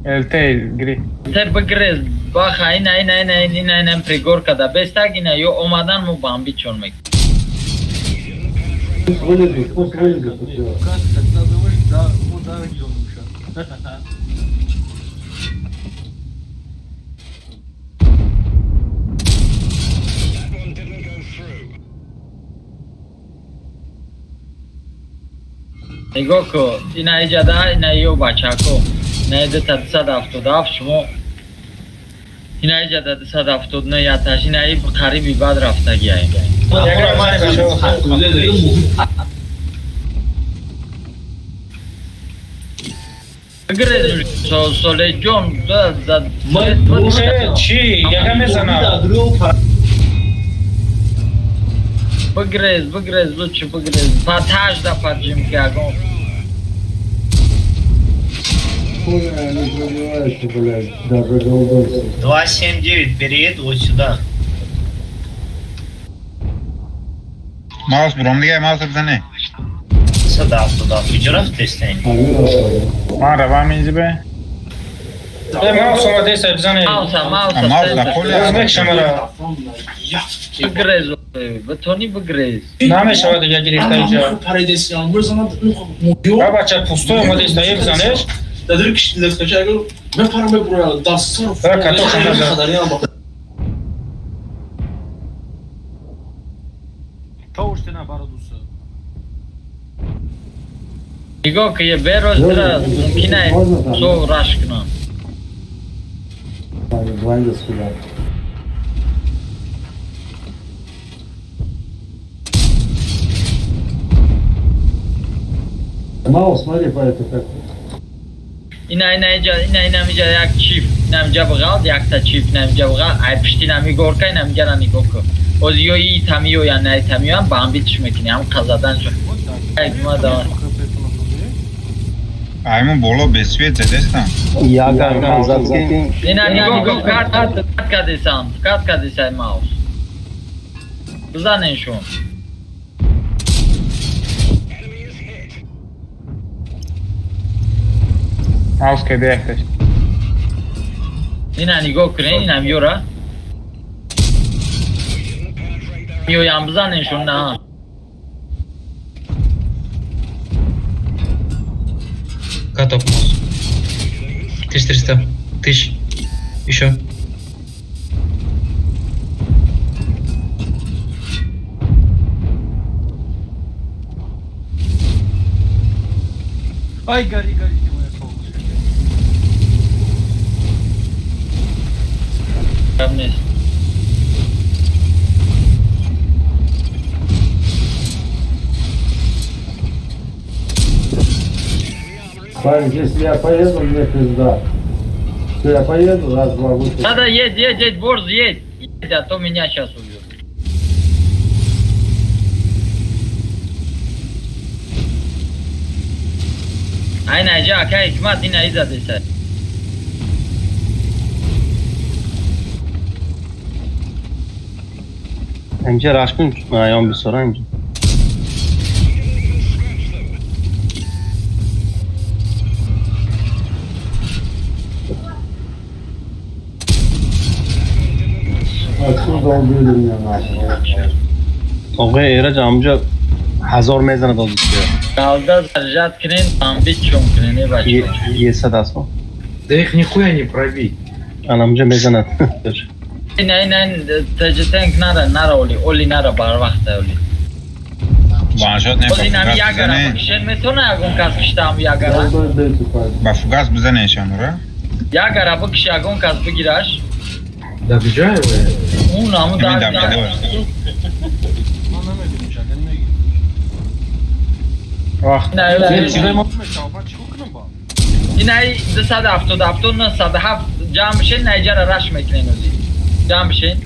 Eltey gri. Ter bigres. Baxa ina prigorka da bestagina yo omadan mu bambi çolmek. Указка заду да, удар olmuş. Igoko ina ijada ina yo bachako. Neyde tadsa da avtodaf şmo. ина ijada tadsa da avtodna yatash ina i qaribi bad rafta giyay. Gre sole John da Чи, яга мезана. Bıgrez, lütfü bıgrez. Pataj da patcım ki agon. Два семь девять, перееду вот сюда. Mouse brom diye mouse bizane. Сюда, туда. Ücret testleyin. Ma rava minzi be. Маус омадеса бизане. Mouse da kolya. Özmek şamara. Bıgrez. Betoni bıgrez. Name şavada ya giriştayca. Babaça pusto омадеса ya bizane. Dedir ki de kaçar gel. Ben paramı buraya dasar. Ben kato kadar ya bak. Tavuştuna barodusu. Digo ki je beroz da mumkina je so raškno. Мало смотри по этой как. Ina mica yak çift. Ina mica bğal yak da çift. Ina mica bğal. Ay pişti ina mi gorka ina mica rani gorka. O diyor iyi tamiyor ya ne tamiyor bambi tişmekini am kazadan çok. Ay cuma da var. Aymu bolo besvet dedestan. Ya kanka zaten. Ina gorka kat kadesam mouse. Zanen şu. Mouse kedi ehtiyaç. Ina gorka ina miora. Yo yan zanen şu na. Каток маус. 1300. 1000. Еще. Ay gari moja soğuk. Kamnes. Парень, если я поеду, мне пизда. Что я поеду, раз-два выпуск. Надо едь, борз, едь. Едь, а то меня сейчас убьют. Aynen Jaka hikmat yine izlediyse. Emce Raşkın ayon bir soru emce. Şurada olduğum ya nahir. Oğlum Erac amca 1000 mezana doldu diyor. Kalda заряжать крен, там бить чем крен Есть садасо. Да их нихуя не пробить. Anamca mezana. نه تجتنگ نره اولی نره بر وقت اولی وانشات نه اولی نمی فوگاس یاگرا بزنه بکشن میتونه اگون کس کشتم یاگرا با فوگاس بزنه ایشان را یاگرا بکش اگون کس بگیرش Da widziałem. اون همون Emin در davide var. Vaxt. نه Sen نه çiğdem olmuş çabuk çıkın ba. اینای 270 907 جمع بشین نیجر رش میکنین اوزی جمع بشین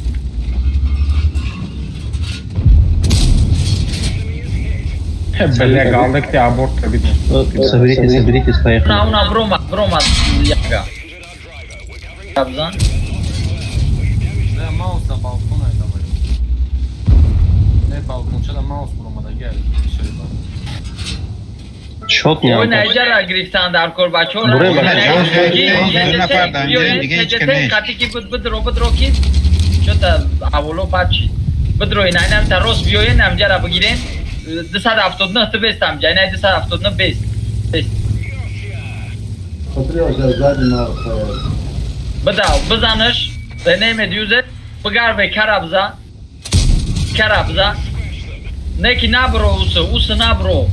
Belə qaldıq ki, abort da bir. Sabiritis payıqlı. اونا بروما یاگا kabzan Ne mouse da balkona da var. Ne balkonça da mouse buruma da gel. Şöyle bak. Şot mu o yapar? نیجر گرفتن در کور بچه ها برای من دو نفر در اینجا دیگه هیچ که نیست. کتی که بدرو کی شد اولو بچی بدرو این اینم تا روز بیوین نمجا را بگیرین 279 تا بیست همجا اینای 279 بیست Patriota, zadnji malo stoje. بداو بزنش به نیم دیوزه بگر به کرابزا نکی نبرو اوس نبرو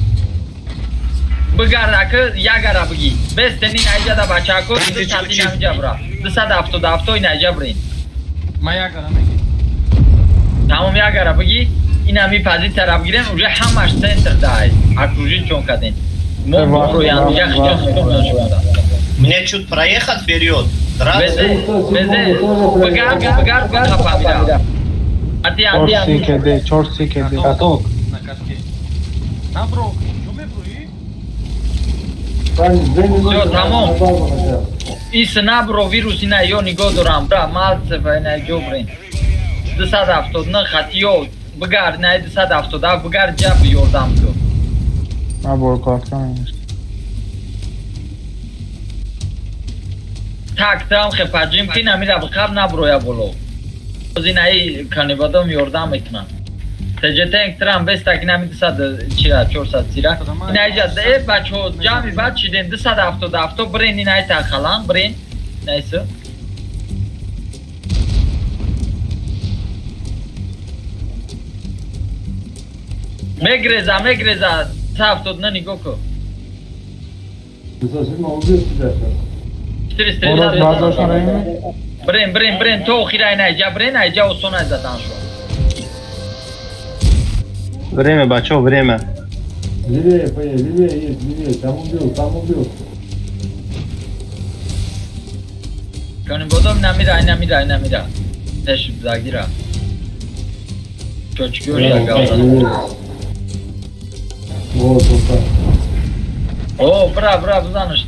بگر که یاگرا بگی بستنی نیجا دا بچه کو دو ساتی نمجا برا 277 این نیجا برین Maya garamegi. تمام یاگرا بگی این همی پذی طرف گیرن اونجا همش سنتر دای окружить чон каден мо про ян я хотел Мне чуть проехать вперед. безе багар хапамира Çorsi kedi, çorsi kedi. Katok. Na kaski. Na bro. Çome bro iyi. Все, tamam. İsna bro virüs ina yo nigo doram bra malce ve ne jobrin 270 хатиё багар не 270 багар ҷаб ёрдам ку Abort kalkan. так там хепаҷим ки намира бхаб наброя боло зинаи канибадам ёрдам мекунам тежетенг трам бестак нами 200 чира 400 чира инаиҷа де бачо ҷами баъд шидем 277 брин инай тахалан брин найсо мегреза 270 нигоҳ ку Orada bazı arayın. брин то охира инаиҷа брин айҷа осон айзадан шо Время, бачо, время. Левее, поедь, левее, есть, левее. Там убил. канибодам намира тешиб загира чочкёрия галда Вот так. о бра бзаныш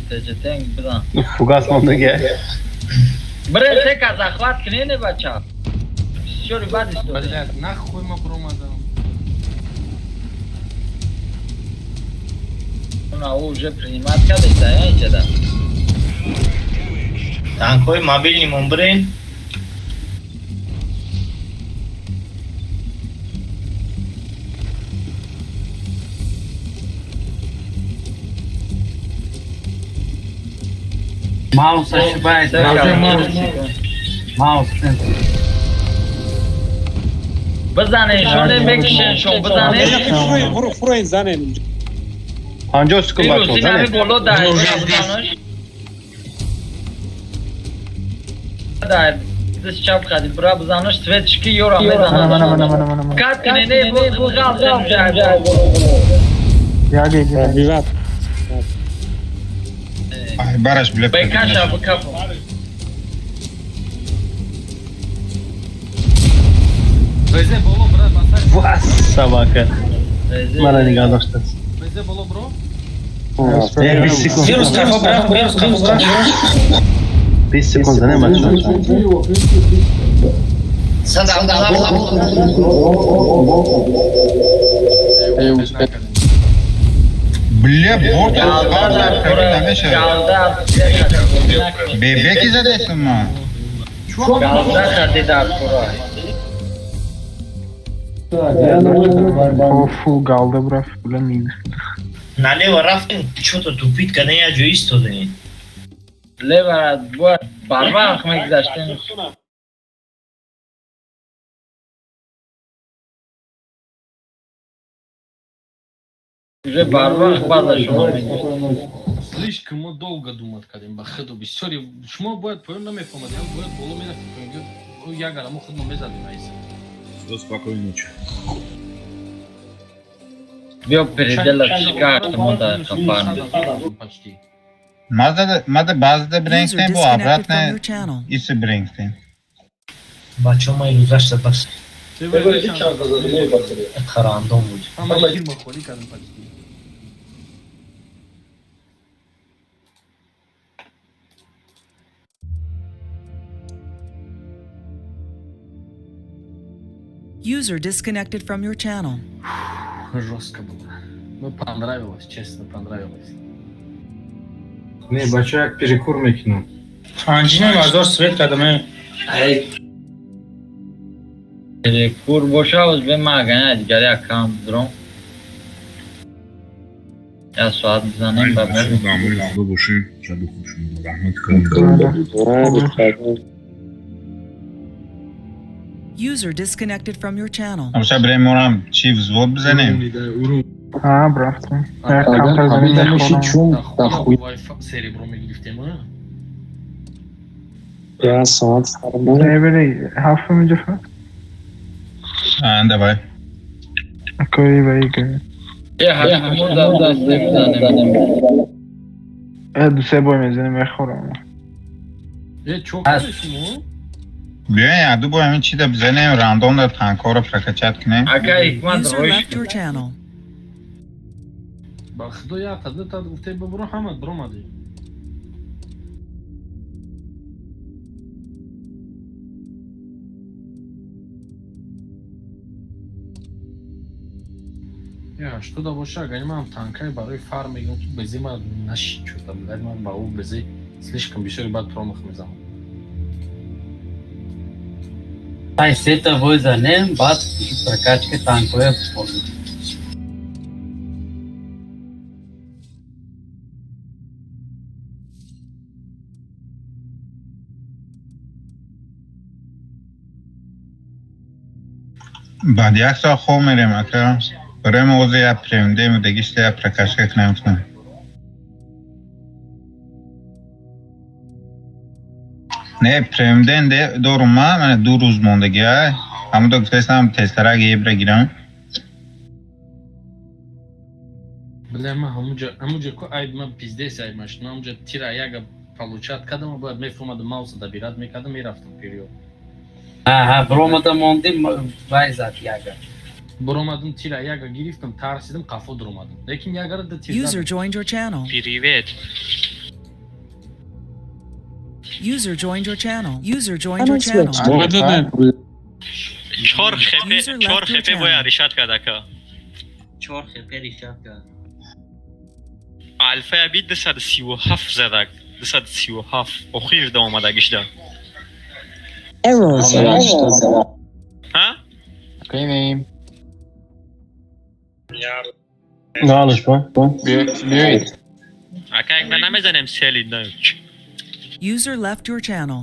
тежетенг бзан Fugas monda gel. брин сека захват кинене бача шори бад история Блядь, нахуй мы промазал. она уже принимает кадета инҷада Танкой мобильный мумбрин. Маус ошибается. Маус. بزنین شونه بکشین شون بزنین Фурайн занен. Panca sıkın ویروس bачо, این همی zane. بولو دای بزنش دای دست چاپ خدی برا بزنش سویت شکی یورا بزنش کات کنینه بو غال زن Ya gel. Бежат. Ay baraj bile بکش اب کفو Beze bolo bro basar. Vas sabaka. Bana ne kardeşler. Beze bolo bro. Bir sekund. Вирус кафе брат, вирус кафе. Bir sekund zane maço. Bile bort Galda Bebek izledesin mi? Galda خدی در کورا Фу, галда брав, блин. Налево рафтинг, что-то тупит, когда я джо исто. لبرد بود بروخ میگذاشتین Уже барвах база шумо мегӯяд. Слишком мы долго думать кардем ба худу бисёри шумо бояд поём намефаҳмадем бояд боло мерафтем ягара мо худмо мезадем айса Спокойной ночи. Бё переделав шикарта мода капарнда. почти Мада базда брингстен бо обратно иси брингстен. بچه ها ما این روزش سپس بگوید چند تا زده نمی‌باطره. خراندون بود ҳама фирма холӣ кардем почти User disconnected from your channel. жёстко было ну понравилось честно понравилось Не, бача як перекур мекунам. Анжина мазор свет кадаме. Перекур бошавоз бе магана дигар як кам дуром. Я соат бизанем ба мер. Дамои худо боши. Шаду хуб шумо. Раҳмат кардем. User disconnected from your channel. Амша брем морам чи взвод бизанем. Брафтем. Як камтар занем мехонам. серебро мегирифтем Я саат фармон. Эвери, ҳафта меҷафа. Давай. Акои вайга. Я ҳашмо даст бизанем. Ду се бой мезанем мехорам. чо шумо Биёин як ду бой ҳамин чида бизанем рандом дар танкоро прокачат кунем. Ака ҳикмат User роиш left your channel. ба худо як та гуфте бибуро ҳама биромади я что да боша агар ман танкай барои фарм мегирам ту бези ман нашид шуда билад ман ба ӯ бези слишком бисёри бад промах мезанам Ай сета вой занем бад прокачка танковая форма. Баъд як соат хоб мерем ака. Берем ози як премдем дегишта як прокачка кунем тун. Не премден дорум ман 2 рӯз мондагия. Ҳамуда гуфтастам тестара гебра гирам. бля ман ҳамуҷа ку айб ман пиздес айб машин ман ҳамуҷа тира яга получат кардам бояд мефаҳмадам мауса дабират мекардам мерафтам вперёд Биромада мондим вай зад яга. Биромадам тира яга гирифтам тарсидам қафо дуромадам лекин ягара да User joined your channel. Привет. User joined your channel. User joined your channel. 4 خپه باید ریشت کرد اکا 4 خپه ریشت کرد الفا بید 237 زدک 237 اخیر دا اومده گشته ها؟ Okej, Nalış bu. بیایید. اکا یک من نمیزنیم سیلی نه User left your channel.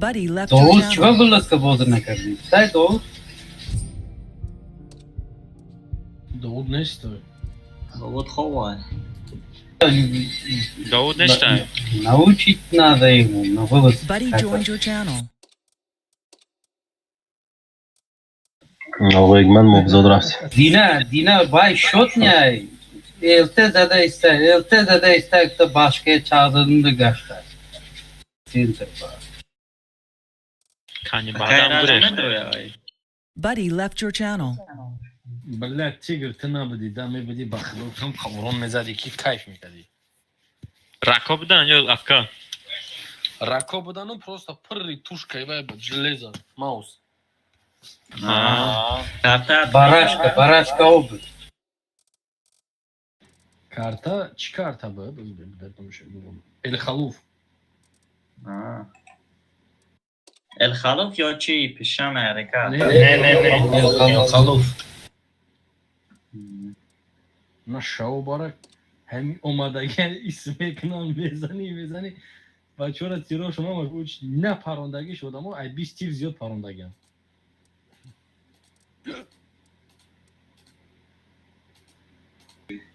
Buddy left your Doğuz channel. çiva gulaska bozu nekardin. Staj Doğuz? Doğud nestoji. Doğuz ховай. Doğud nestoji. Научить надо ему на вывод. Buddy joined your channel. Oğuzman mobzod rafti. Dina bay şotnyay. Elte zada istek de başka çağdığını da göster. Sintir var. Kani badam bure. Buddy left your channel. Bля тигр ты набуди да мебуди бахло там қаврон мезади ки кайф мекарди рако будан ё афка рако будану просто пырри тушка и вайба железо маус Барашка обувь. Карта чи карта бы Эль-Халуф Эль-Халуф یا چی پیشان حرکت نه Халуф на шоу барак ҳами омадаган исмекнам мезани бачора тиро шумо уч на парондагӣ шудамо ай 20 тир зиёд парондаган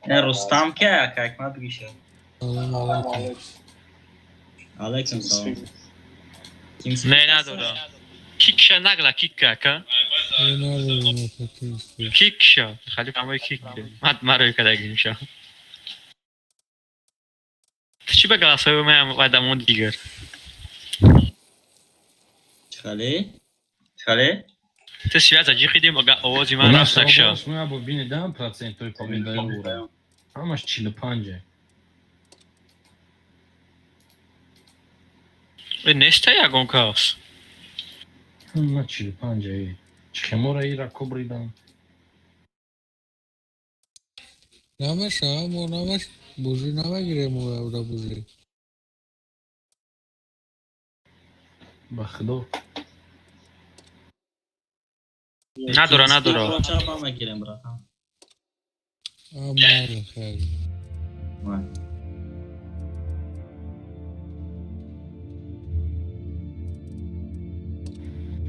رستم که حکمت بگیشه علیکم سلام نه نداره کیکشا نگلا کیک که کیکشا خالی فهمای کیک مد مرای کدگیم شا چی به گلاسای من ودمون دیگر خالی تو سویت اجی خیلی مگه آوازی من رفت نکشا من با بین 10% توی پامیدای بورم همش 45 نسته یکون کاس همه 45 چخمور ای را کبریدم نامش نامش بوزی نمگیره مولا بوزی بخدا نداره چرا نگیرم برا آمال خیلی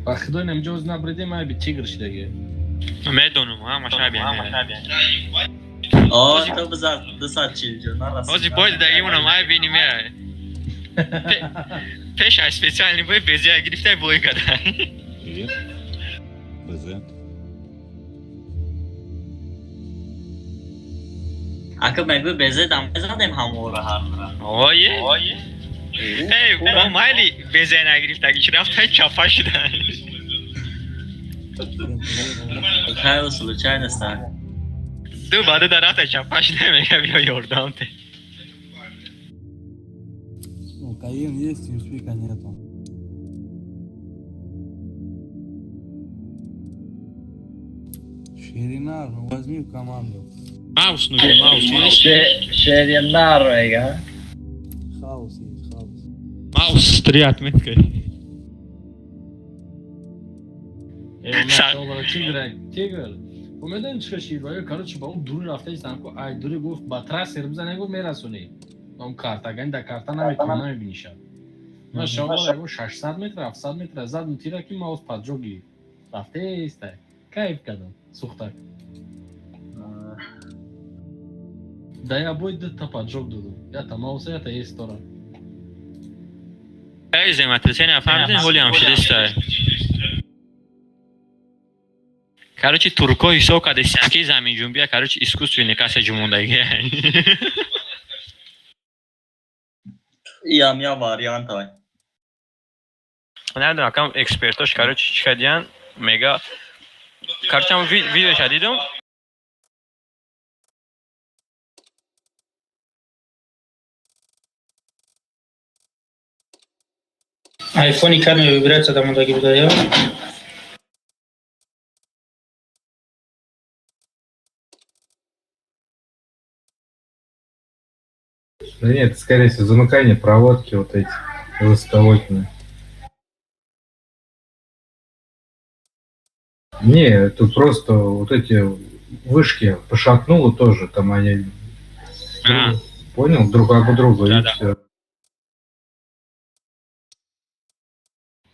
بخدا نمجوز نبریده من به تیگرش دیگه میدونم همش نبینه تو بذار 2 ساعت چیل جو نرسید آزی باید دیگه اونم های بینیم پیش اسپیسیال باید بزیار گرفته بایی کده اگه مگه بزه دم زدم همون رو هر آیه ای اون مایلی بزه نگرفت اگه چی رفت های چپا شدن خیلی اصول چای نستن دو بعد در رفت چپا شده میگه بیا یوردام ته Каин есть, Тимспика нету. Ширина, ну возьми в команду. Маус, ну где маус есть? شیرینار میگه Хаос есть, хаос. Маус с 3 отметкой. تیگر اومدن چه شیروایی کارو چه با اون دور رفته ایستم که ای دوری گفت با ترس سر بزنه گفت میرسونی اون کارتا گنده کارتا نمیبینی شد من شما رو 600 متر 700 متر زد اون تیره که ماوس پادجوگی رفته ایسته کیف کردم سوختک دایا باید تا پادجوگ دادم یا تا ماوسه یا تا ایستورا ای زمت سه نفهمیدین هولی هم شده Короче, турко и сока de sanki zamin jumbiya, короче, искусственный касса jumundagi. یا واریانت های نمیدونم کم اکسپرتاش короче چیکار میگه короче هم ویدیوش دیدم айфони карми вибрация там undagi budaya Да нет, скорее всего, замыкание проводки вот эти высоковольтные. Не, тут просто вот эти вышки пошатнуло тоже, там они, понял, друг об друга, и все.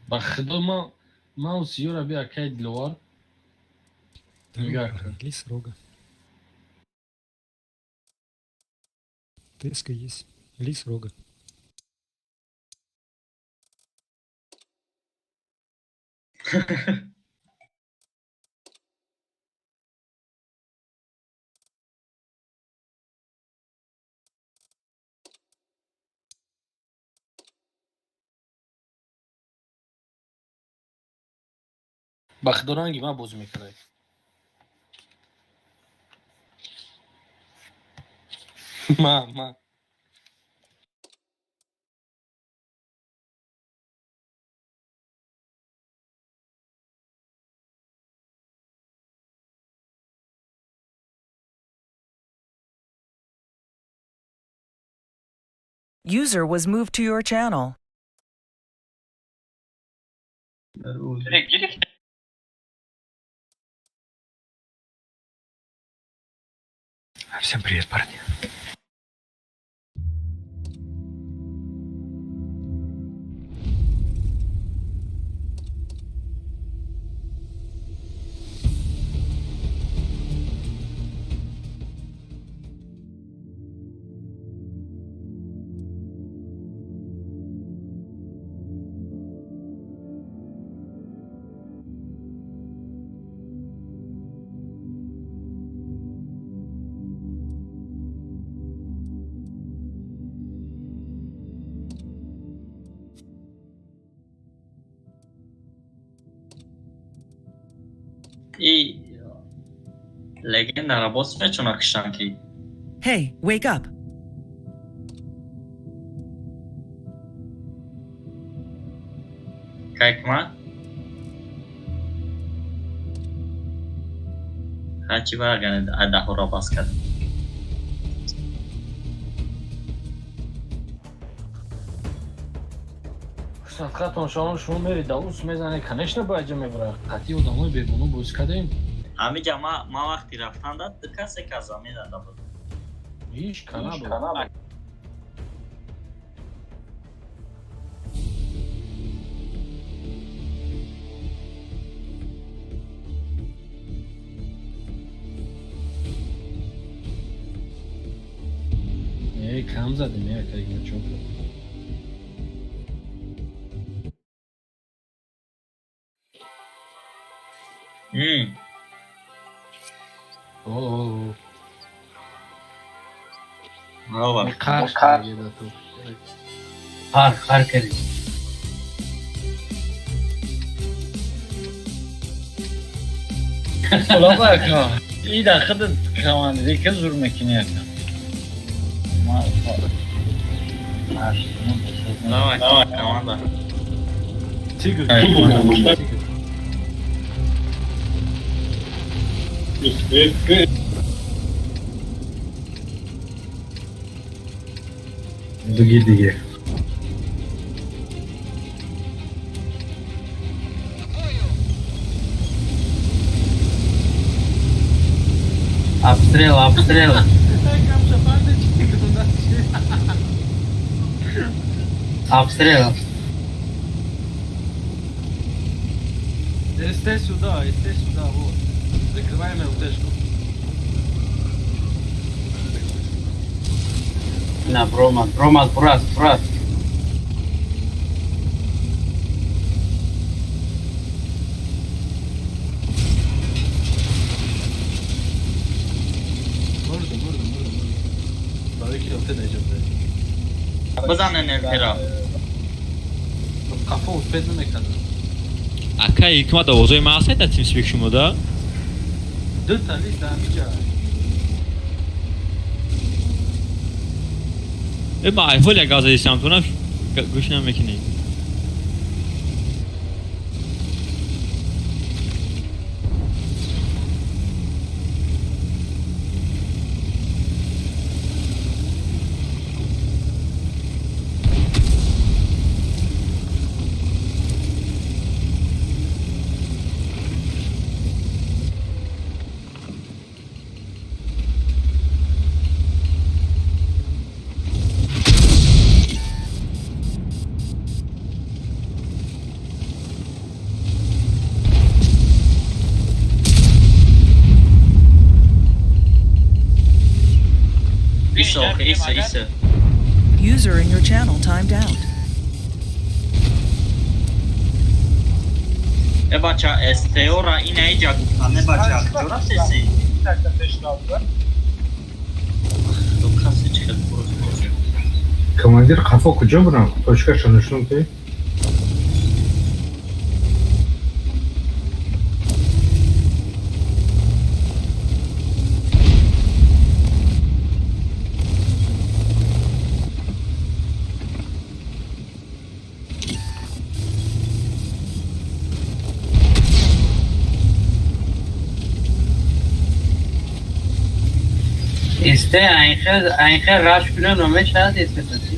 بخدا ماوس یورا بیا کید لوار Лис рога. Теска есть. Лис рога. بخدارانگی من بوز میکنه ما User was moved to your channel. Всем привет, парни. ای لگند باز میچون اکشن کی Hey, wake up. کایکما هرچی برگرد اده را باز کرد Садхатон шоно шумо мерид давус мезане конечно баҷа мебара қатъи одамои бегуно боис кадаем ҳамиҷа ма вақти рафтанда касе ка заминада буд иш кана буд кам задем якагичо Har kari. Ola bak ha. İyi de kıdı kaman dedi ki zor makine yakın. Давай, команда. Тигр. Диги. Обстрел. Обстрел. Este сюда, вот. Закрываем ЛТшку. На, Бромас, брат. Vurdum. Tabii ki LT necədir? Bızanın eltira. Kafa uspedmemek kadar. Aka ilk da ozoj má asaj na TeamSpeak šumo da? Döta lista amica. ما ایفول یک گازه دیستم تو گوش نمیکنی İsa. User in your channel timed out. E bacha ora ina ica ne bacha ora sesi. Dokası çıkıp burası. Командир қафа кujа бурам? Точка шанушнутый. Este ainge rash günü nome şahit etmesi.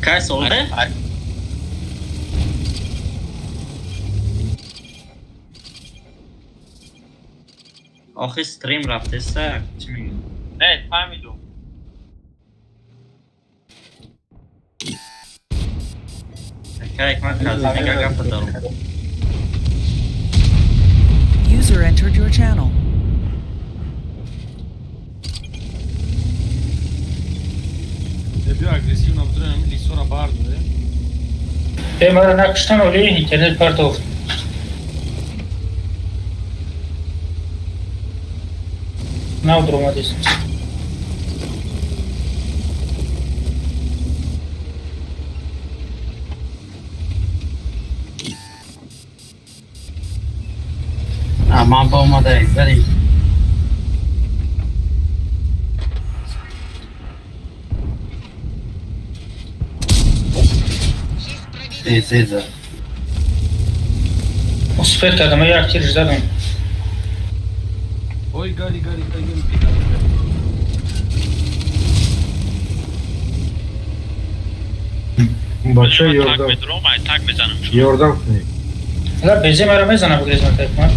Kaç oldu? آخه استریم رفته سر چی میگی؟ نه فهمیدم تکرک من کازی نگه گفت دارم User entered your channel. بازی اگریسیو نبودن همین لیسو را برداره به ما را نکشتن ولی اینترنت پرت افت. نه درآمدیست. Aman ba اومده بریم. زیزه سپر کردم یک تیرش زدم. اوی گاری بچه یاردم یاردم کنید حالا بیزی مرا میزنم بگریز من تک من.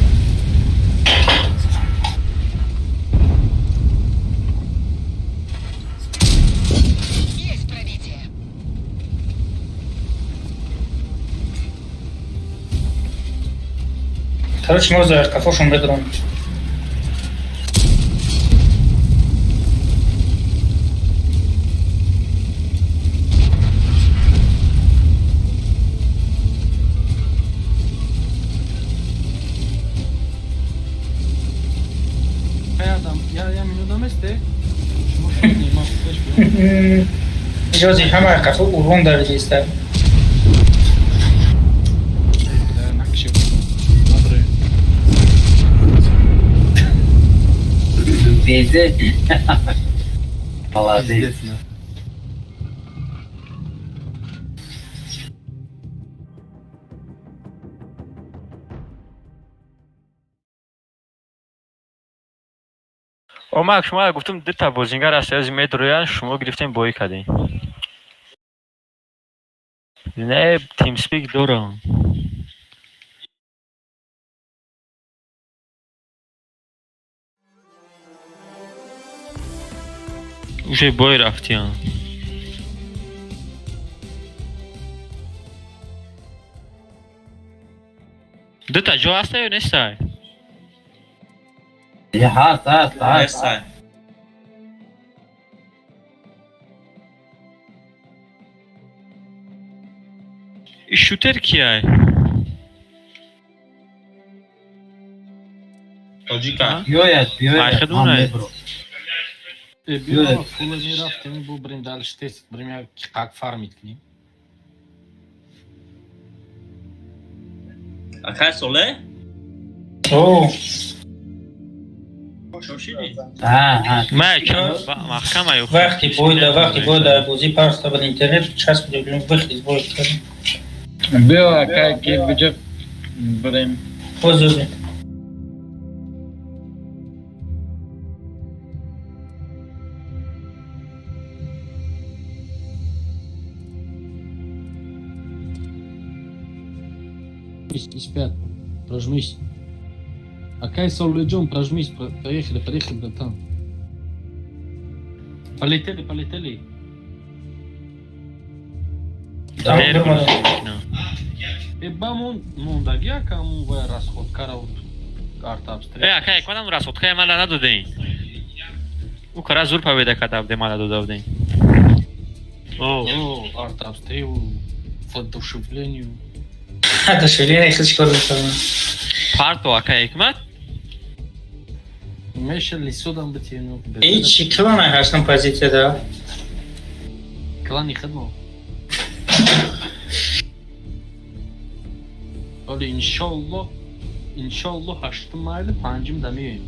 Короче, можно кафошем бедром. Я минутам este. Și Jozi, همه کافو اون درجه است. Beze. Молодец. اومک شما گفتم دو تا بازیگر از از مترویان شما گرفتین بایی کردین نه تیم سپیک دارم уже бой رفتیم دو تا جو هسته یا نیسته؟ یه هست این شوتر کیه؟ تاجیکا بیاید خدمونه بیا فول میرفتیم بو بریم دالش تست بریم یک کاک فارمیت کنیم اخر سوله؟ اوه ما چون محکم ایو وقتی بود بازی پارس تا به اینترنت چسب دیگه وقتی بود کردم بیا که بجا بریم خوزوزی Спят, прожмись. Акай солидом, прожмись, поехали до там. Полетели. Бамон, мундагия кому вы расход караут карта обстрел. Акай, куда расход? Кай мала надо день. У кара зур победа катав, де мала додав день. О, арта обстрел, воодушевлению. حتی شلیه نیخیز چکار بکنم پارتو اکا حکمت میشه لیسودم بتینو ایچی کلان هستم پازیتیه دا کلانی خدمو ولی انشالله هشتم مایل پنجم دمیه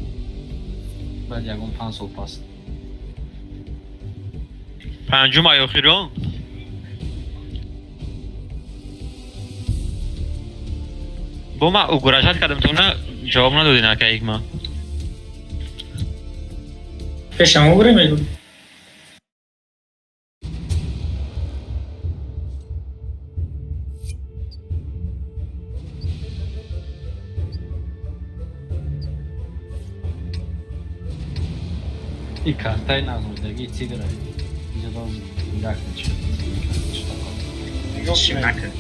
بعد یکم پنسل پاس پنجم آیاخیرون با ما اوگراشت کردم تو نه جواب ندادی نه که یک ما پیشم او بریم ایدون این کارتای نازمودگی چی داره؟ اینجا باز نگاه کنید چی نکن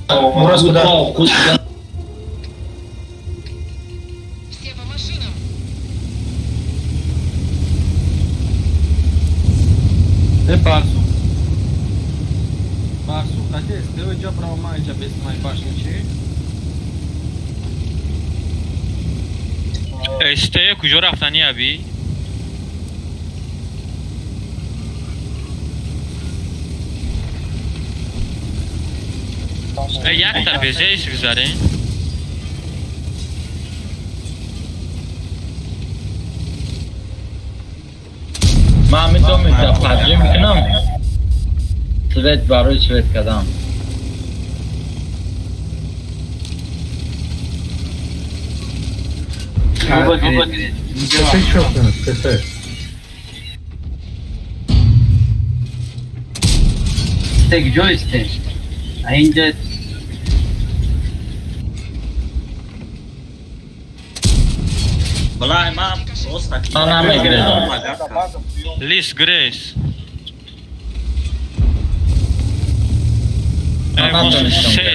Burası kudar. Barsu. Barsu, хотя STO já bravo mais já bem mais baixo que STO کجا رفتنی ابی؟ یک تا بیزه ایست گذارین؟ من میتونم پدری میکنم سویت برای سویت کدام Kısa çoktunuz, kısa. İşte gidiyor işte. Aynı Vlaj mam, ona me gre. Lis Grace.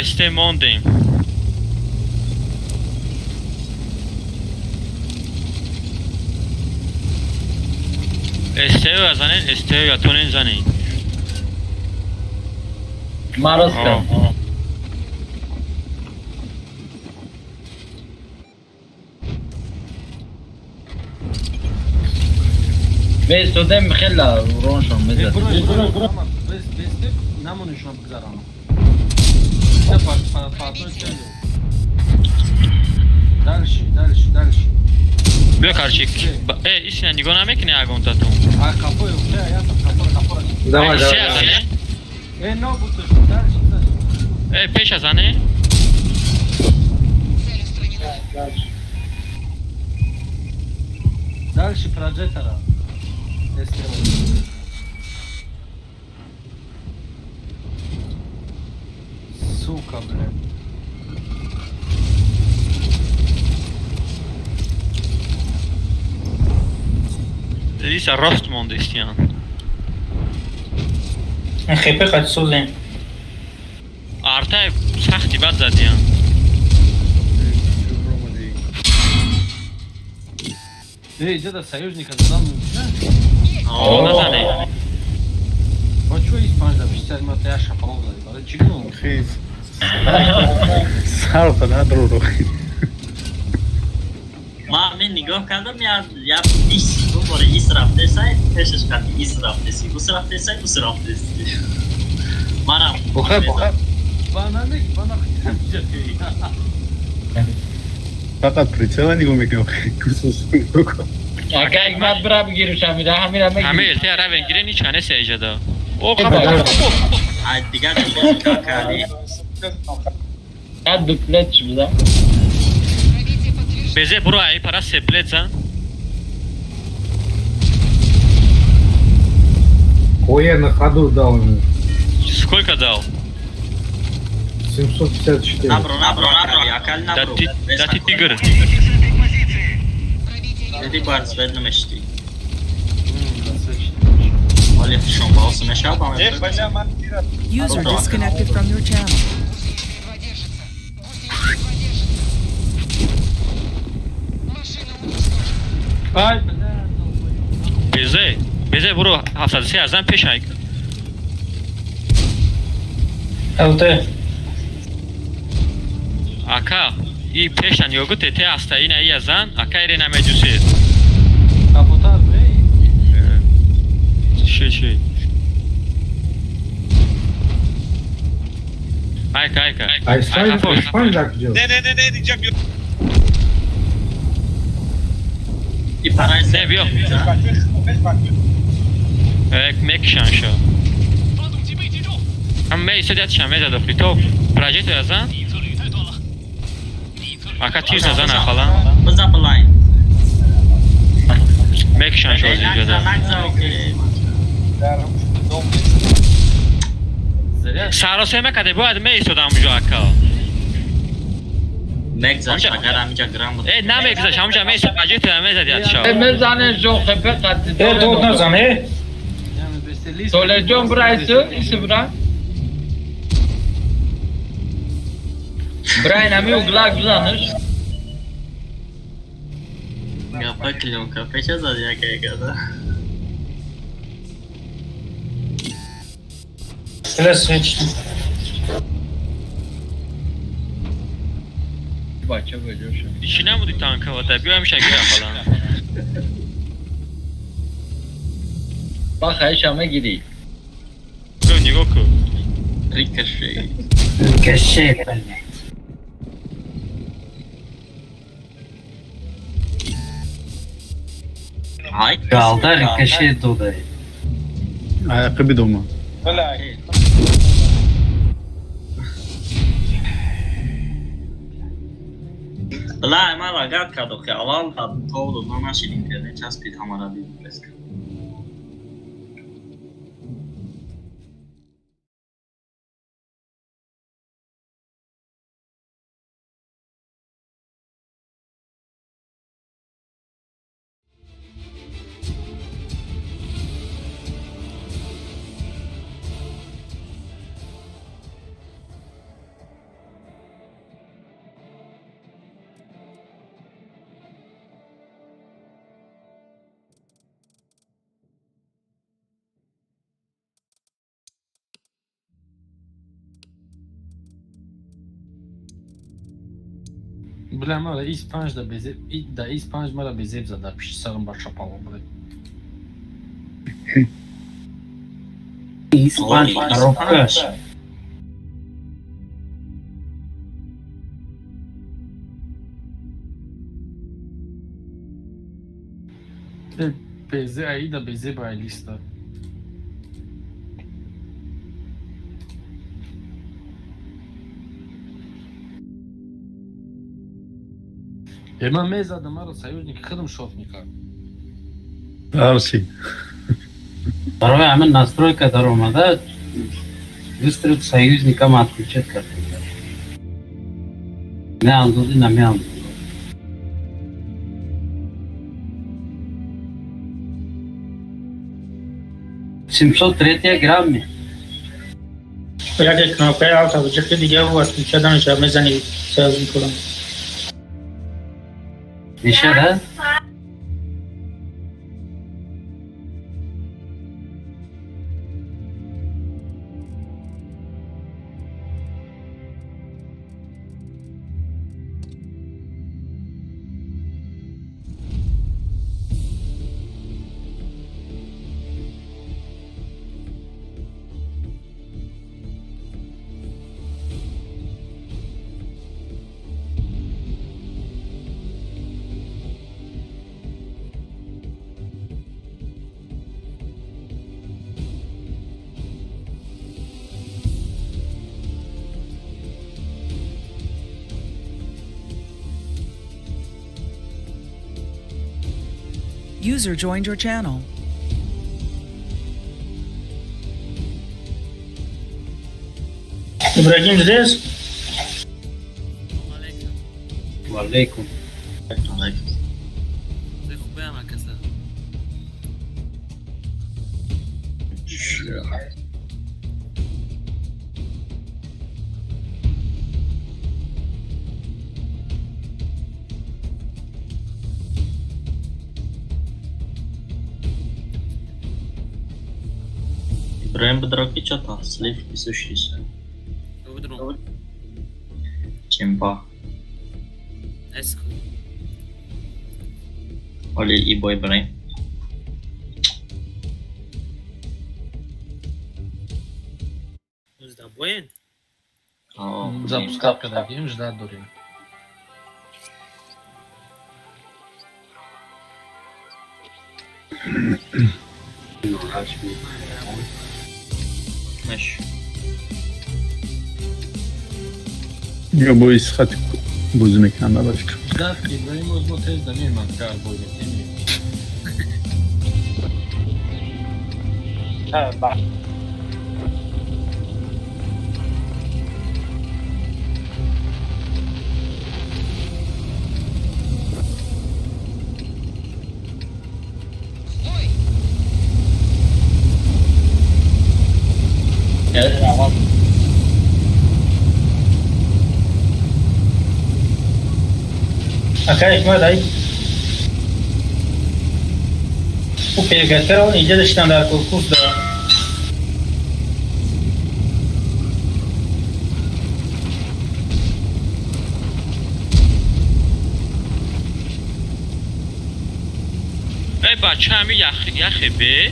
Este Mountain. استیو زنین استیو یا تونین زنین Maros kal. Ve studem خلا ورونشون مزد. بس نمونشون بگذارم. سپار پاتون چند. دالشی. بیا کارچیک. ایشون نگاه نمیکنی اگه تا تو. Kapı yok ya kapı. Давай. Ne bu tür? پیش از آنه. Дальше прожектора. Сука, блядь. Lisa راست مونده استیان. خیپه قد سوزیم. آرتای سختی بد زدیان. Где то союзника задал О, назад. Вот что есть панда 50 минут я шапалом дали. Бары чигнул. Хейс. Sarpa da durur. من نگاه کردم یا 20 دوباره اسراف دسای پیشش کردی اسراف دسی اسراف دسای اسراف دسی منم بخیر bana ne bana kıyamayacak ya. Fakat pritsela nigom mekiyor. Kusus. Aka ekmek bırak girişem bir daha hamile همه الته عرب انگیره نیچ کنه سیجه دا او دیگه کاری دوپلت بزن بزه برو ای پرا سپلت زن Кое на ходу дал ему. Сколько дал? 754. Набро, акал набро. Да ты тигр. Dedi barz vedno meshti. Olha fishon baos meshab am. User disconnected from your channel. Ay بزه برو 703 ازم پیش ای الته اکا ای پیشن یوگو تته استا این ای ازن اکا ایره نمه جوسی kaputar bey. şey ayka А Испания так делает. ne diyeceğim ne biyo ekmek şanşa هم ایستادیت شمه زده خیلی تو پراجکت ازن اکا تیر زدن اخلا بزن بلاین مک شانش آزید جده سراسه مکده باید می ایستادم اونجا اکا مگزش اگر همینجا گرام بود نه مگزش همونجا می ایستاد پراجکت همه زدیت شا مزانه جو خبه قد دو نزنه Söyleyeceğim burası, isi bura. Brian mi uglak uzanır. Gapa klonka. Peşe zadya kayakada. Stres seçtim. Bача бача. İşine mi di tanka vata? Biyorum şaka falan. Bak Ayşam'a gireyim. Go Goku. Ricochet. Ricochet. Ay. Galda Ricochet dolayı. Ayakkabı doma. لا ما لقيت كادو خيالان قد طول ما ماشي الانترنت چسبید हमारा भी प्रेस कर Bля, mă, İspanj da bezeb, da İspanj mă la bezeb za da piši sarım baš šapalo, bre. İspanj, Rokaš. Beze, aí da bezeb a lista. Ima meza da maro союзник хрм шотника. Arsi. Второе, а мы настройка дорома, да? Выстрел союзникам отключать как-то. Мяндуды на мянду. 703 грамме. Jakie knopkę, auta, gdzie widział właśnie, siadamy, że my za niej союзником. Еще раз? User joined your channel. İbrahim здесь? Валейкум. Ibrahim Bedroki çata, Slave 260. Cemba. Esco. Olha Ibo Ibrahim. Nos dá bueno? Запускал, когда game, ждать дурень. Mesh. Ya bu ishat bozun ekranına başka. Да, Ibrahim uzmo tez da nema kar bolje temi. Ha, bak. Akay ما دای o پیگرتر اون اینجا داشتن در کورس دارم ای بچه همه یخه به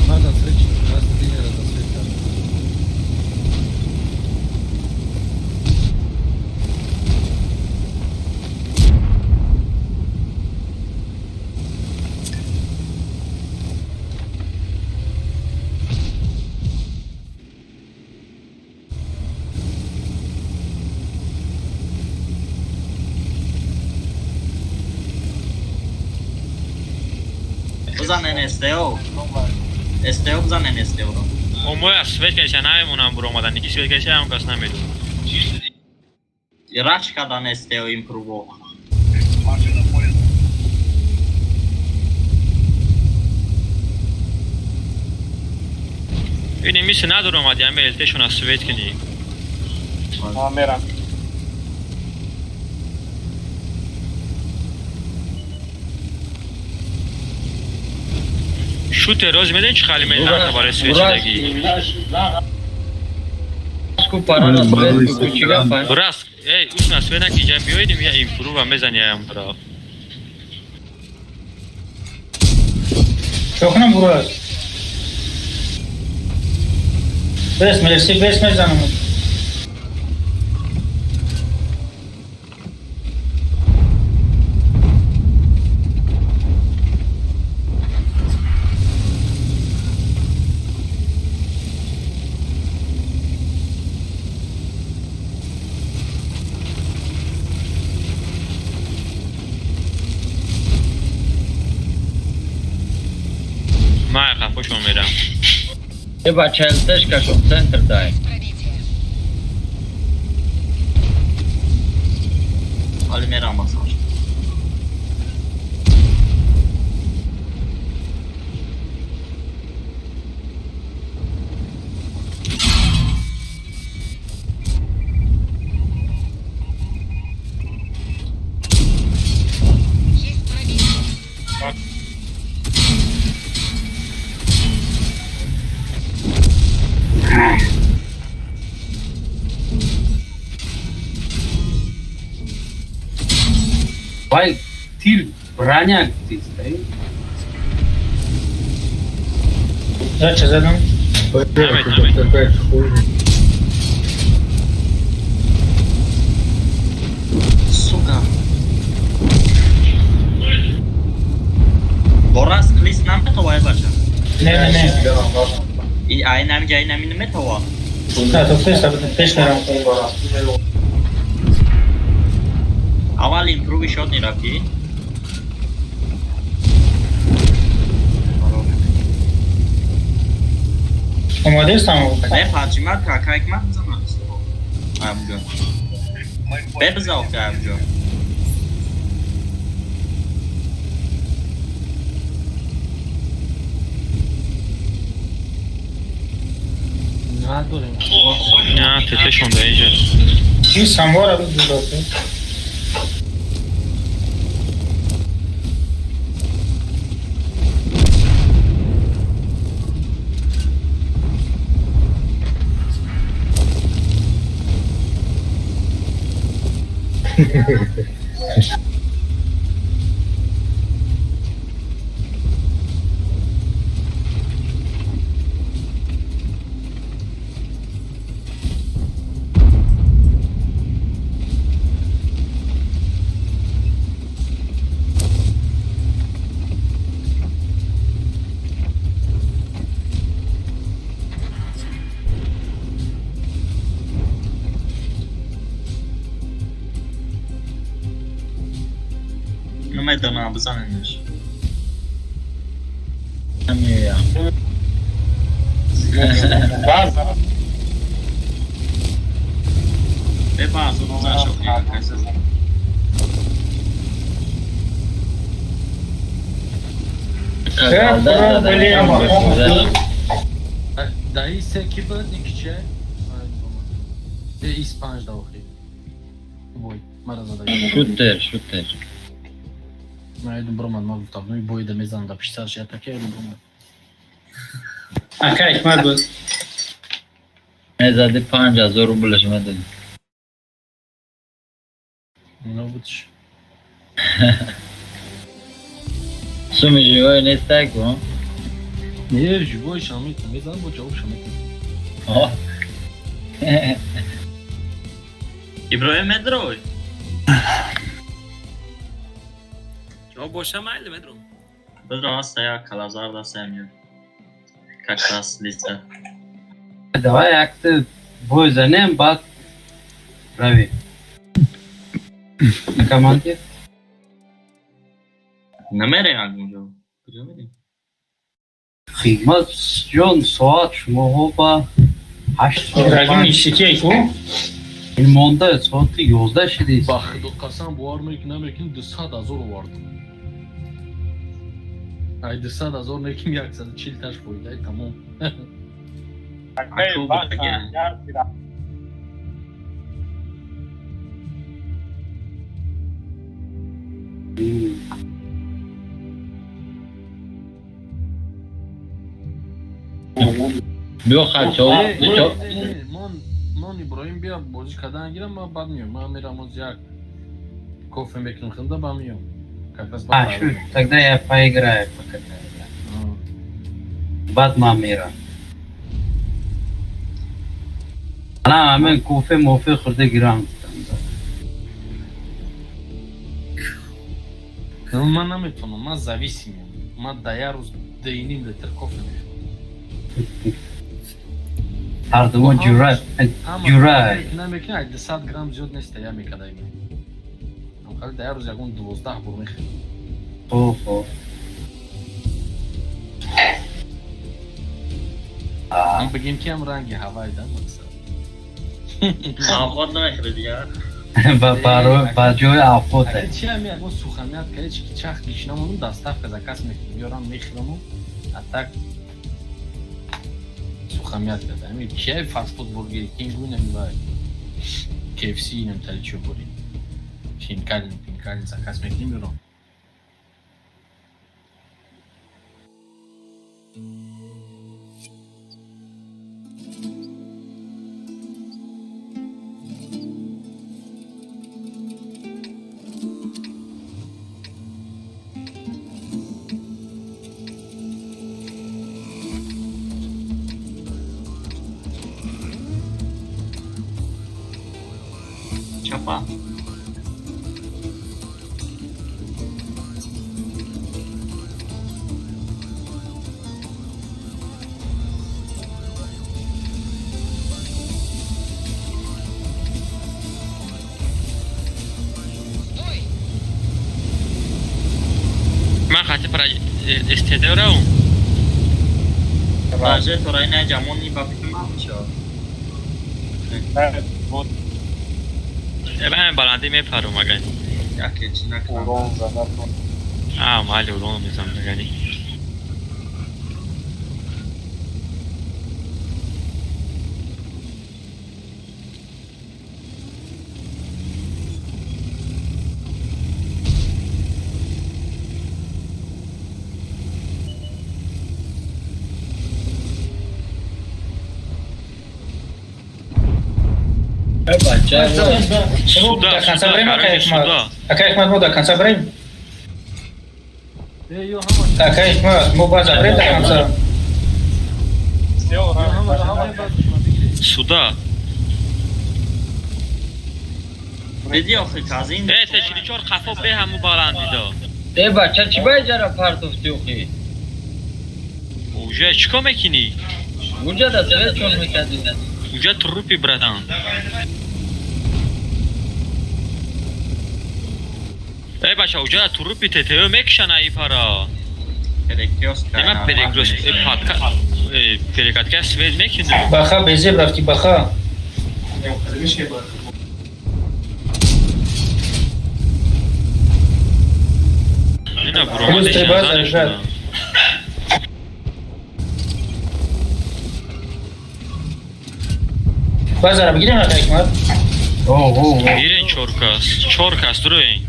Надо встречи, раз в день это света. بزنن استیو بزنن استیو رو اون سویت کشن هممونم برو اومدن یکی سویت کشن هم کس نمیدون راش کردن استیو ایمپروو این میشه نداره اومدی همه التشون از سویت کنی میرم شوت روز میدین چه خالی میدین نه برای سویت شدگی براست ای اوش نسویدن که اینجا بیایدیم یا ایمپروو هم بزنی هم برا شوخنم برو بس مرزانم ما خفاشون میرم یه بچه التش کشم سنتر دای حالی میرم باساش Vai, tiro, braňák, ty stej. Zača zadom. Сука. Boras klis nam tova bacha. Ne. I aynam jaynam inme tova. Ha, to festa, festa. اول ایمپرووی شد نیرفتی؟ اومده استم نه پاچی مرد که اک مرد بزن همجا ببزا افته همجا نه تتشون ده اینجا این سموار رو دوزاته نمیدونم بزننش بباز اون زاشو دایی سکی بود نیکچه ایس پنج داخلی بوی مرز دایی شوتر من ایدون برمان ما گفتم نوی بوی ده میزن دا پیشتر شد تکه ایدون برمان اکایش ما بود نزدی 5000 روبلش مدادی نه بودش سومی جوای نیستک با نه جوای شامیت میزن با جواب شامیت İbrahim Medroy. Cevap boşa maydı Medro. Bedro hasta ya Kalazar da sevmiyor. Kaktas liste. Давай як-то бой за ним, бак Рави. На команде? Намерен агмужо. Куда медим? Хигмат جون ساعت شما با 8 Ragim işleki ku. İlmonda saati 11 şiddeyiz. Bak dokasam bu arma ikna mekin dışa da zor vardı. Ay dışa da zor nekim yaksa çil taş koydu ay tamam. Akıl bak yani. بیو خچو من İbrahim بیا بازی کردن گیرم من بعد میام من میرم از یک кофе میکنم خنده با میام А, шут, тогда я поиграю пока. Батмамира. Ana hemen kofe mofe khurda giram. من نمیتونم من зависимым من دایروز دینیم لتر кофе Her zaman cüret. نمیکنه اگه 100 گرم زیاد نیست یا میکدایم خالی دایروز یکون 12 بور میخوام اوه من بگیم که هم رنگ هوای دم آفات نمیخوره دیگه با جای آفاته چی هم یکون سوخمیت که چی چخ میشنم اون دستف که کس میارم میخورم اتک سوخمیت کرده همین چیه فاست فود برگر کینگ رو نمیباید KFC نمیتاری چیو بوریم پینکالین کس میارم Çapa. من خاطر پر استدارم راجع تو رای نه جمعونی با فکر چه من بالنده میپرم مگه یکی چی نکنم مالی اولون میزم مگه Sudah, Akayakmat mau dakan sabrim. Akayakmat mau baca sabrim dakan sabrim. Suda. بدی آخه کازین تشریچور خفا به همو بالندی دا بچه چی باید جرا پرتوفتی اوخی اوجه چیکار میکنی؟ اوجه دا سویت چون میکردی اوجه تروپی بردن بچه اوجه تروپی تتیو میکشن ای پارا نمه پریکروس پریکات سوید میکنی بخا بزیب رفتی بخا نه برو بازار بگیریم نه حکمت Girin Çorkas durun.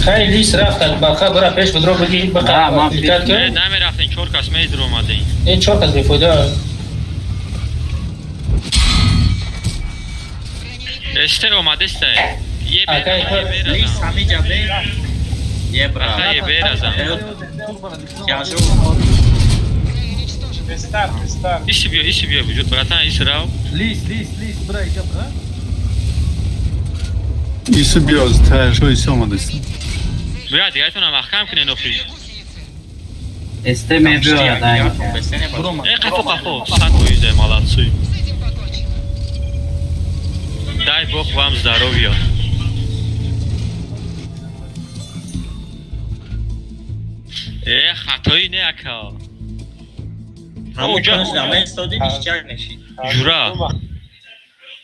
خیلی لیس رفتن باقا برا پیش بدرو بگی بقا دقت کن Ne mi raftin Çorkas meydir olmadı. این چهار کس بیفایده Este olmadı este. Ye Lis hamica be. Ye bravo. Ata ye berazam. İşi biyo vücut bratan İsrail. Lis, bırak bırak. İsi biraz ter, şu olmadı. Brad, gayetuna mahkam kine nofri. Este mevzu adayım. Kafo. Sen o yüzden malatsı. Дай Бог вам здоровья. خطایی نکا. Jura.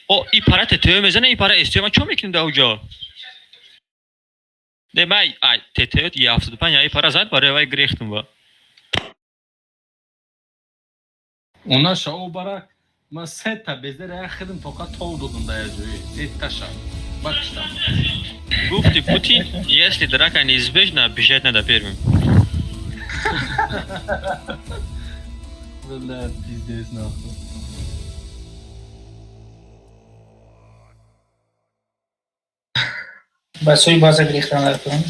O ipara teteo mezene ipara istiyor ama çok mekin de hoca. Demay ay teteo diye haftada pan ya ipara zat var ya grechtum var. Ona şau barak. Ma seta bezler ayakkabın toka toldudun da yazıyor. Taşa. Bak işte. Gufti Putin, если драка неизбежна, бежать надо первым. Vallahi pizdeyiz ne yaptın? بسوی بازه گریختن لکن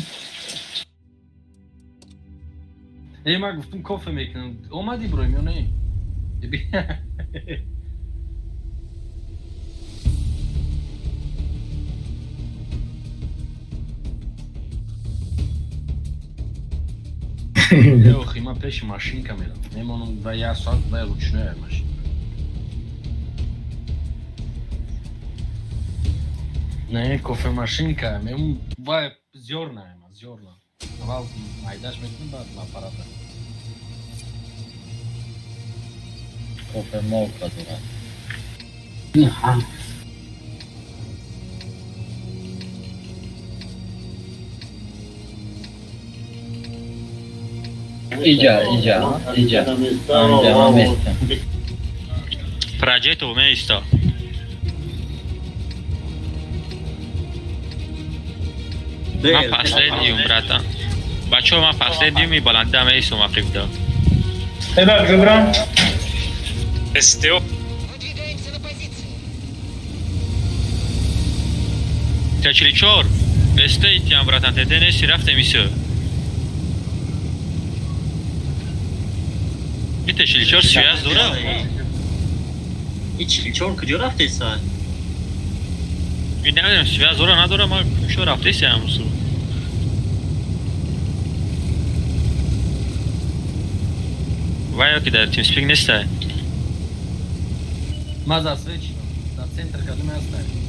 Ey ma guftum kofe meknem. Olmadı broyum ya ne? Yok ima peşi maşin kamera. Nem onun bayağı saat bayağı uçuyor maşin. Ne kofe maşinka, mem bayağı zyorna ima zyorna. Aval aydaş mektim bad na aparata. Kofe molka dura. Iđa. Anđa mesta. Progetto mesto. Ma последним, братан. Бачо, ма последним и баланда мейсу мақибда. Ebab Gibran Esteo. Течличор. Esteytiyam, bratан. Tete nesi raftem iso. Bir teşhiliçor связь дура. Hiç çok kıcı raftıysa. Bir ne bileyim связь дура надура ama şu raftıysa ya musu. Vay okey da TeamSpeak ne sta? Ma za switch, za centar kad me ostaje.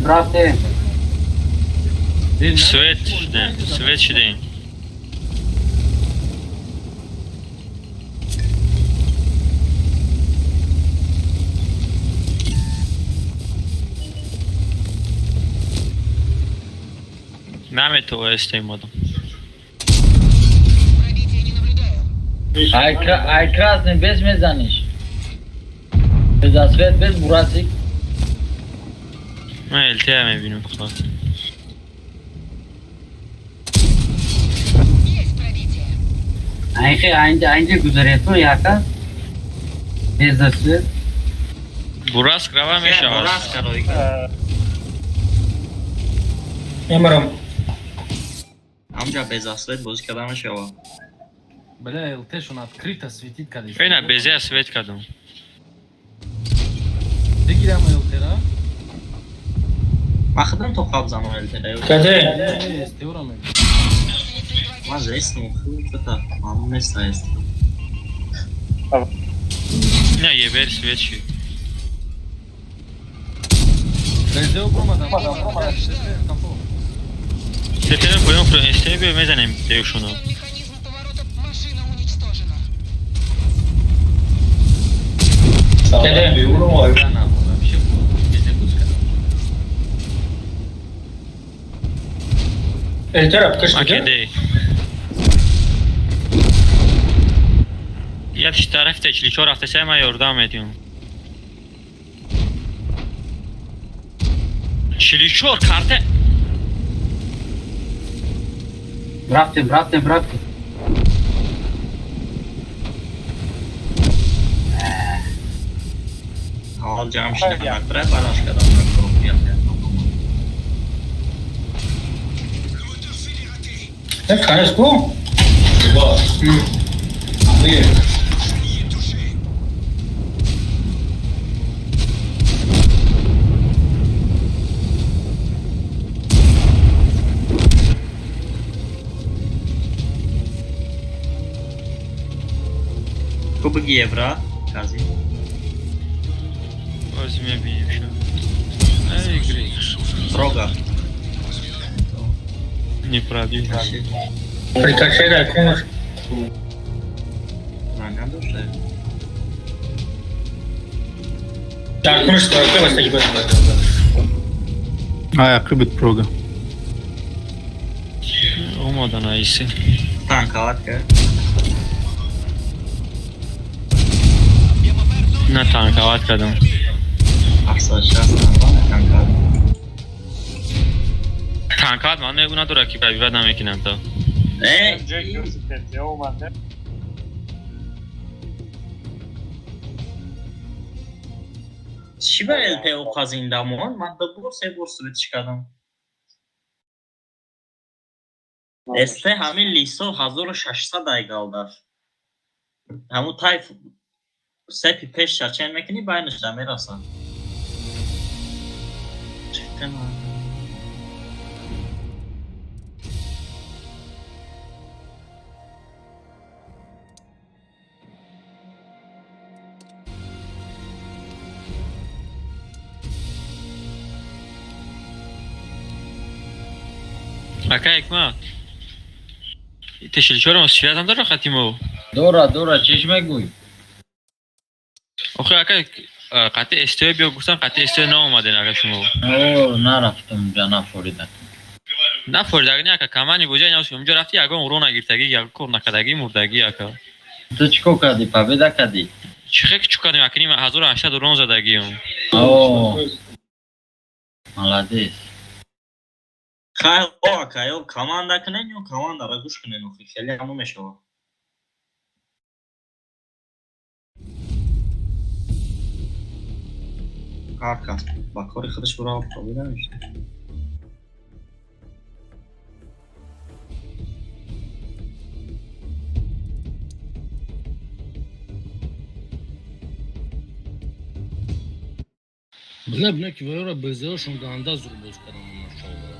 Правте. Свет şidin. Маме то este модом. Ay krasny, bez mnie zanisz. Za svet, bez burasik. ما التهام بينهم خلاص. Aynı güzel to yaka. Bezdası. Buras krava meşa. Buras karoy. Emirim Amca bez asvet bozuk adamı şey var. Бля, ЛТ он открыто светит когда. Ena beze svet kadın. Ты гирам ЛТ-ра? Baxdım toxab zaman elde. Kadir Esteuram. Mas esse não foi tá. Vamos nessa esse. Ne yeber svet şu. Bezdeu promadan. Tetene koyun pro este bir mezanem de şunu. Kadir التراب كشف Okey. یادش طرف تچلی چور رفته سه من یاردم ediyorum. Şiliçor karte. Bıraktım. Alacağım şimdi bırak başka adamlar korkup yapıyor. Ne kanıs bu? Kubik evra, Kazi. Возьми бившу. Эй, Гриш. Рога. Не пробил. Прекращай конус. Нога душа. Так, конус, что ты вас так Ayakkabı proga. Olmadan ayısı. Tanka atka. Ne tankavat kadın. Aksa şahsından tanka. Tankavat man ne buna dura ki ben vedam ekinem to. چی برای پیو خزیندمون من دو بورس به çıkardım. Este همین لیسو 1600 ay kaldı. Hamu tayf sepi peş çarçen mekini baynışlar merasa. Çıktın mı? Aka ekma. Teşilçor mu siyahdan da rahatım o. Dora çeşme guy. Oxi aka qati istiyor bir gustan qati istiyor ne olmadı aka şumu. Oo naraftım cana Florida. Na Florida ne aka kamani boja ne olsun umca rafti agon urona girtagi ya korna kadagi murdagi aka. Tu çiko kadi pabeda kadi. Çıkı küçük akini 1800 dagiyum. Oo. Молодец. Kay o aka yok kamanda kınen yok kamanda raguş kınen yok. Şeli hamu meşo. Arka. Bak oraya kılıç vura altta biliyor musun? Buna ki vayora bezeo şun ganda zurboz karan maşallah.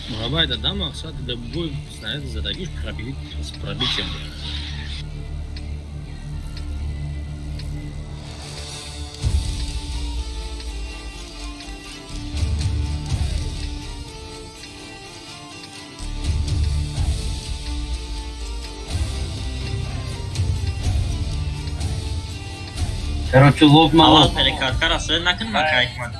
Murabay da dam maqsad da bu snayet zadagi probit Короче, лоб мало. Мало перекат карасы накын макайк мадта.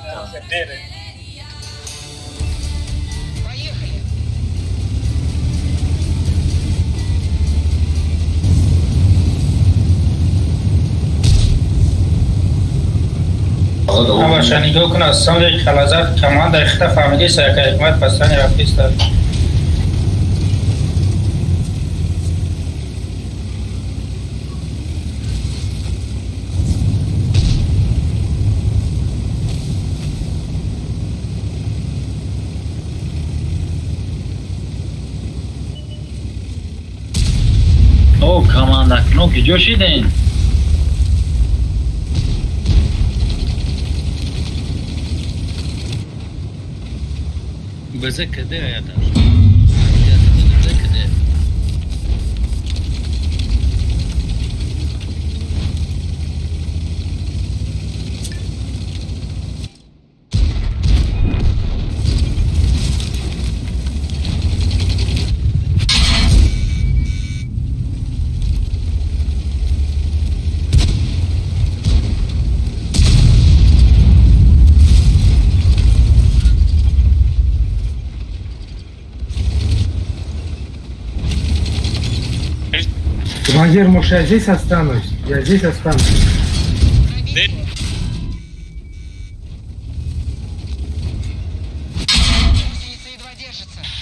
Ama nigاه کن از سال خلازت کمان در اختلاف فهمیدی سرکار حکمت پستانی رفتی استاد. O kamandak no ki coşidin. Bezek de ya da. Магер, может, я здесь останусь? Я здесь останусь.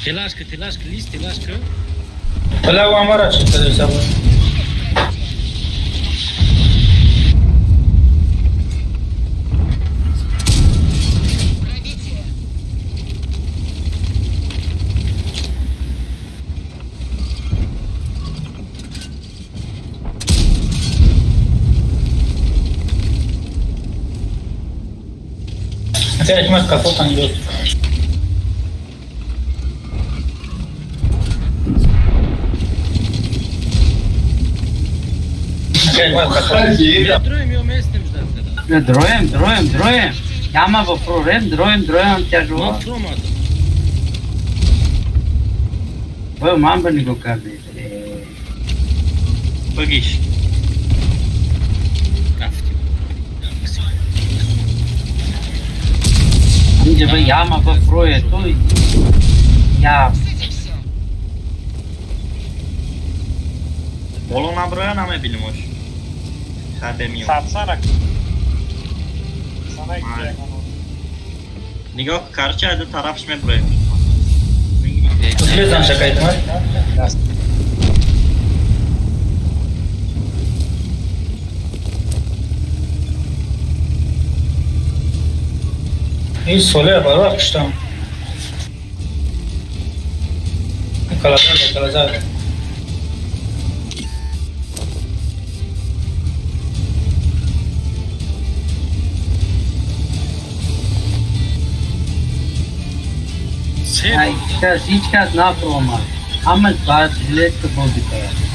Телашка, лист, телашка. Бля, у Амара что-то за собой. Опять мать капот он идет. Опять мать капот. Дроем. Яма вопрорем, дроем тяжело. Вы мамба не гукали. Богиш. Önce ben yağma bu proje to ya Bolon nabroya name bilmoş. Habem yok. Satsana. Sana gidiyor. Nigah karcha da taraf shme buraya. После там шагает, این سوله برای کشتم کلازار hiç kez ne yapalım ama bazı bilet de bozuk ya.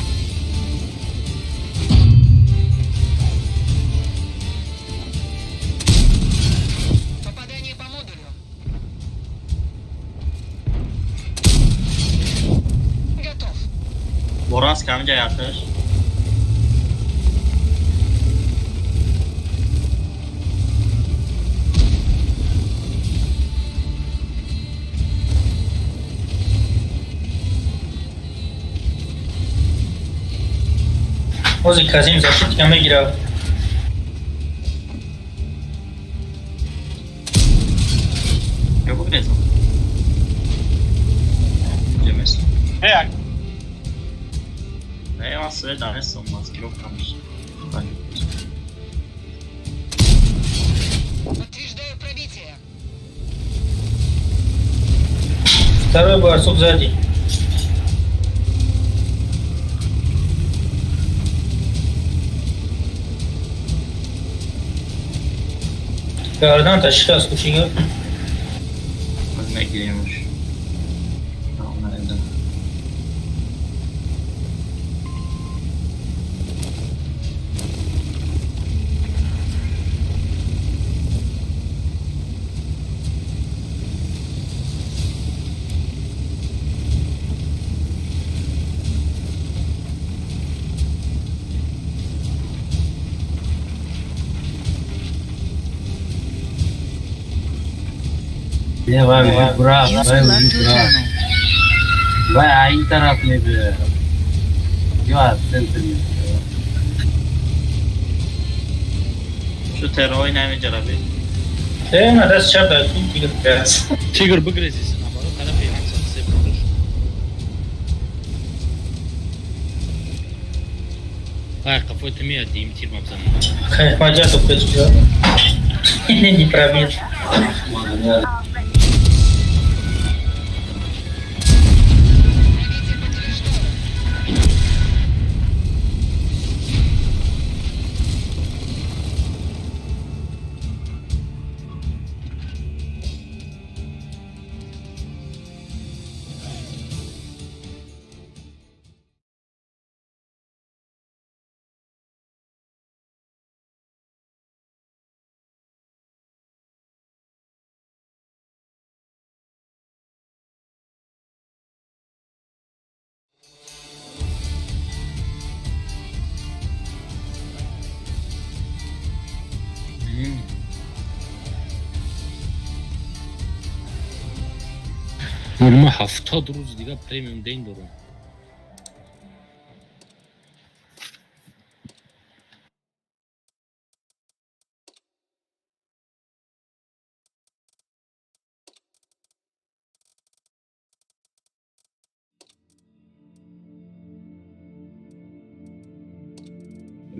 Boras kamca yatır. Возле Казим защитник я играл. Я выгрезал. Где место? Эй, Я вас данес он маскировка kalmış. Второй барсук сзади. Yardan taşı az kuşuyor. Özüne giriyormuş. Tamam evden. ये भाई पूरा भाई आई तरफ में भी जो आते Şu terör oynamayacak abi. Değil mi? Res çap da tigr beyaz. Tigr bu grezisi nabaru taraf yapacak sebebidir. Ай, какой-то меня Димитр Мабзан. Хай тут кучу. Не пробил. ما 70 روز دیگه پریمیوم دین دارم.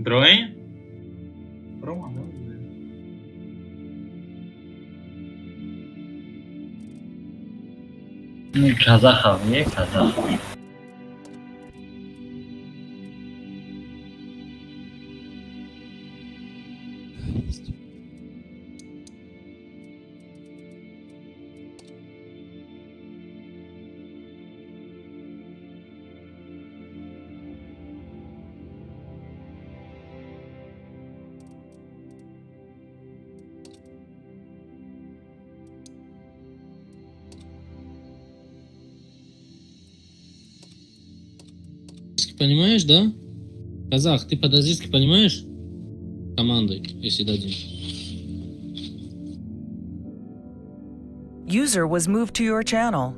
Дрои? Казахов, не казахов. Понимаешь, да? Казах, ты по-дазирски понимаешь? Командой, если дадим. User was moved to your channel.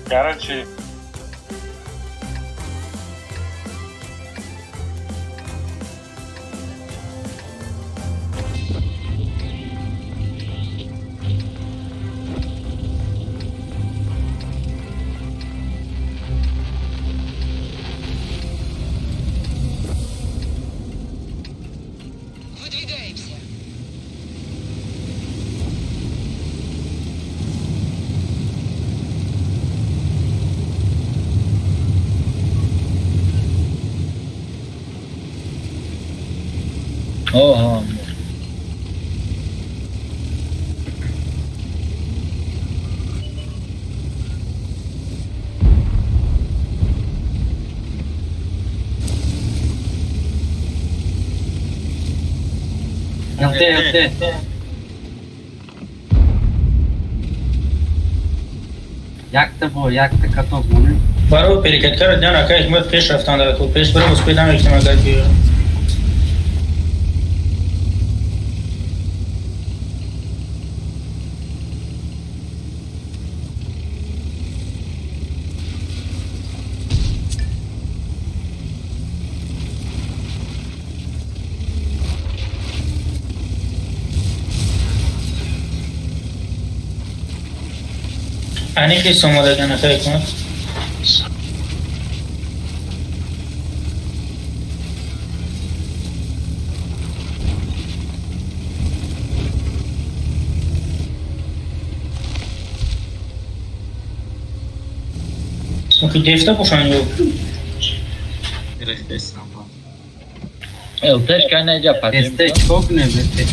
Короче, Выдвигаемся. Oha. Yaktı. Yaktı bu, yaktı katok bunu. برو پیریکت کرد دیان اکا حکمت پیش رفتن داره تو پیش برو مسپیدم اجتماع کرد بیو انی خیست اومده دیان اکا حکمت Çünkü defte boşan yok. Elteş kaynayacak patlayayım. Este çok nöbeti.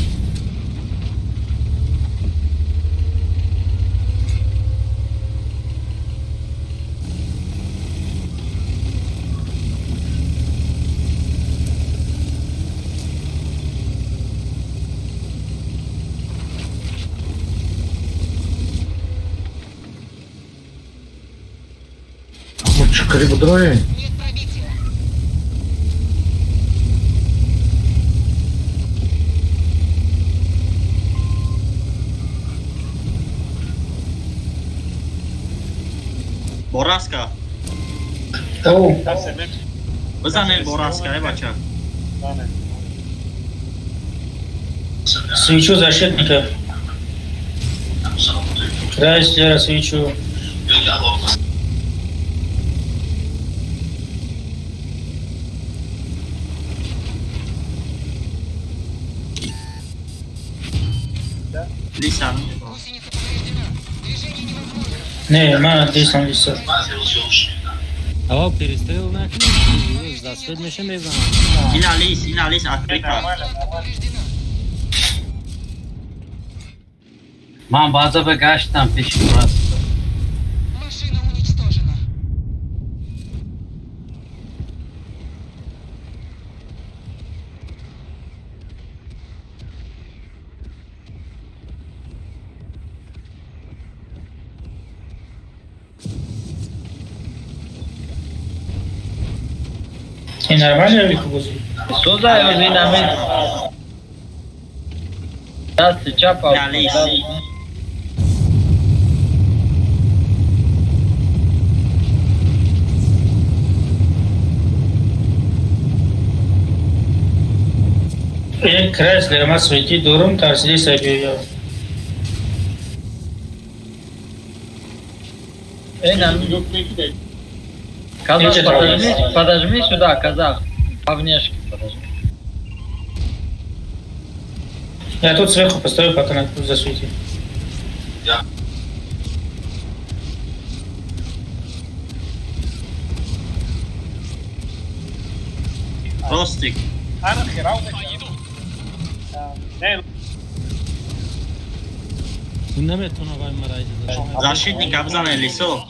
Криво дрои. Boraska. Oh. Bızane Boraska, бача. Свечу защитника. Здрасте, свечу. Lisan. Не, ма, лисан, лисан. Ава перестрел на окне, за следующим резом. Ina Lis, Afrika. من базовый гаштам пиш Урас. И нормально ли возле? Что за винамент? Да, сейчас एक Chrysler mas sveiki durum tarsidės abiejų. Казах, подожми сюда, казах. По внешке подожми. Я тут сверху поставлю, пока на тут засвети. Ростик. Tu nemetona vai marai de Защитник обзана лицо.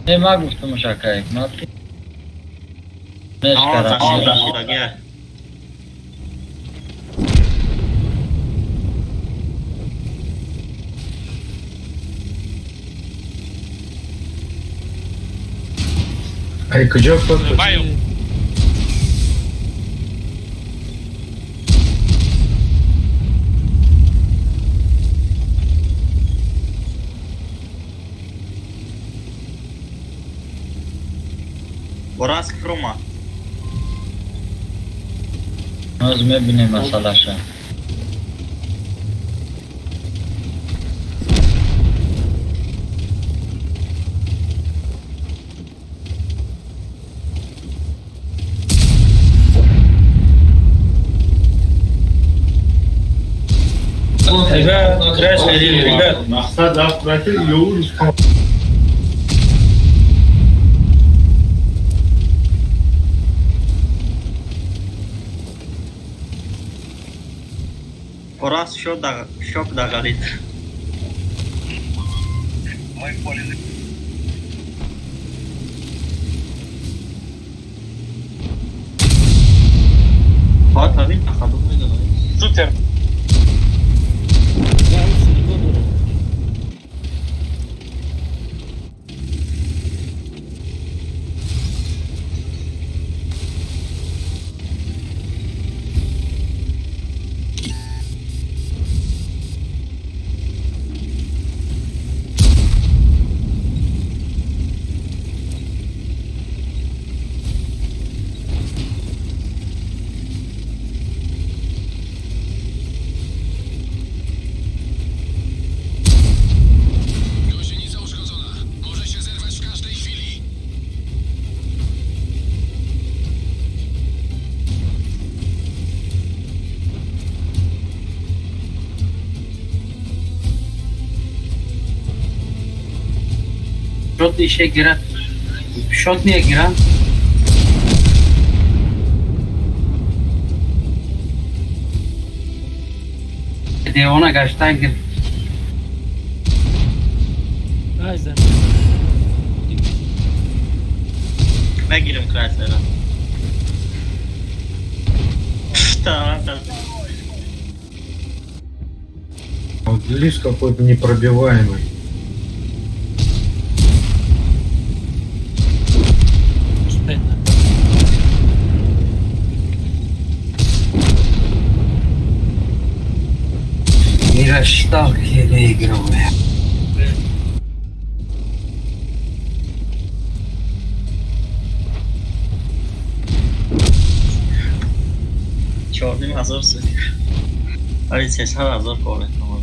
Не могу в том шакаек, смотри. Защитник. Ай, куда кто-то? Бурас Хрума. Özme bine masalaşa. Ребят, Chrysler, ребят. Мақсат автомобиль yoğun Бурас шок доголит. Вот, а видно, ходу Шутер. Şot işe giren. Şot niye giren? Devona kaçtan gir. Ayzen. Ben girim Chrysler'a. Tamam. Вот лис какой-то непробиваемый. Не рассчитал, где я играл. Черный hazırsın. Hadi sesler hazır koy. Tamam.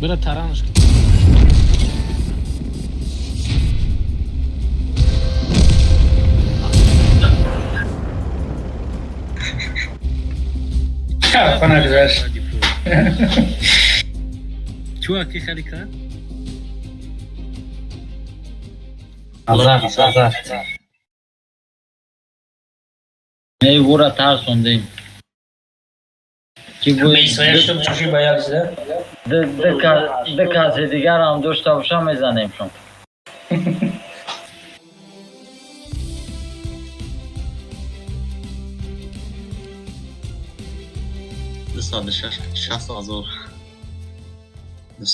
Bıra taranış. Bana güzel. Чувак, и халика? Azar, azar. Ne vura tarsondayım. Ki bu Meysoya çocuğu bayağı güzel. Dikkat دیگر هم داشته باشم میزنیم شما. Dışarıda şahs azor.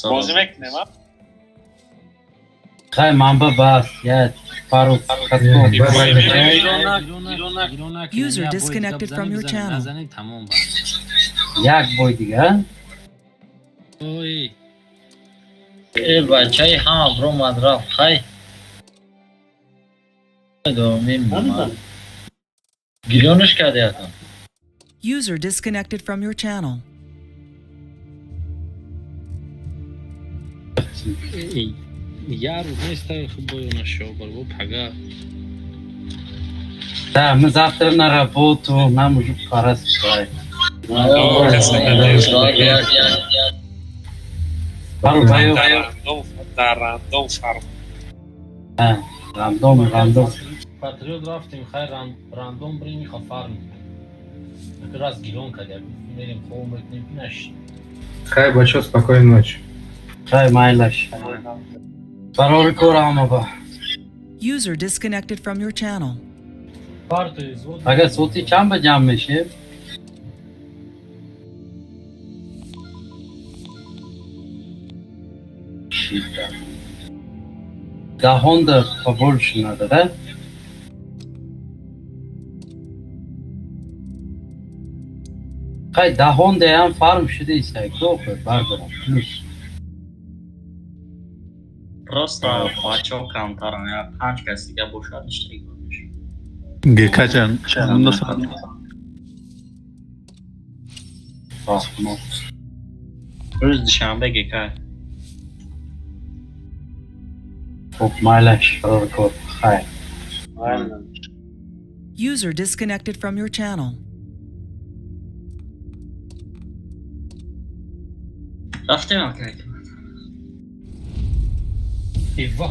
Bozmek ne var? Kay mamba bas. Ya Faruk. User disconnected from your channel. Tamam Yak boy diye. Oy. El bachai ham bro madraf hay. Domim. Giriyormuş kade yakan. User disconnected from your channel. Я не ставил бою на шоу, борьбу пага. Да, мы завтра на работу, нам уже пора спать. Faruk ayo. Random farm. Ha, random. Patriot raftim, hay random brini khafarm. Раз гилонка, я мерим хоумек не пинаш. Хай, бачо, спокойной ночи. Kay maylaş. Parol korama ba. User disconnected from your channel. Parto izvod. Aga soti çam bajam meşe. Da Honda побольше надо, да? Kay da Honda yan farm şideyse kope barbaram. Просто бачо камтарам, я 5 касиga bo'shatishlik bo'lmish. Gekacan. Nasıl? Ro'z dushanbaga kay. Hop maylaş. Parol kor. Hay. User disconnected from your channel. Raftim akay. Eyvah.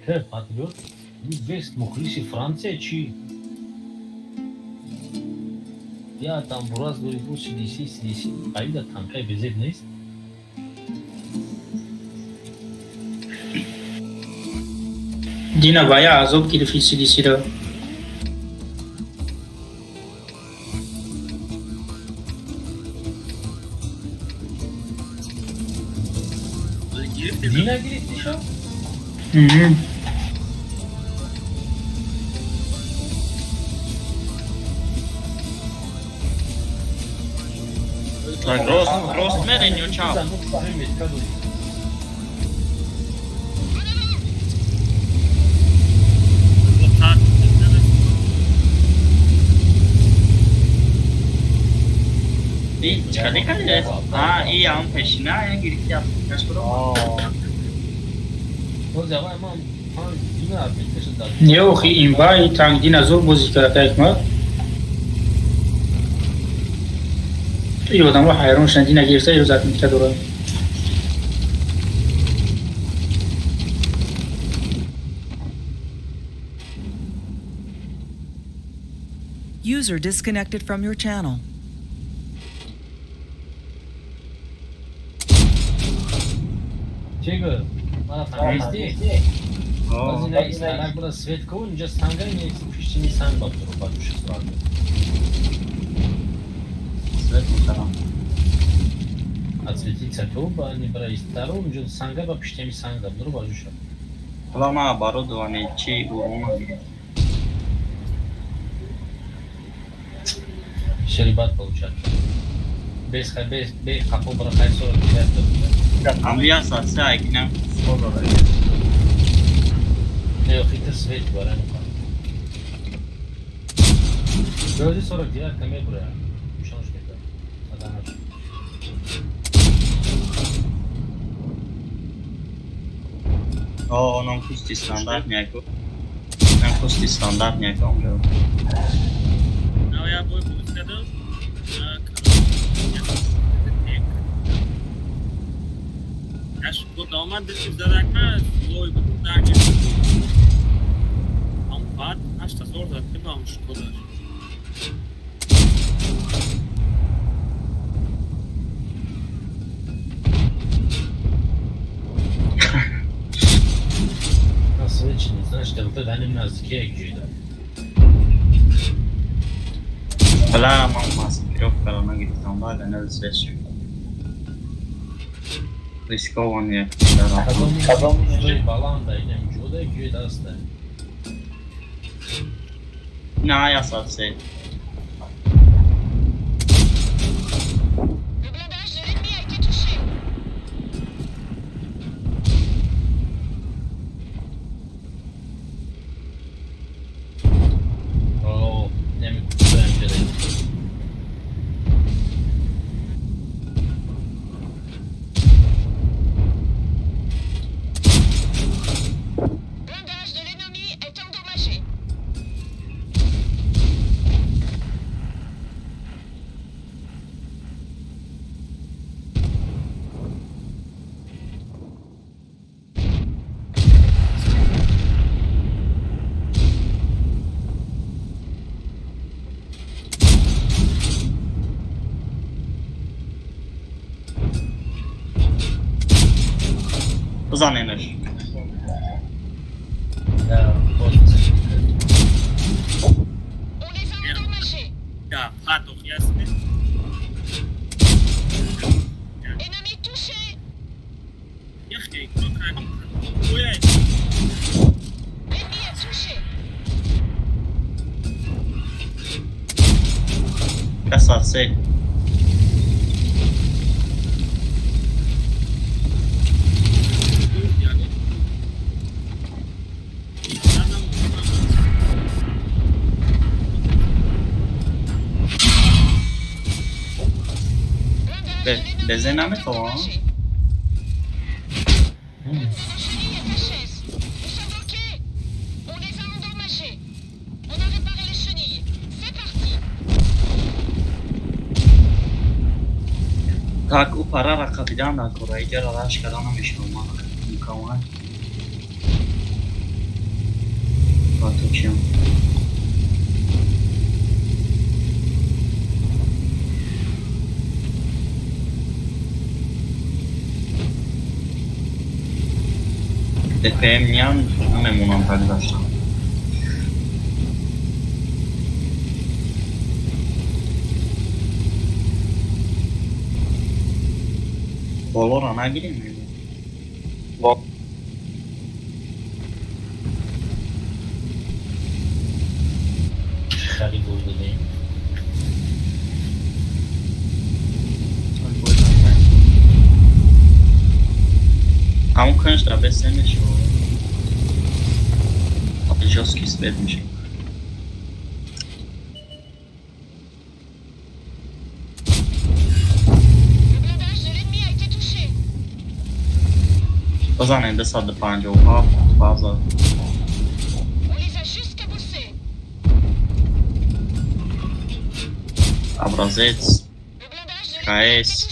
Che Patriot? Vest muhlisi Franța ci? Ya tam buraz dori bu CDC. Ayı da tankay bezet neyiz? Dina bayağı azop girip CDC de. Dina girip dişo? Hı. Rost merin yo çap. Çıkardı kaldı. Ha iyi am peşine ya girip yaptık. Kaç para? O zaman ama Dina arkadaşı da. Yok این بای تانگ دینا زور بازی کرده اکمال ای آدم رو حیران شدن دینا گرفته یا زد میکرد دوره User disconnected from your channel. Чего? Везде? Она была Светка, он же станга не почти не сам бабу батюшка сразу. Светка. Отсветиться туба, не брать вторую, он же санга почти не санга, друг батюшка. Lama оборудование чи урона. Шерибат получается. Без капо брахай 40 Там я сосай к нам. Ne yok, hiç svet var hani. Gözü sonra diğer kamera buraya. Şans bekle. Adam aç. O, non pusti standardniaków. Non pusti standardniaków. No ja byłem wtedy. Acho que vou dar uma decisão cá, vou dar aqui. Há par, acho que está sorda, que vamos escolher. Nasıl için insan işte bu da benim nazikiye güydü. Hala mammas yok kalana gittim var ne özleşim. Riskovanije. Kadın stoji balanda idem güde güde aslında. Ne ja sad se. O ne mi bence de. Zanenir. Ya, Ya, rato, jasne. Ennemi touché. Jachty, krótka. Ujej. Ennemi est touché. Ja sad se. Bezena mi to? Tak uparara kapitana Kore'yi araç karanamış olmak mükemmel. Patıçım. DPM nie memnunum arkadaşlar. Valorant'a gireyim mi? Bak. Şari buldu değil. Am când trebuie să ne și o jos chis vedmișim. Ozan de sad de pange o bază. Abrazeți. KS.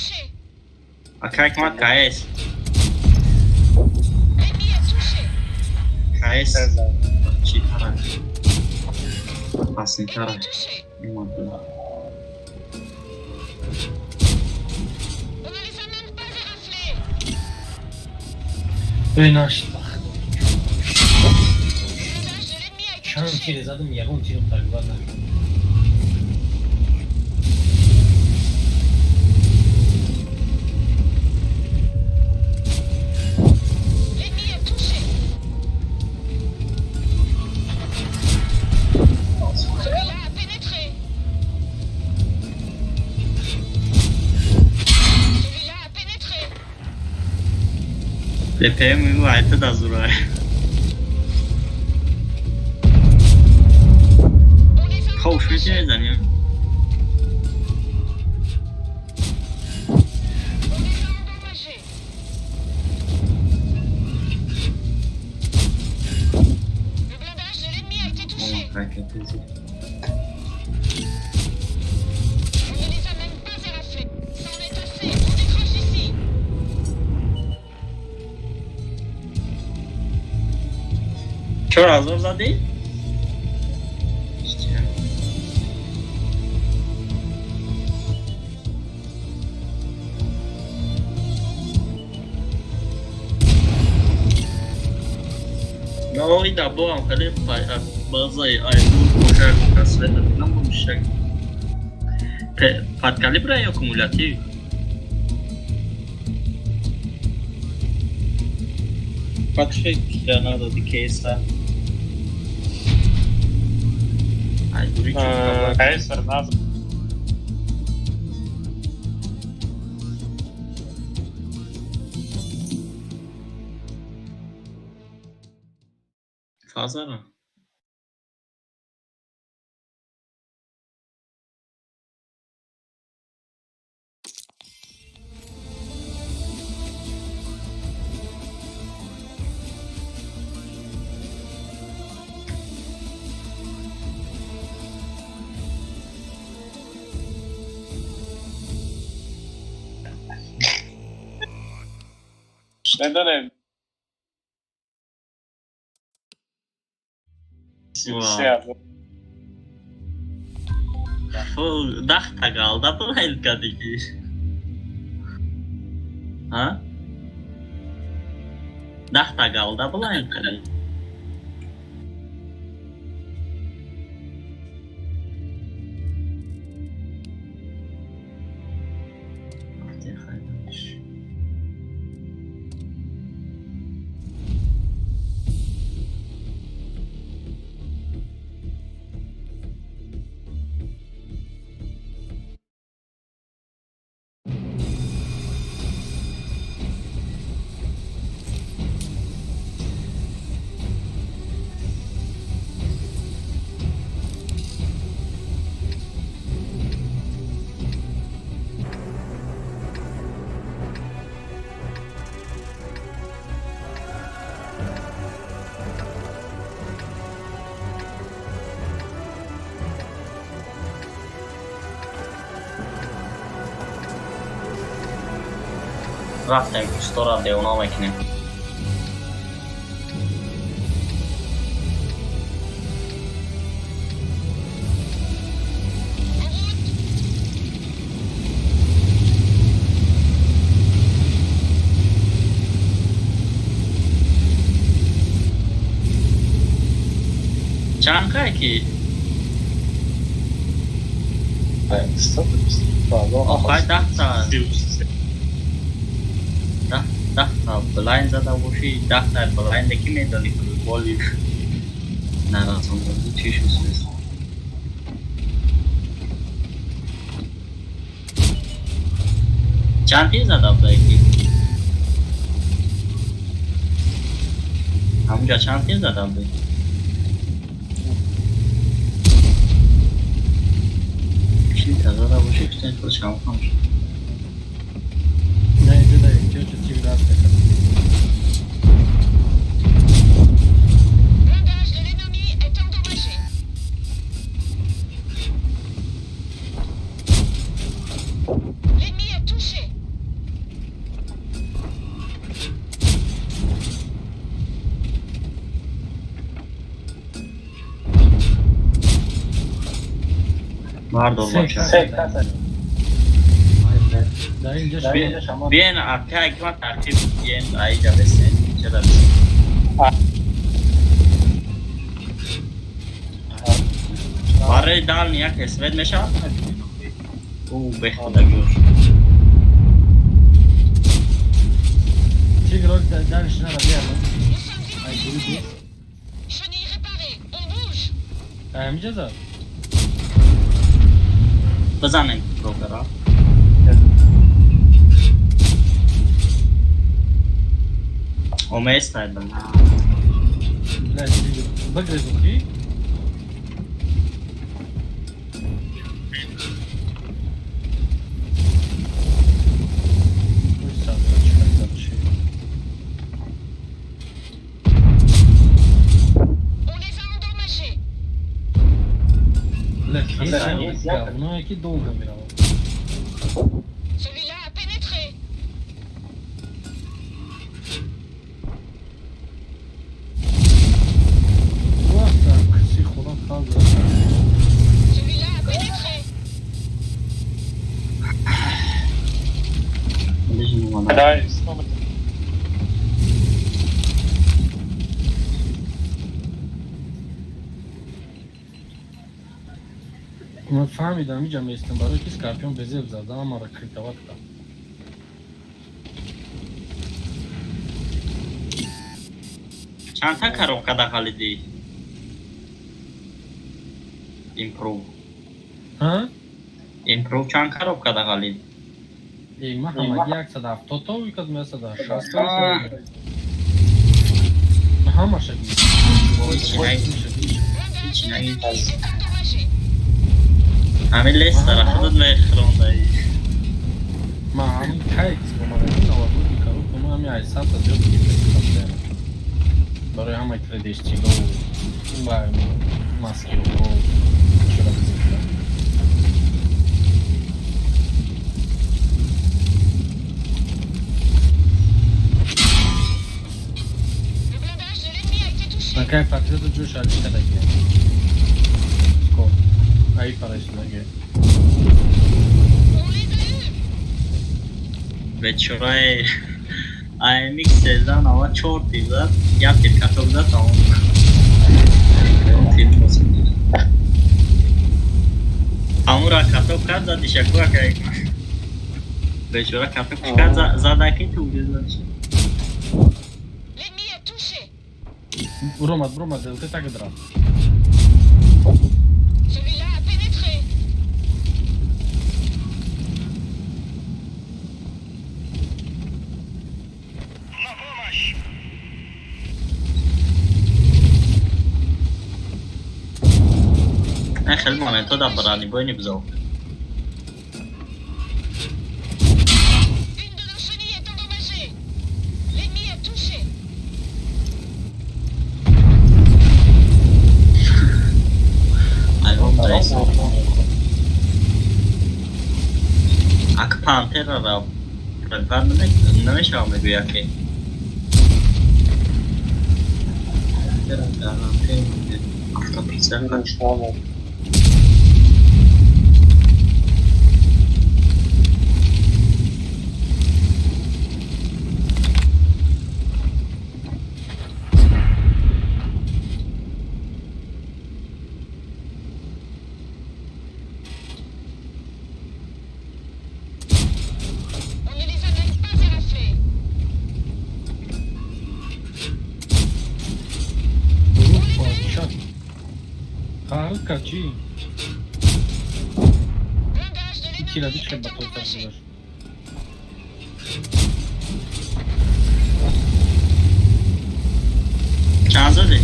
Acai cum KS. KS. Ce tara. Pasni tara. Nu mă duc. Oynaş. Şu an через adım yakın tiro takılarla. DPM vai até da Zura. Hậu suy thế rằng Hareketinizi. On ne les a même pas éraflés. Ça en est assez. On décroche ici. چرا آزار زدی؟ نوعی دبا هم خیلی بازای آیمون موشک تصویت نم موشک پد کالیبر یا کمولاتیو؟ Patrick Leonardo di Chiesa. Kaiser, nazва. Fazla. شنیدنه Daqta qaldı bu elkadiki. Ha? Daqta qaldı bu elkadiki. Raftem quest'ora de una macchina. چند کی؟ آخه 10 تا 10 تا بلاین زده باشی 10 تا بلاین دکی میدانی که بالی نرازم بازی چی شد سویست چند تیز زده بایکی همونجا چند تیز زده بایکی چی تازه زده باشی که خود شما هم شد Ne, da je, če ti vrate kad. Blindage de l'ennemi est endommagé. L'ennemi est touché. Pardon, بیاین ارکه اکران ترکیب بیاین اینجا بسین چرا بسین برای دال نیک اسود میشه او به خدا گوش چی گروه دارش نرا بیارم ای بودی Chenille réparée. On bouge. همینجا زد بزنیم پروگرام Omeş saydım. Ne çi bagrezu ki On les a endommagés. Buna ki doldu biraz. Celui-là a pénétré. Celui-là a pénétré. من فهمیدم اینجا میستم برای که سکارپیون بزرگ زدن اما را کریتاوات کرد. چند تا коробкада халидӣ? Improve. ها؟ Improve چند коробкада халидӣ? من همگی 170 تا و یکد 160 تا. همه شدید. همین لیست داره خودت میخوندی. ما همین کیکس با من این آوردی کارو که ما همین 800 تا زیاد می‌کنیم. برای همه کردیش چیلو و ماسکی و شده بزنیم. Какая пакета джуш алишка даги. Ко. Ай параш даги. Вечерай AMX sezdan hava çok güzel. Yaptık katıldı tamam. Amura katıp kadar dişakua kayık. Вечера katıp kadar zadaki tuğluyor. Рома, ты так играл. Celui-là a pénétré. خیلی مهمه تو دبرانی باید نبزاو. Une de nos chenilles est endommagée. L'ennemi est touché. Ak Pantera ra ben ne şahı میگوید که Pantera garanti автоприцел kaç Kaçı? İkiyle bir şey batı ortasıdır. Çanza değil.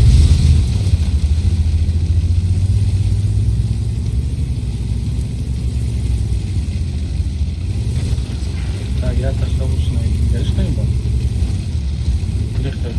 Tak, ja też to uczynę. Wiesz, to nie było. Gdzie chcesz?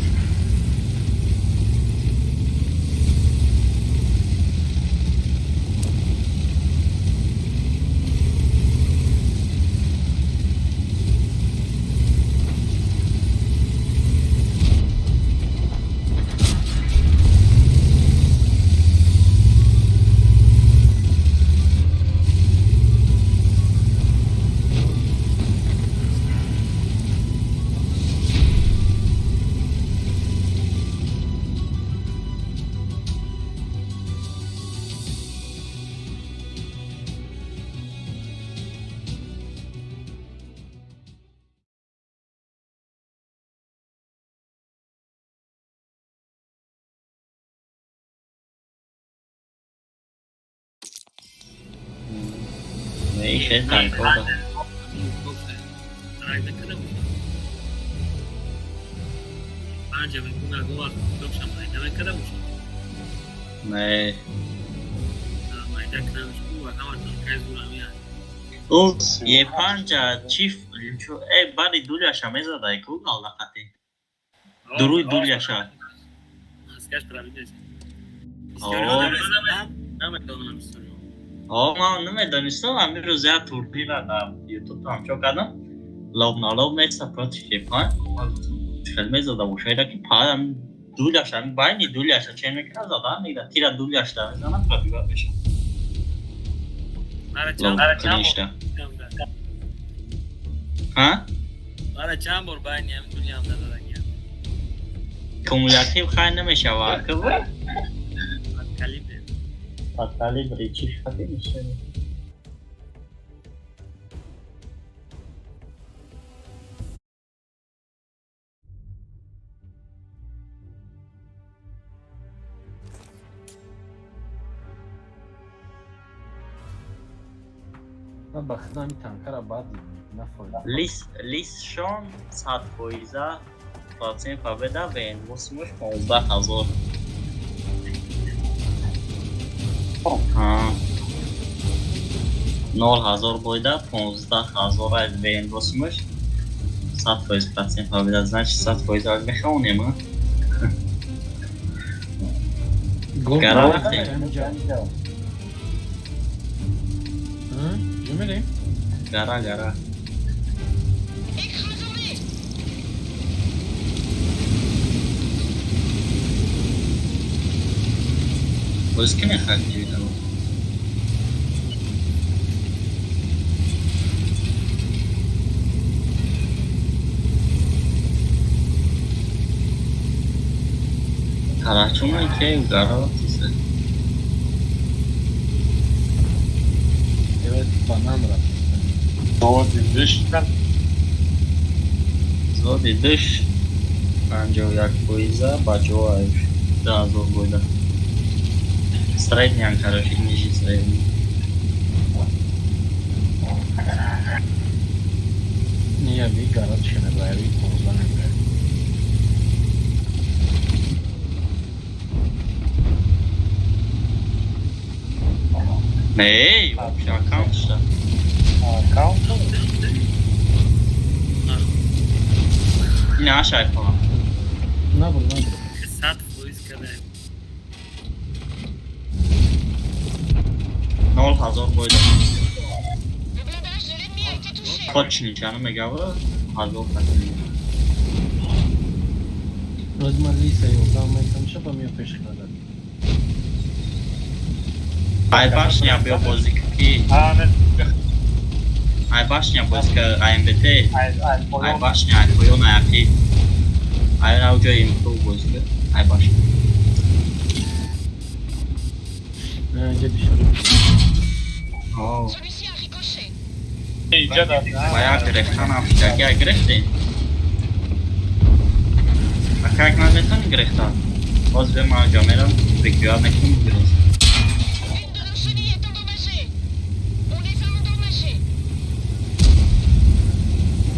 Ne işe tank oldu? Bence ben bunlar dolar yok şampanya demek kadar uçuk. Ne? Mayda kınamış bu var ama kayız buram yani. O yapanca çift şu bari dul yaşameza da ikul Allah katı. Duru dul yaşa. Asker para bilmez. Oo. Ne McDonald's soruyor. ما نمیدونستم امروز یا توربین در یوتیوب هم چون کردم لوب نیست پروتش کیپان فیلمی زده بوشه که پایم دولیش هم باید دولیش چه میکنه زدن میده تیر دولیش در میزنم تا بیبار بشه برای چند بار باید نیم دولی هم ندادن کمولاتیو خیلی نمیشه واقع بود کالیبری چی خواهی میشه من بخدا همین تنکر بعد نفایده لیستشون 100% پاتین فابده و این موسمش 15,000 9,000 بوده 15,000 از به این موسمش 100% پاتین فابده значит 100% از میخوانیم گرا رفتیم جمعه گرا باز که نخواهد دیدم تراچون که گرا تیسه evet bana mı زودی دش 51 поезда бачуаев 1000 года средняя короче ниже средний niye bir garaj kenarları kullanıyor Эй, вообще аккаунт что? Аккаунт? Не ашай falan. Ne bu? 100% kadar. 9,000 boyda. Точно canım megavı hazır patini. Rozmalıysa yoldan mekanışa pamiyo peşkada. Айбашня был бозики. Айбашня бозика АМБТ. Айбашня айбоё на яки. Айна уҷо имту бозика. Айбашня. Önce dışarı. Oh. Bayağı грехтан афтаги грехтен. А как нам это не грехтан? Боз бе ма ҷамерам реквиат неким грехтан.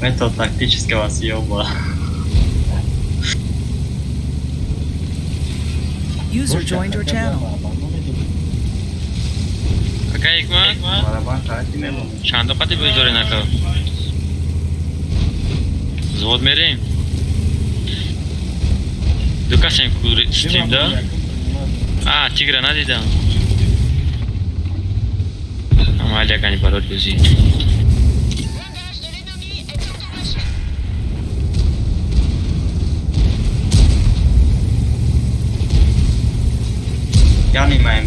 Метод тактического съёба. User joined your channel. Какая игма? Чандо пати бизори накал. Звод мерим. Дукасен кури стримда. Тигра надидам. Амалия кани парод бузи. Yani ben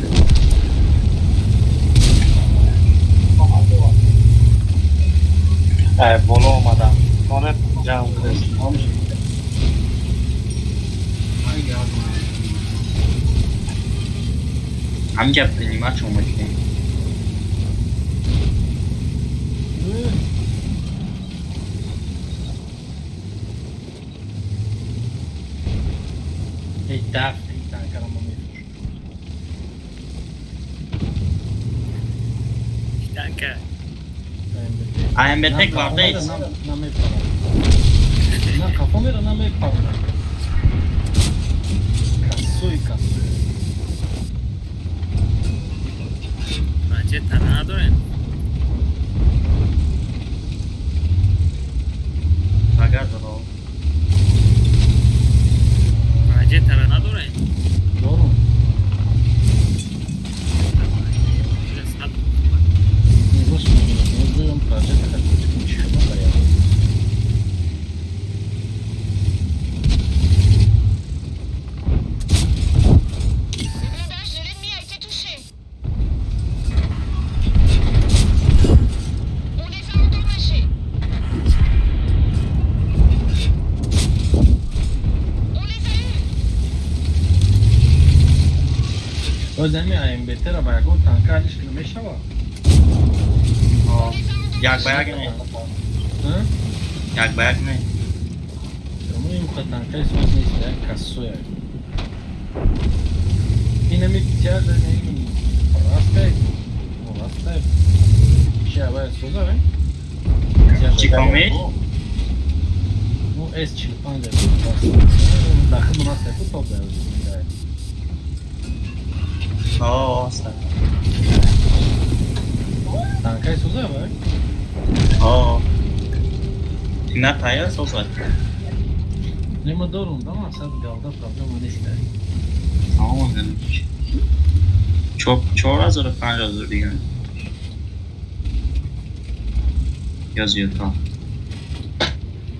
bolu olmadan sonra can هم جاب принимать чумочки. Ej, tak, caramba, Danke. AMBT guardați. Na kafam era na me paura. Casoi. Bence tanığa dönün. Pagado. Bence tanığa dönün. Doğru mu? Özlemi ayım beter ama yakın tanka alışkın meşava. Yak bayak ne? Hı? Yak bayak ne? Ama yumuşak tanka ismini isteyen kasso ya. Yine mi içeride ne? Rastay. Şey var soza ve. Çıkamayız. Bu es çıkman dedi. Bakın buna sepet topluyoruz. Asta. Tanka soza var. Na taia soza. Ne mi doğru ama sen galda problem var işte. Tamam demiş. Çok az sonra 5 hazır diyor. Yazıyor tam.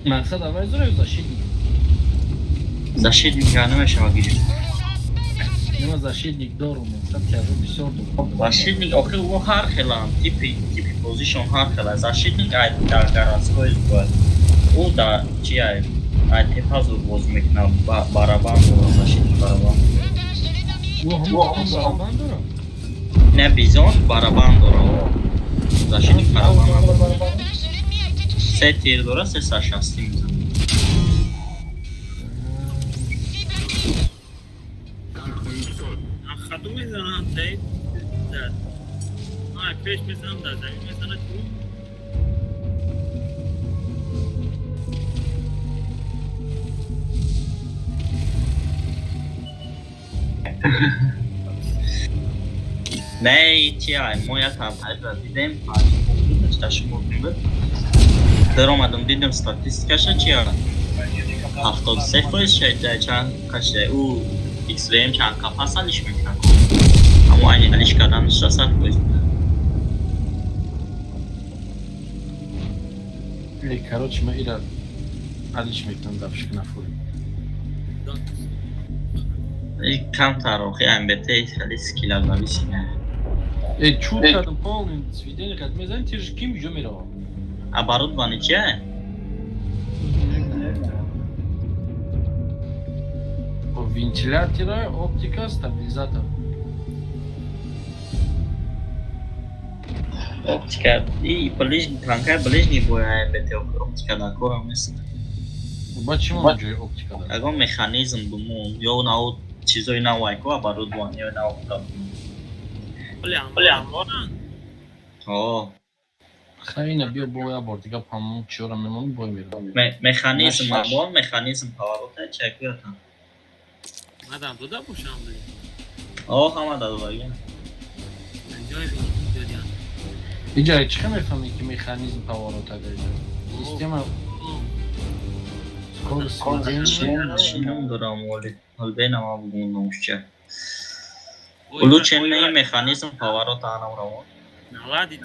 Maksat avay zor защитник. Защитник я не шава гириш. Нема защитник дору, maksat yazı bir sordu. Защитник охи во har xelan tipi позишн har xela. Защитник ай гарантской бud. У да чиай ай тепазу воз мекна барабан защитник барабан. Барабан дора? Не бизон барабан дора. Защитник барабан. Се тир дора, се сашасти мизан. خدو میزنم تایید زد پیش میزنم در زمین میزنه تو Nej, tja, moja tabela دیدم بود. در اومدم دیدم ستاتیستیکش چیه 73 خودش چند کشه او ایکس ریم چند کپاسالش میکنه اما این علیش کردنش را سر خودش Короче, мы Ира алишмек нам давшик на фури. کم تراخی امبته خیلی سکیل اولیش نه چون کردم полный сведение kad me znam ti kim jo mirao. Оборудование чье? Вентилятора, оптика, стабилизатор. Оптика и ближний танка, ближний бой амбете оптика на корам есть. Почему же оптика? Агон механизм думаю, я на чизой на вайко оборудование на оптика. О. Хайна био боя бортика памон чора мемон бой мира. Механизм абон механизм поворота чекуя там. مادام دو دا پوشم بلی همه دادو باگه جای بینید اینجا چه میفهمی که مکانیزم پاوروتا داره سیستم چی نمیدارم ولی حال بینم هم بگون نموشه اولو چه نی مکانیزم پاوروتا آنم رو نلادی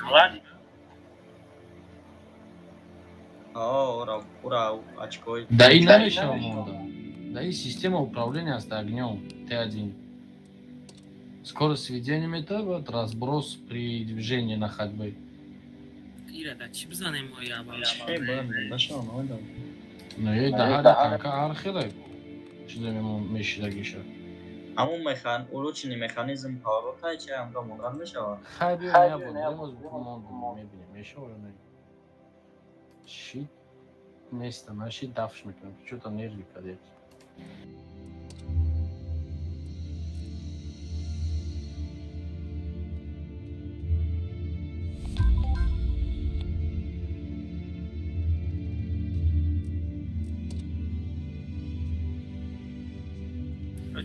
را پورا очкой да и не решава монда. Да и система управления с огнем Т1. Скорость сведения металла, разброс при движении на ходьбе. Ира, да чип занем моя Ну и да, танка архилай. Что мы мешали? همون улучшенный механизм поворота چه هم را مونران میشود خیلی نبود امروز میبینیم میشود نه شیت نیست من شیت دفش میکنم چون تا نرگی کدید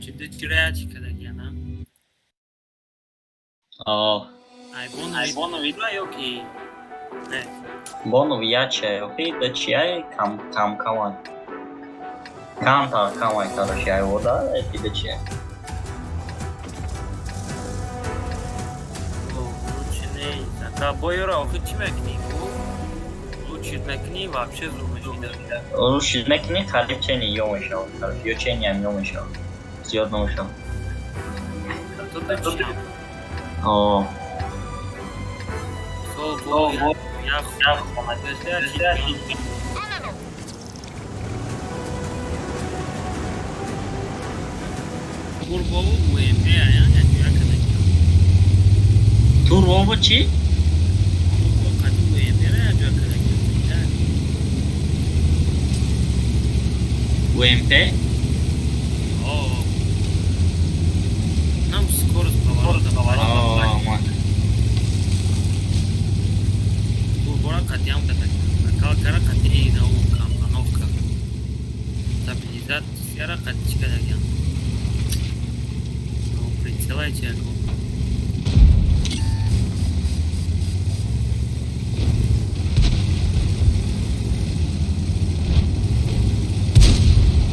Короче, до тирячи когда гена. Айбону видла окей. Не. Бону вяче, окей, да чай кам кавай. Кам-то кавай, короче, его да, это да чай. Лучше не. Да бойора, хоть мекни. Лучше мекни вообще зумеши да. Лучше мекни, халип чени ёмышал. Короче, ё чени ам ёмышал. Зёрно ушал. Тут да чай. О. Я Kurbalı UMP ya, yani yakında. Ovo chi? Qati UMP ra jo'ka. UMP? Oh. Нам скорость поворота. Бора катям ката. Калкара кати на компоновка. Стабилизация ра катичка даган. Ну, прицелайте яко.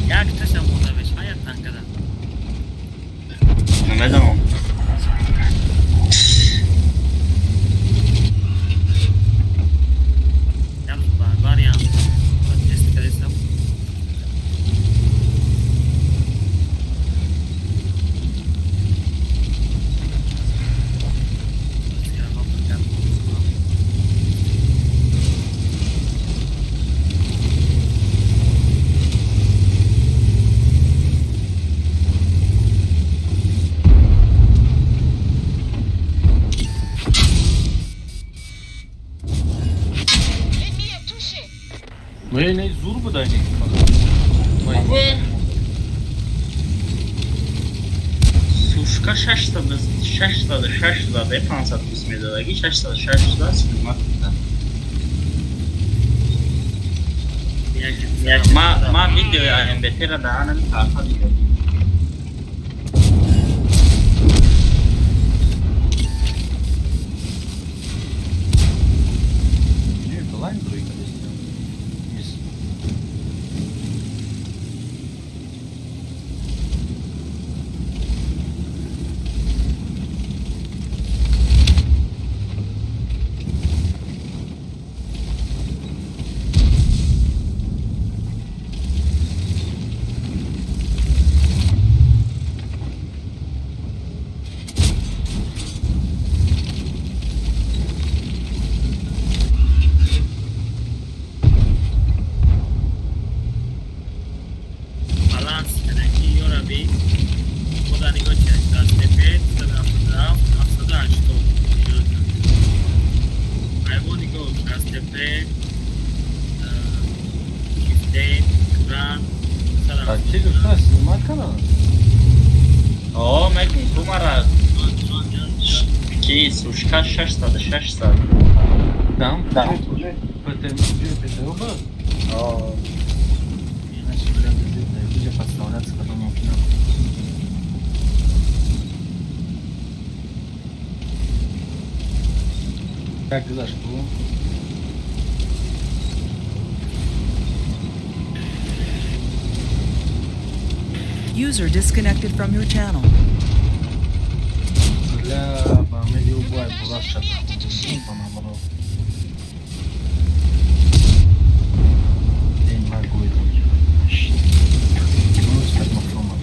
Як ташам муда беш hayat tankada. Neden o? Var ya. Test edersem. Ну я не зурбу дай не. Suşka şaşladı defans attı İsmail'e şaşladı sıkılmakta. Ma videoyu aynen betera da anın tarfa diyor. O, Megan, kumara. Ki suşka şaşladı. Там, ПТУБ? O. Значит, люди подставляться к одному окну. Как ты зашел? User disconnected from your channel. Для медиубай была шатка. Наоборот. Я не могу это. Ну, искать макрома.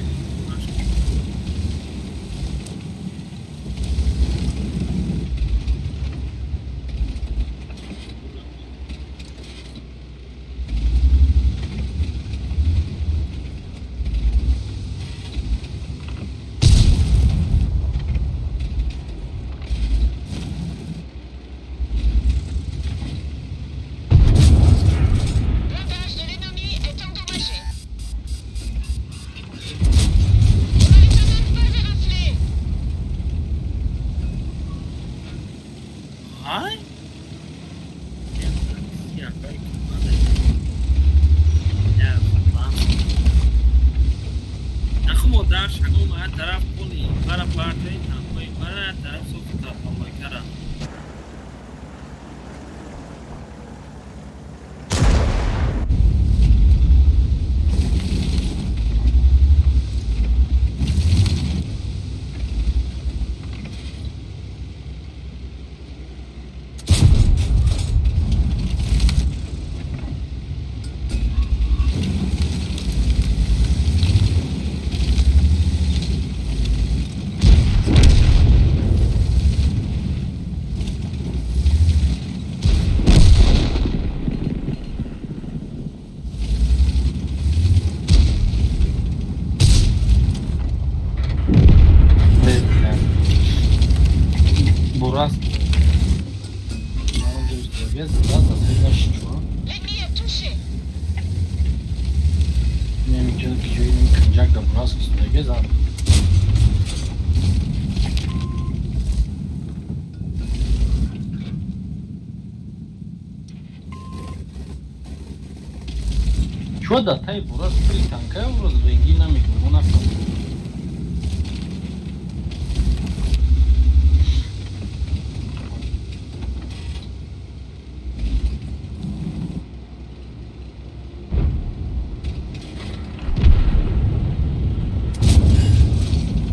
Burada tay burası bir tanka burası rengi namik buna kaldı.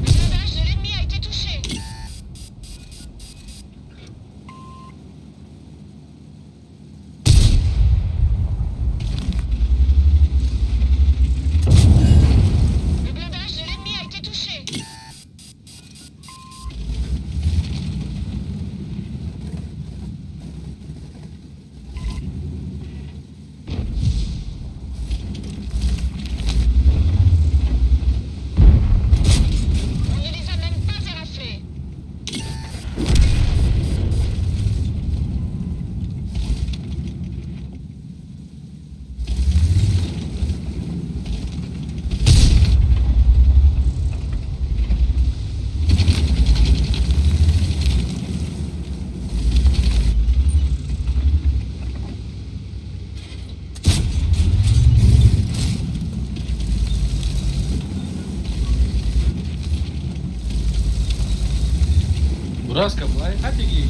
Blindage de l'ennemi a été touché. Le blindage de l'ennemi a été touché. On ne les a même pas éraflés. Burası kapılar hadi gidelim.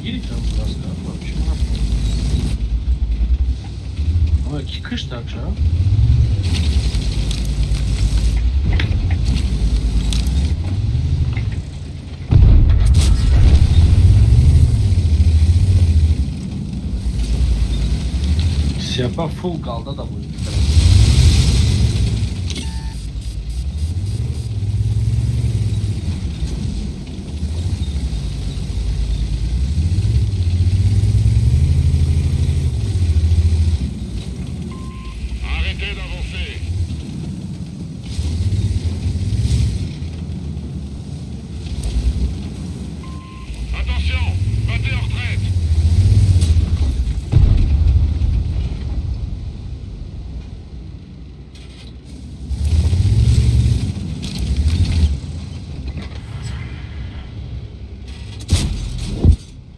Gidelim tam burası kapılar. Bir şey yapalım. Ama iki kış da akşam. Siyapa full kaldı da bu. Arrêtez d'avancer. Attention, battez en retraite.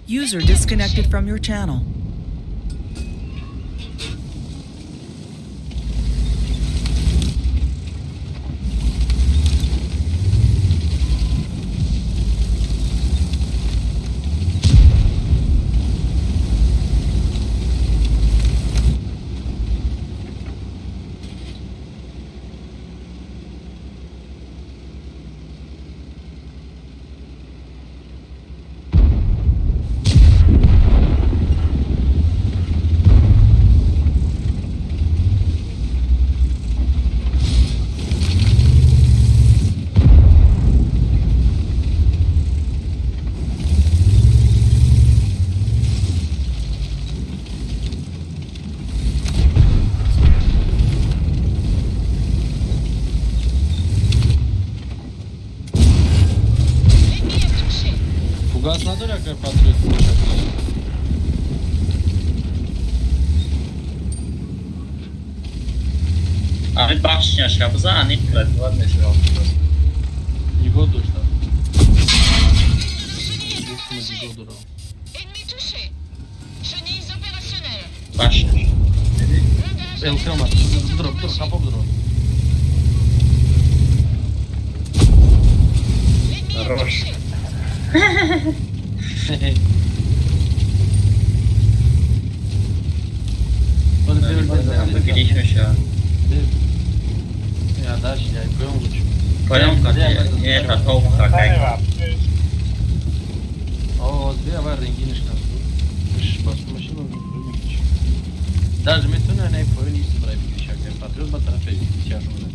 User disconnected from your channel. Fugaz надо как патруль? Ahmet Bakşin şapıza anit kırık var ne şey oldu. Его точно. Ennemi touché. Chenilles opérationnelles. Bakşin. Elkama. Dur kapı dur. Roş. Gelişmiş ya. Ja, daš, ja, kojem luču. Kojem kad je ratov kakaj. O, zbija var renginiš na su. Viš, basu mašinu drugić. Даже ми tu ne poju nisi pravi pišak, jer patriot ba tarafe pišak ovdje.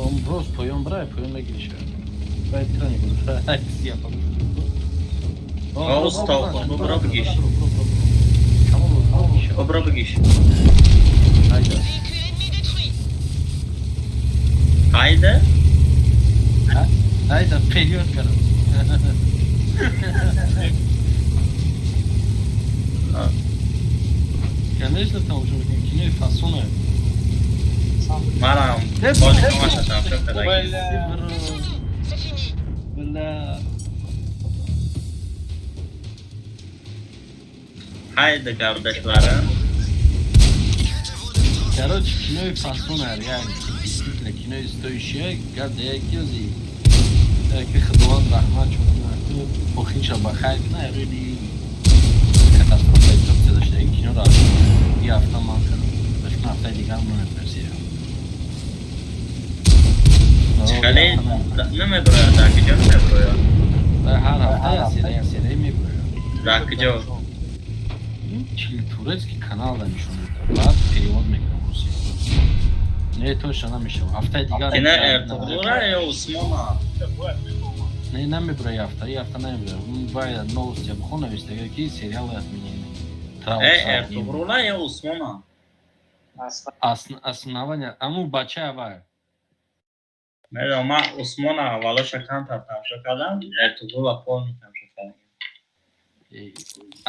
On bros pojon pojon ne giriš. Pravi tranje budu, hajde si ja pa. O, stop, obrob giş. Obrob giş. Haydi. Haydi. Haydi, period karım. Конечно, там уже какие фасоны. Maram. Маша, там всё когда Бля. Haydi kardeşlerim. Короче, кино и фасона, реально. Действительно, кино и стоящее, когда я кёзи. Как ходован рахмат, чё-то, похинча бахай, на, really катастрофа, и то, что я кино раз. Я автоматка. Başka hafta diğer mı yapıyorsun? Çıkalı ne mi buraya takıcı mı buraya? Her hafta seri mi buraya? Takıcı o. Çil Turecki kanaldamış onu. Var перевод микрофоси. Ne точно нам еще. Hafta diğer. Kine Ertuğrul'a ya Osman'a. Ne mi buraya hafta? İyi hafta ne buraya? Baya новости обхона вести какие сериалы отменены. Ertuğrul'a ya Osman'a. Основание. Аму бача var. Ben ama Osman'a havalı şakan tartam şakadan Ertuğrul'a polnikam şakadan.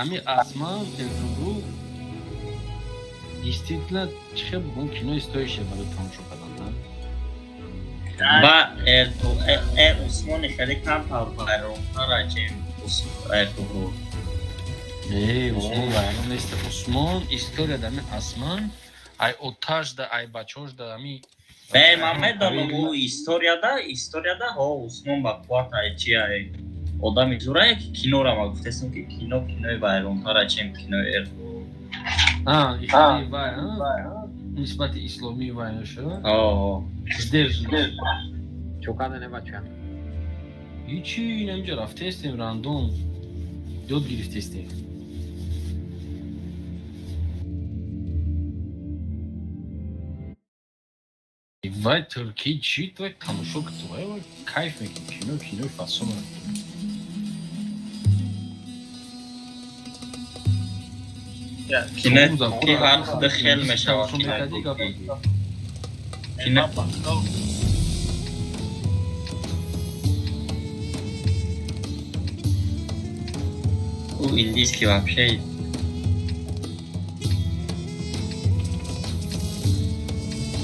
Ами Осман Ertuğrul действительно çıkıp bu kino стоящее было там şakadan da. Ba Osman'ı xeli kam tartam taracım Ertuğrul. Osman var. Neyse Osman istoriyada mı Osman ay otaj da ay baçoş da mi. Ben Mehmet'in bu istoryada o Osman bak kuata içiyor. O da mizuraya ki kinora mı guftesin ki kinoyu var on taracım kino Ertuğrul. Ha İslami var ha. Nispati İslami var ya şu. Oo. Sdержанный. Çok ada ne bakıyor? Hiç nemce raf testim random. Yod girif testim. Vay Türkiye çiğit vay tanışok vay vay kayf mekin kino fasonu. Kine ki harf dakhil meşavat kine у индийский вообще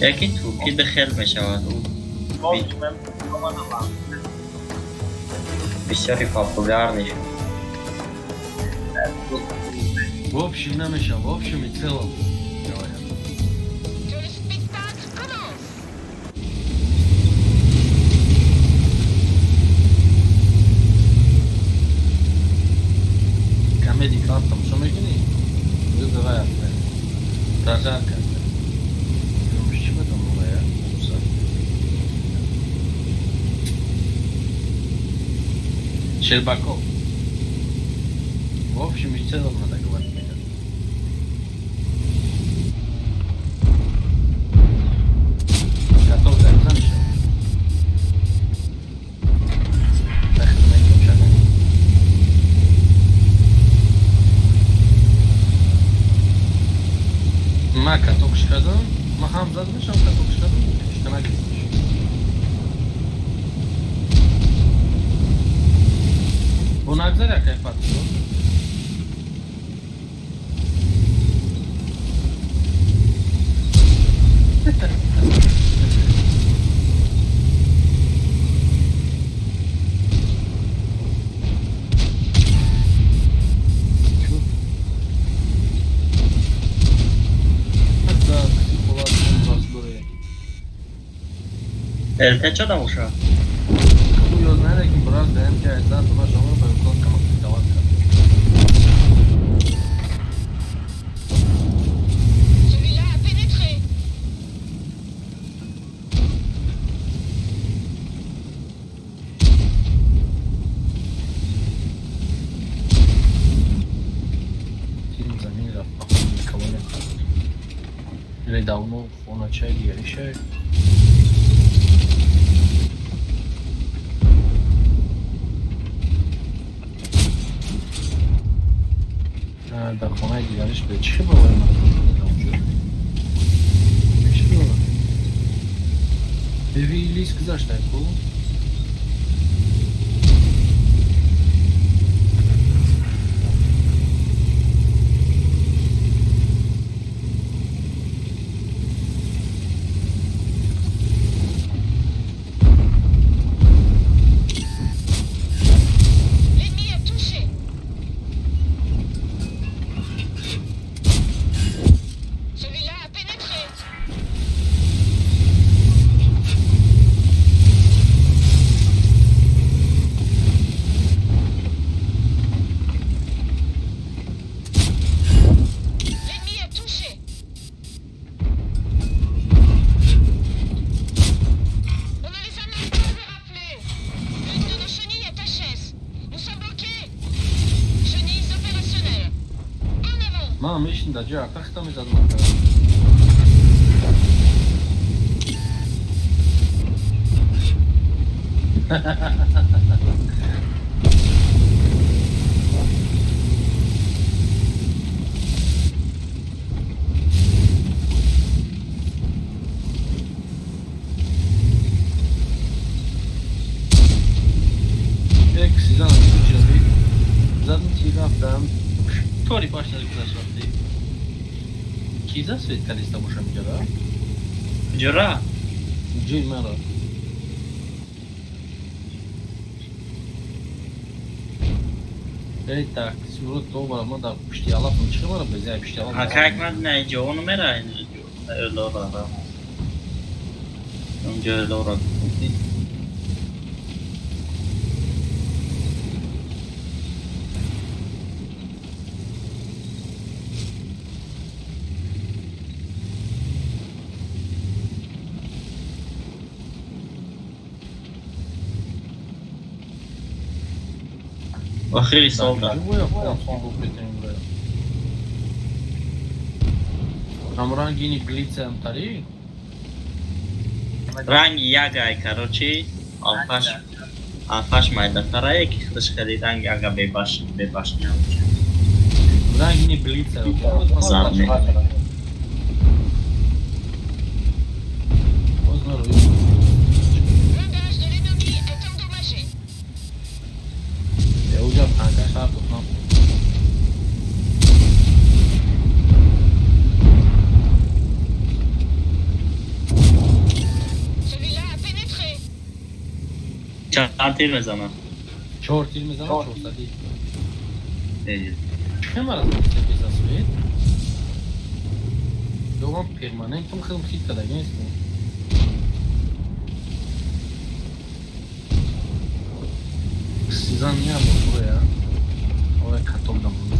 яки турки дахил мешавад бисёри популярный В общем, нам еще, в общем и целом. Комедий клаб там что мы гни? Вызывай ответ. Прожарка. Думаешь, чего там было я? Щербаков. В общем и целом надо говорить. Готов да замешал. Так, найдем шага. Ма каток шкадам, ма хам задмешал каток шкадам, что на грязь. Bu nagzar ya kayfat. Te ce da ușa? Eu знаю, que брат да МК да това genre по код към калатка. Celui-là a pénétré. Фильм заминировал, походу никого нет. Или давно в начале решает. در خونه دیگرش به چی باور ببین لیست گذاشتن کو Mam işin de cevap tam izledim arkadaşlar. Peki size anlatacağım. Zaten çiğ haftam. Tori başladık zaten. Kiza svetkalista muszę mi działa? Dziura? Gdzie mero? Ej tak, sigurno to var da piştiyalar mı çıkıyor mu? Bize piştiyalar. Ha kalkmadı ne? Joe numara aynı. Öyle orada. Önce öyle orada. Ахири солда. Там рангини глицем тари? Ранги ягай, короче, алфаш майда тарая, кихташ хари ранги ага бебаш не алче. Rangini blice. Zadni. Ja udział tanka, szarpów, no. Çarptır mı zaman? Çort ilmi zaman çorsa değil. Değil. Hem arasında bir zasvet. Doam permanentum hılmhit kadar gençsin. Sizan niye bu buraya? Oraya katıldım bunu.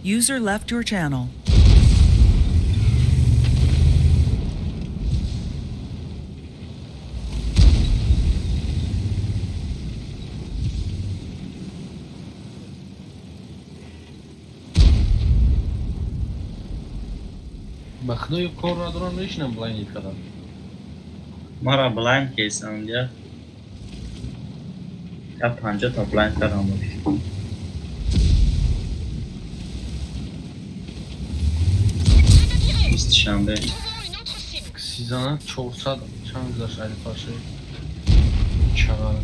User left your channel. Bakdı yukarı duran ne işine blind kadar. Mara blind case anca. Ya panca ta blind karanmış. İstişambe. Sizana çorsa çan güzel şeyler başı. Çağır.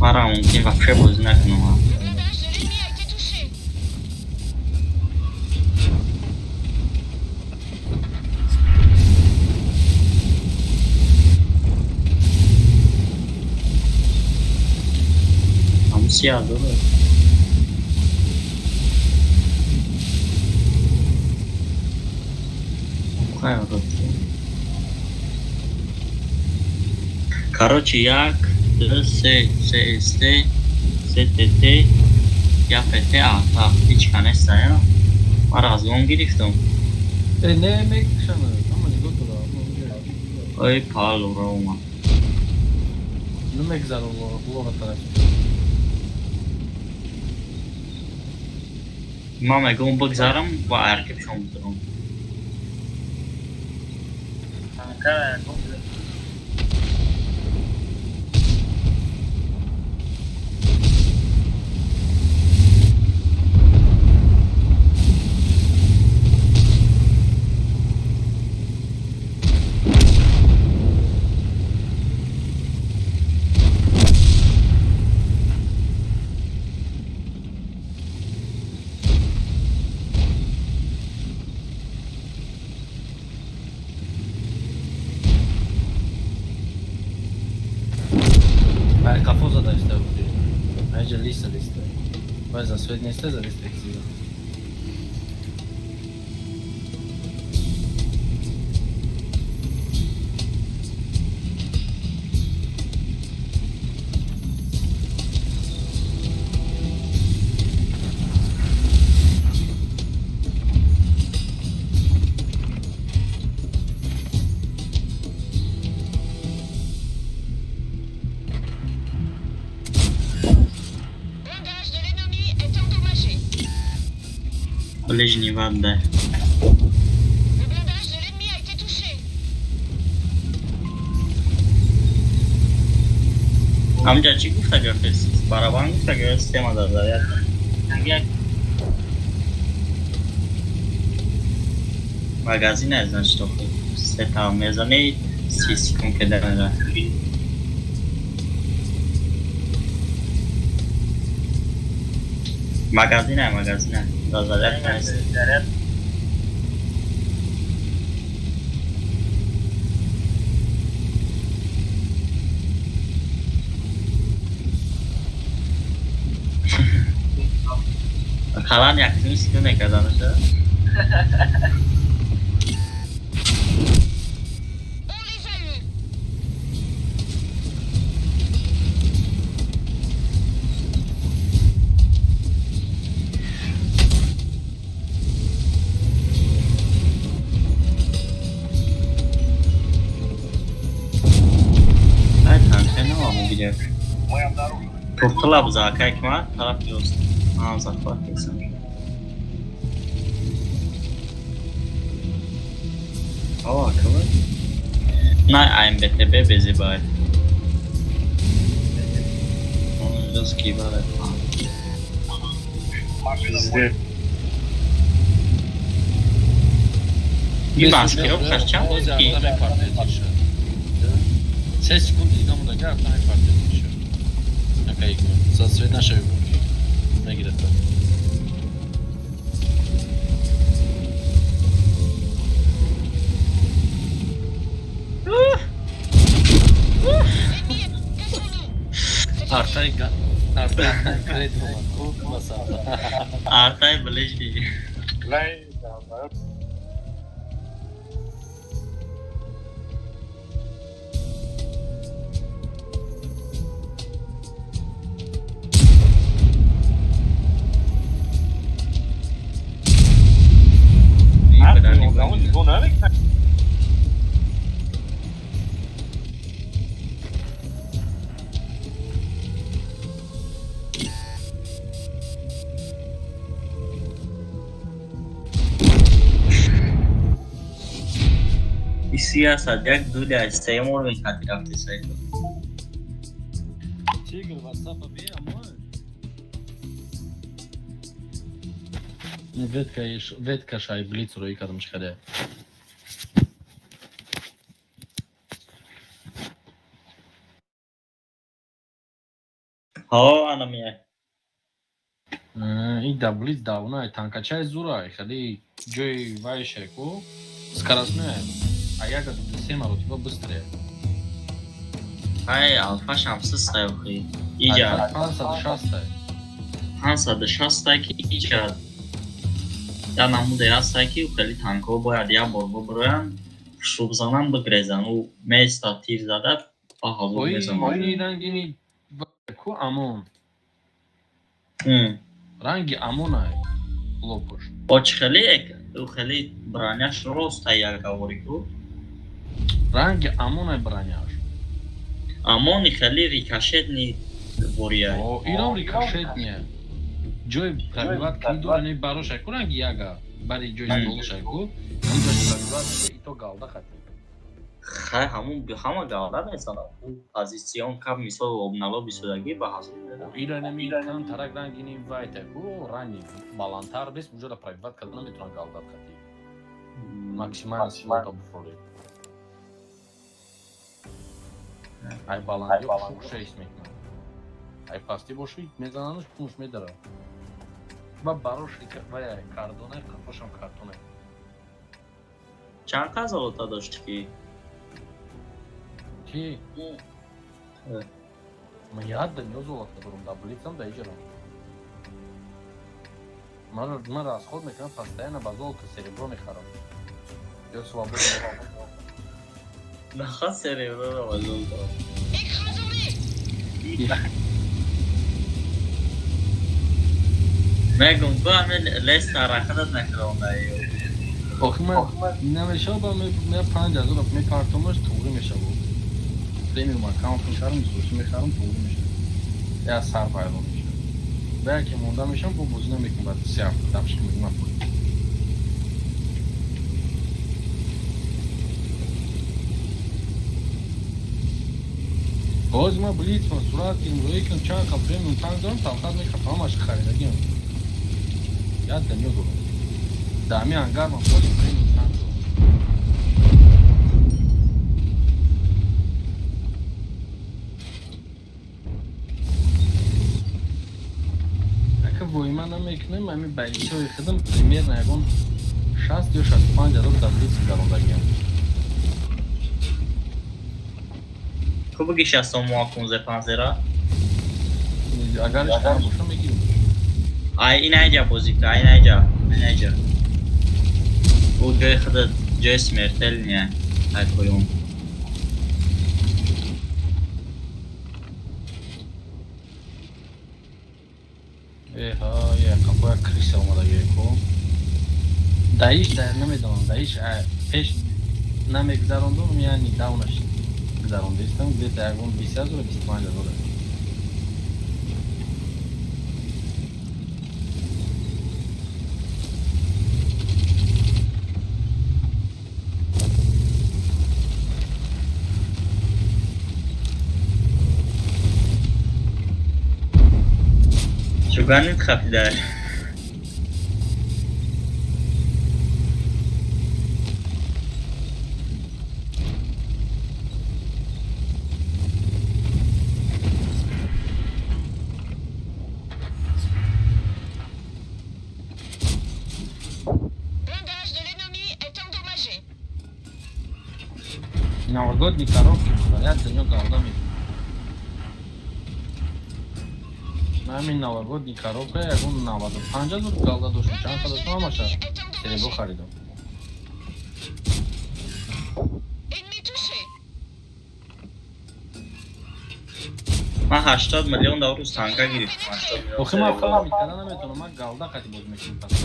Mara mungkin вообще возникнула. Амсия, да? Короче, як CST, CTT, یا PT آتا هیچ کنسته یا من razgom گرفتم Ne yemek şanı ama ne götür ای پال رو اومد Ne mekzar olur taraf. من میگم بگذارم و ارکبشون بذارم Kafoza da ister bu diyor. Ayrıca liste de ister. Bazen söylediğin ister de liste eksiyor. Ближний вода. Le blindage de l'ennemi a été touché. Amca çi gufta görürsünüz. Baraban gufta görürsünüz. Sistema da ya. Hangi? Magazin ne значит okey. Seta mezane sis konkedenler. Magazine. Razalet neyse. Kalan yaktığını sıkı ne kazanırsa. On les a eus. Hayır kanka ne var bu gidiyor? Kurtula bu zaka ekma taraf diyorsun. Ağzak var kesin. O akıllı. Nay AMBTB bezi bay. Onun biraz kibar et. Bizde Bir maske yok kaçacağım ki. Ses секунд идем до гар, там и партия еще. Окей, со свет нашей на гидата. Artay kredit olmak masada. Artay ближний. Lay Siyasa jak dulia Seymour ve katil hafta saydı. Tigre, WhatsApp abi ama. Ветка шай блиц рой kadın çıkarıyor. Ho anam ya. И да блиц да, она танка чай зура, ходи Джой Вайшеку скоростная. А я как Сема у тебя быстрее. Hay alfa şanssız sayı. İcat. Hansa dışarıda ki icat. Ya namu da yazsa ki ukali tanko boyad ya borbo broyan şubzanan bgrezan u mesta tirzada pahalı grezan. Oyun rengini ku amon. Rangi amonay. Lopuş. Oçxeli ukali branyaş rosta ya gavoriku. Rangi amonay branyaş. Амон и хали рикошетный вория. О, иром рикошетния. Джой пробиват кидо не бароша куранги яга. Бари джой болоша ку. Он джой пробиват и то галда хати. Хай хама галда mesela. Bu pozisyon kap misal obnalo bisudaги bahas. Иранами кан тарак рангини вайте ку ранги балантар бес мужа пробиват кадна метрон галда хати. Максимально силата буфори. Ay balan yok, çok şey ismek mi? Ay pasti boşu mezananış kuş medara. Ba baroş vaya kardona, kapoşam kartona. Çanka zolota doştki. Ki? Evet. Ma я да не золото durumda, блицам да ижерам. Мы расходник на постоянно базолка серебро не харам. Я свободно. Daha cerebro var zolta. Megum bu amel lesta rahat nakronda yo. Oxma, nameshaba me panja zora me kartomash tugri meshabo. Premium account می‌خرم سوشی می‌خرم پول میشه. یا سر پایدار میشه. belki monda میشم bu buzuna میکنم بعد 3 hafta dapşık میکنم. باز ما بلیت من سرعت گیرم روی کن چند کم پریمیوم تانک دارم طاقت میکنم همش خریدگی هم یاد دنیا دارم دامی انگار من باز پریمیوم تانک دارم اگه وای من نمیکنم من بایسته های خودم پریمیر نگون 60 یا 65 دلار در بلیت دارندگی هم خب بگی 60 ماه 15 را اگرش کار باشم میگیم این اینجا بازی که این اینجا او جای خودت جای سمرتل نیه های کویون ها یه کپوی کریس اومده گیرکو دایش در نمیدونم دایش پیش نمیگذاروندم یعنی داونش گذارونده استم به درگون 20,000 و 25,000 شوگانت خفی داره Новогодний коробки говорят, за него голодами. Нами новогодний коробка, я говорю, на воду. Панджа тут голода душу, чанка до сама маша. Серебро харидо. من 80 میلیون دلار تانکا گرفتم 80 میلیون آخه من فهم میکنم نمیتونم من گالدا قطعی باز میکنم پس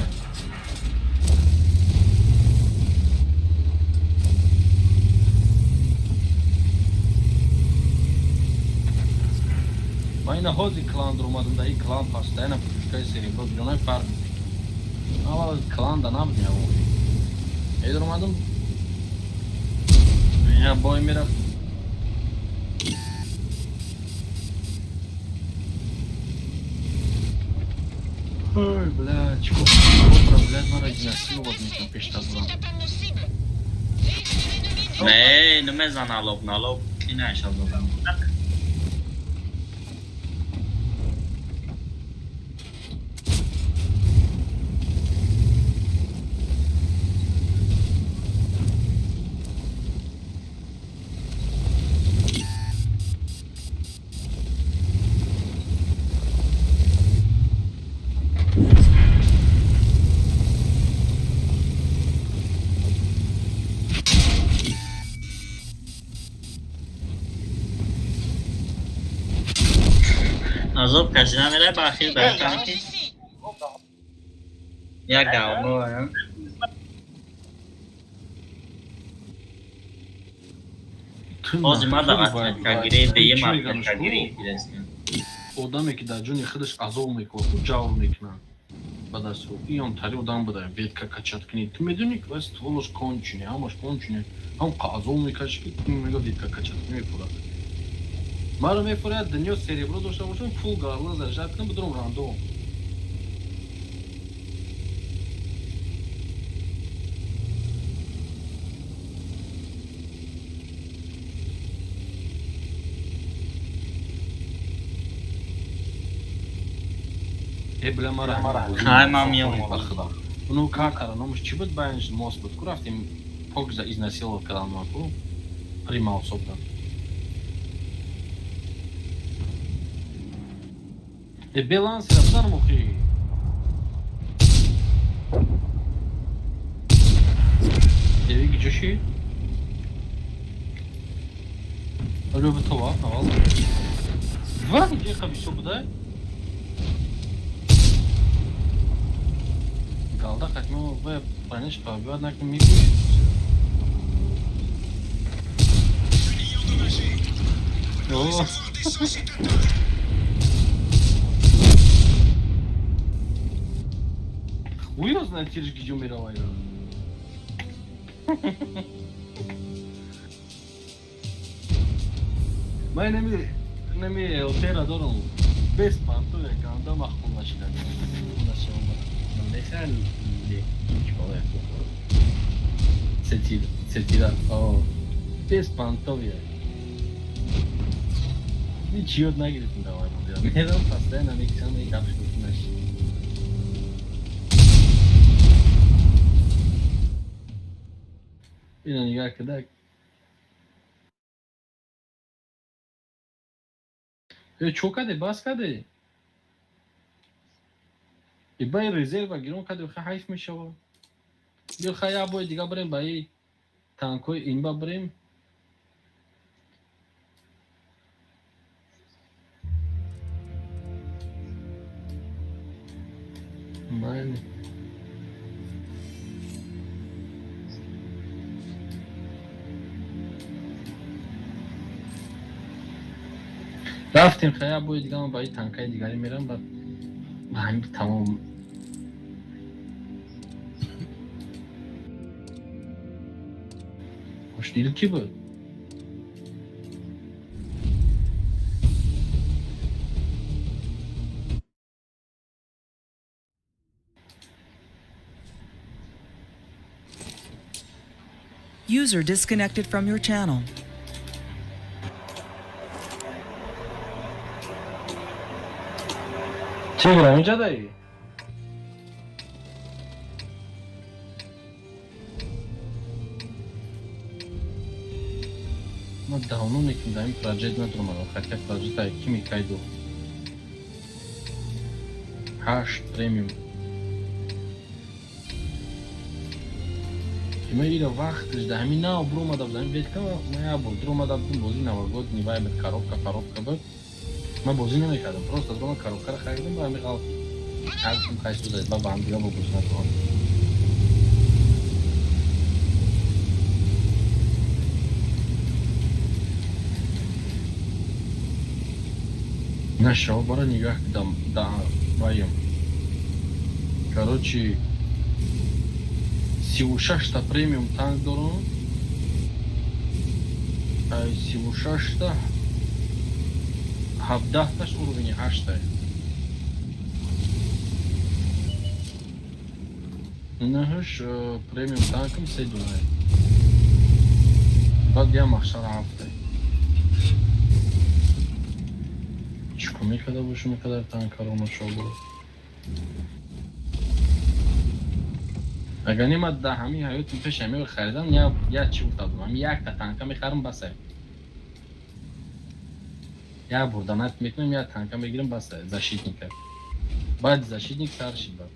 من این هازی کلان در اومدم در این کلان постоянно пушкай серебро миллионай фарм اول کلان دا نبودیم ای در اومدم یا بای میرفت ой блядь сколько блядь надо изнасиловать меня пешта была نه نمیزن نالوب این اشال دادم عذاب کشیدن میره بخیر بهتره که یک گاونو هم بازی ما دقت کگیری به یه مرد کگیری گیرستیم آدمی که در جون خودش عذاب میکنه و جور میکنه بعد از این هم تری آدم بوده ویدکا کچت کنید تو میدونی که بس تولش کنچینه همش کنچینه هم عذاب میکشه که تو میگه ویدکا کچت میفوره مرا میفوره دنیا سریبرو داشته باشم پول گارلا زرجت کنم بدرم راندوم بله های ما میام ну как оно может чего баниш мост под крафтим пок за изнасиловал канал маку примал собственно баланс рабдар мухи Devi geçişi Öyle bir tava al Var mı diye kabisi bu da Galda kaçma ve paylaş abi однако mi Oh Хуй знает, через где умировали. من نمی اوتیرا دارم بس پانتو یکم دام خون نشد من نشان لی چوله ستیرا آه بس پانتو بیای هیچ یاد نگرفتم دوای من میرم پسته نمیکشم یک کفش بکنش اینو نگاه کدک چوکاده باز کده ای بای رزرو گیرون کده خیلی حیف میشه و بیا خیلی باید دیگه بریم با ای تانکوی این با بریم بله رفتیم خیلی باید دیگه من با ای تانکای دیگری میرم با همین تمام مشکل کی بود؟ User disconnected from your channel. چه اینجا داری؟ ما давно не кидаем проект на Трумано, хотя проект такими кайду. Hash премиум. Имею вахт, да, ми на обрума да вземем ветка, моя обрума да бози новогодний нивай бед коробка бед. ما بازی نمیکردم پروست از من کاروکار خریدم و میخوام هرچون خیلی زد با هم دیگه با بازی نکنم نشو برای نگاه دایم короче 36 تا премиум танк دارم 36 تا 17-таш уровень 8-та. Нахаш премиум танком седунай. Бад я махшар 7-та. Чуко мекада бушу мекадар танкаро нашолу. Агар нема да ҳами ҳаёти пеш ҳамеро харидам я чӣ гуфтадум ҳами якта танка мехарам басай. Я буду донат мекунем, я танка мегирем бас защитника. Баъд защитник старший бад.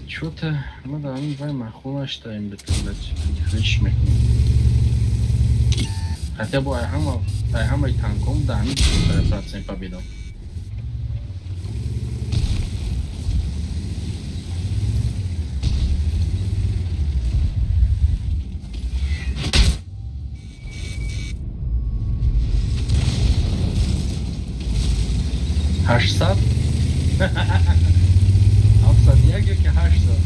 Чё-то мы да мы вай махуна штаем бетелать. Хрич мекунем. Хотя бы айхамай танком да ами 4% победа. Хашсад? Афсад як ёки хашсад.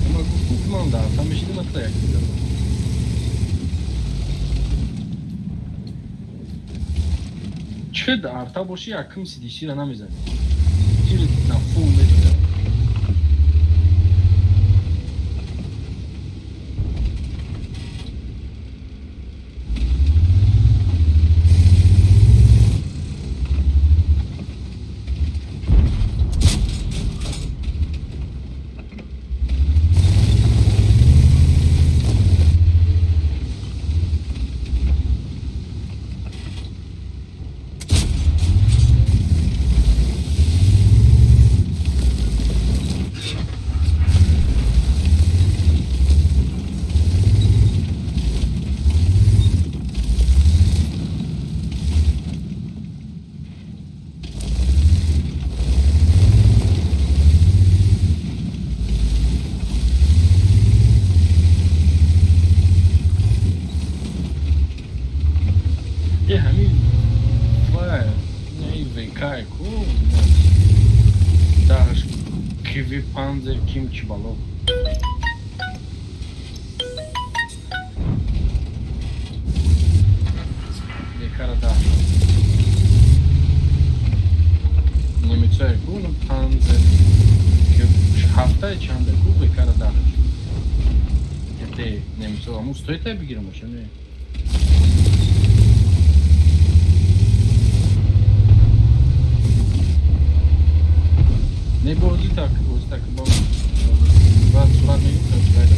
Я могу купман да, там ещё нема трояк сделал. چه ارتا باشی یکم CDC را نمیزنی تیر نفول میده kimchi balov. Dekara da. Німецькою куном панзер. Haftaya çanda ku bekara da. Ete Nemцова mu стоїте бігірмо чи не? Ne borcu tak, borcu tak, borcu. Surat ne yok da şurayla.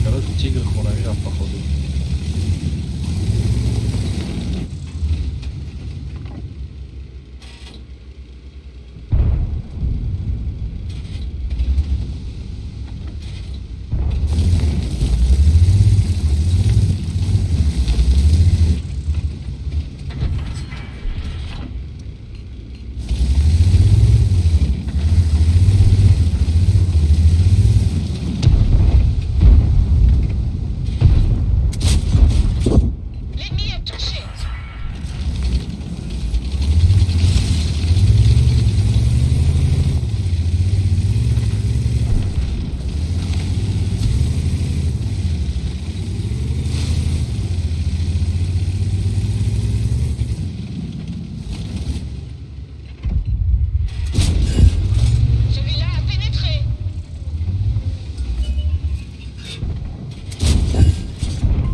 Короче, тигр хворает, походу. L'ennemi est touché. Celui-là a pénétré.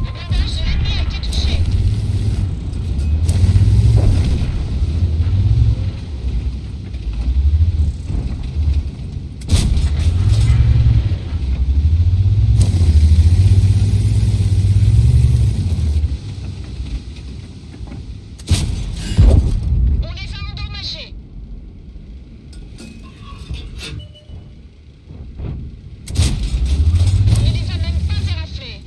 Le blindage de l'ennemi a été touché. On les a endommagés. On ne les a même pas éraflés.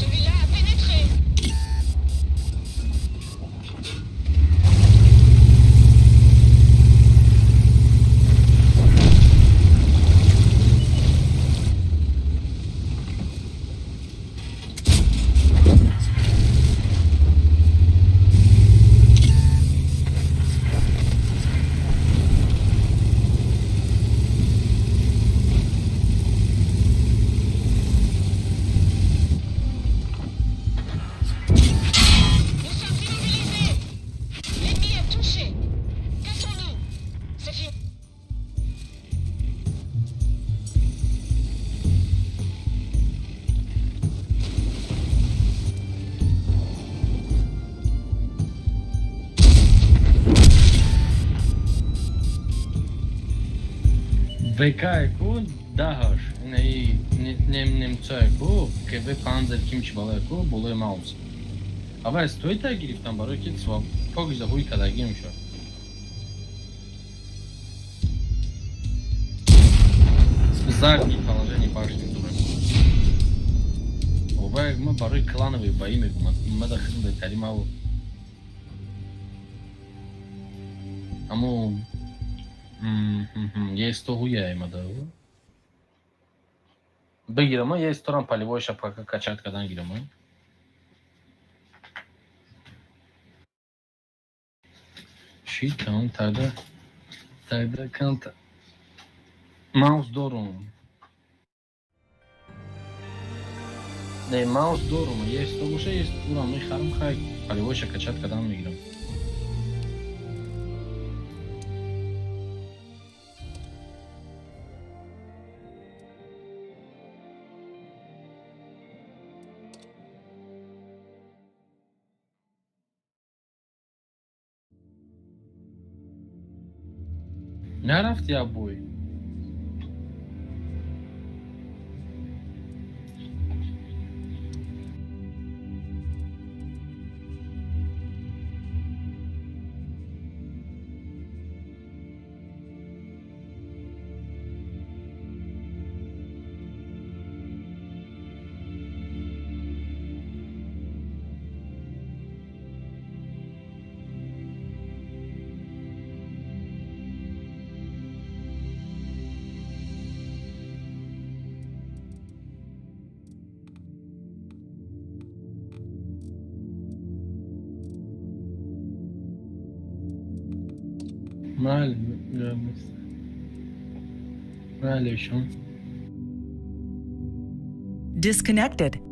Celui-là a pénétré. Nous sommes immobilisés. L'ennemi est touché. Cassons-nous. C'est fini. VK ku dahash, Nemцою ku, КВ Panzer kimchi balov ku, були маус. А вы стоите гириф там барой китсва, как за хуй когда гимшо. Заднее положение башни. Овай мы барой клановые бои мы дахнем таримау. Аму есть то хуя има да. Бегирам, есть сторон полевой шапка качать когда гирам. Shit, тогда канта. Маус дорум. Не, маус дорум, есть то уже есть урам, мы харм хай. Полевой качать когда мы играем. نرفتی ابوی Disconnected.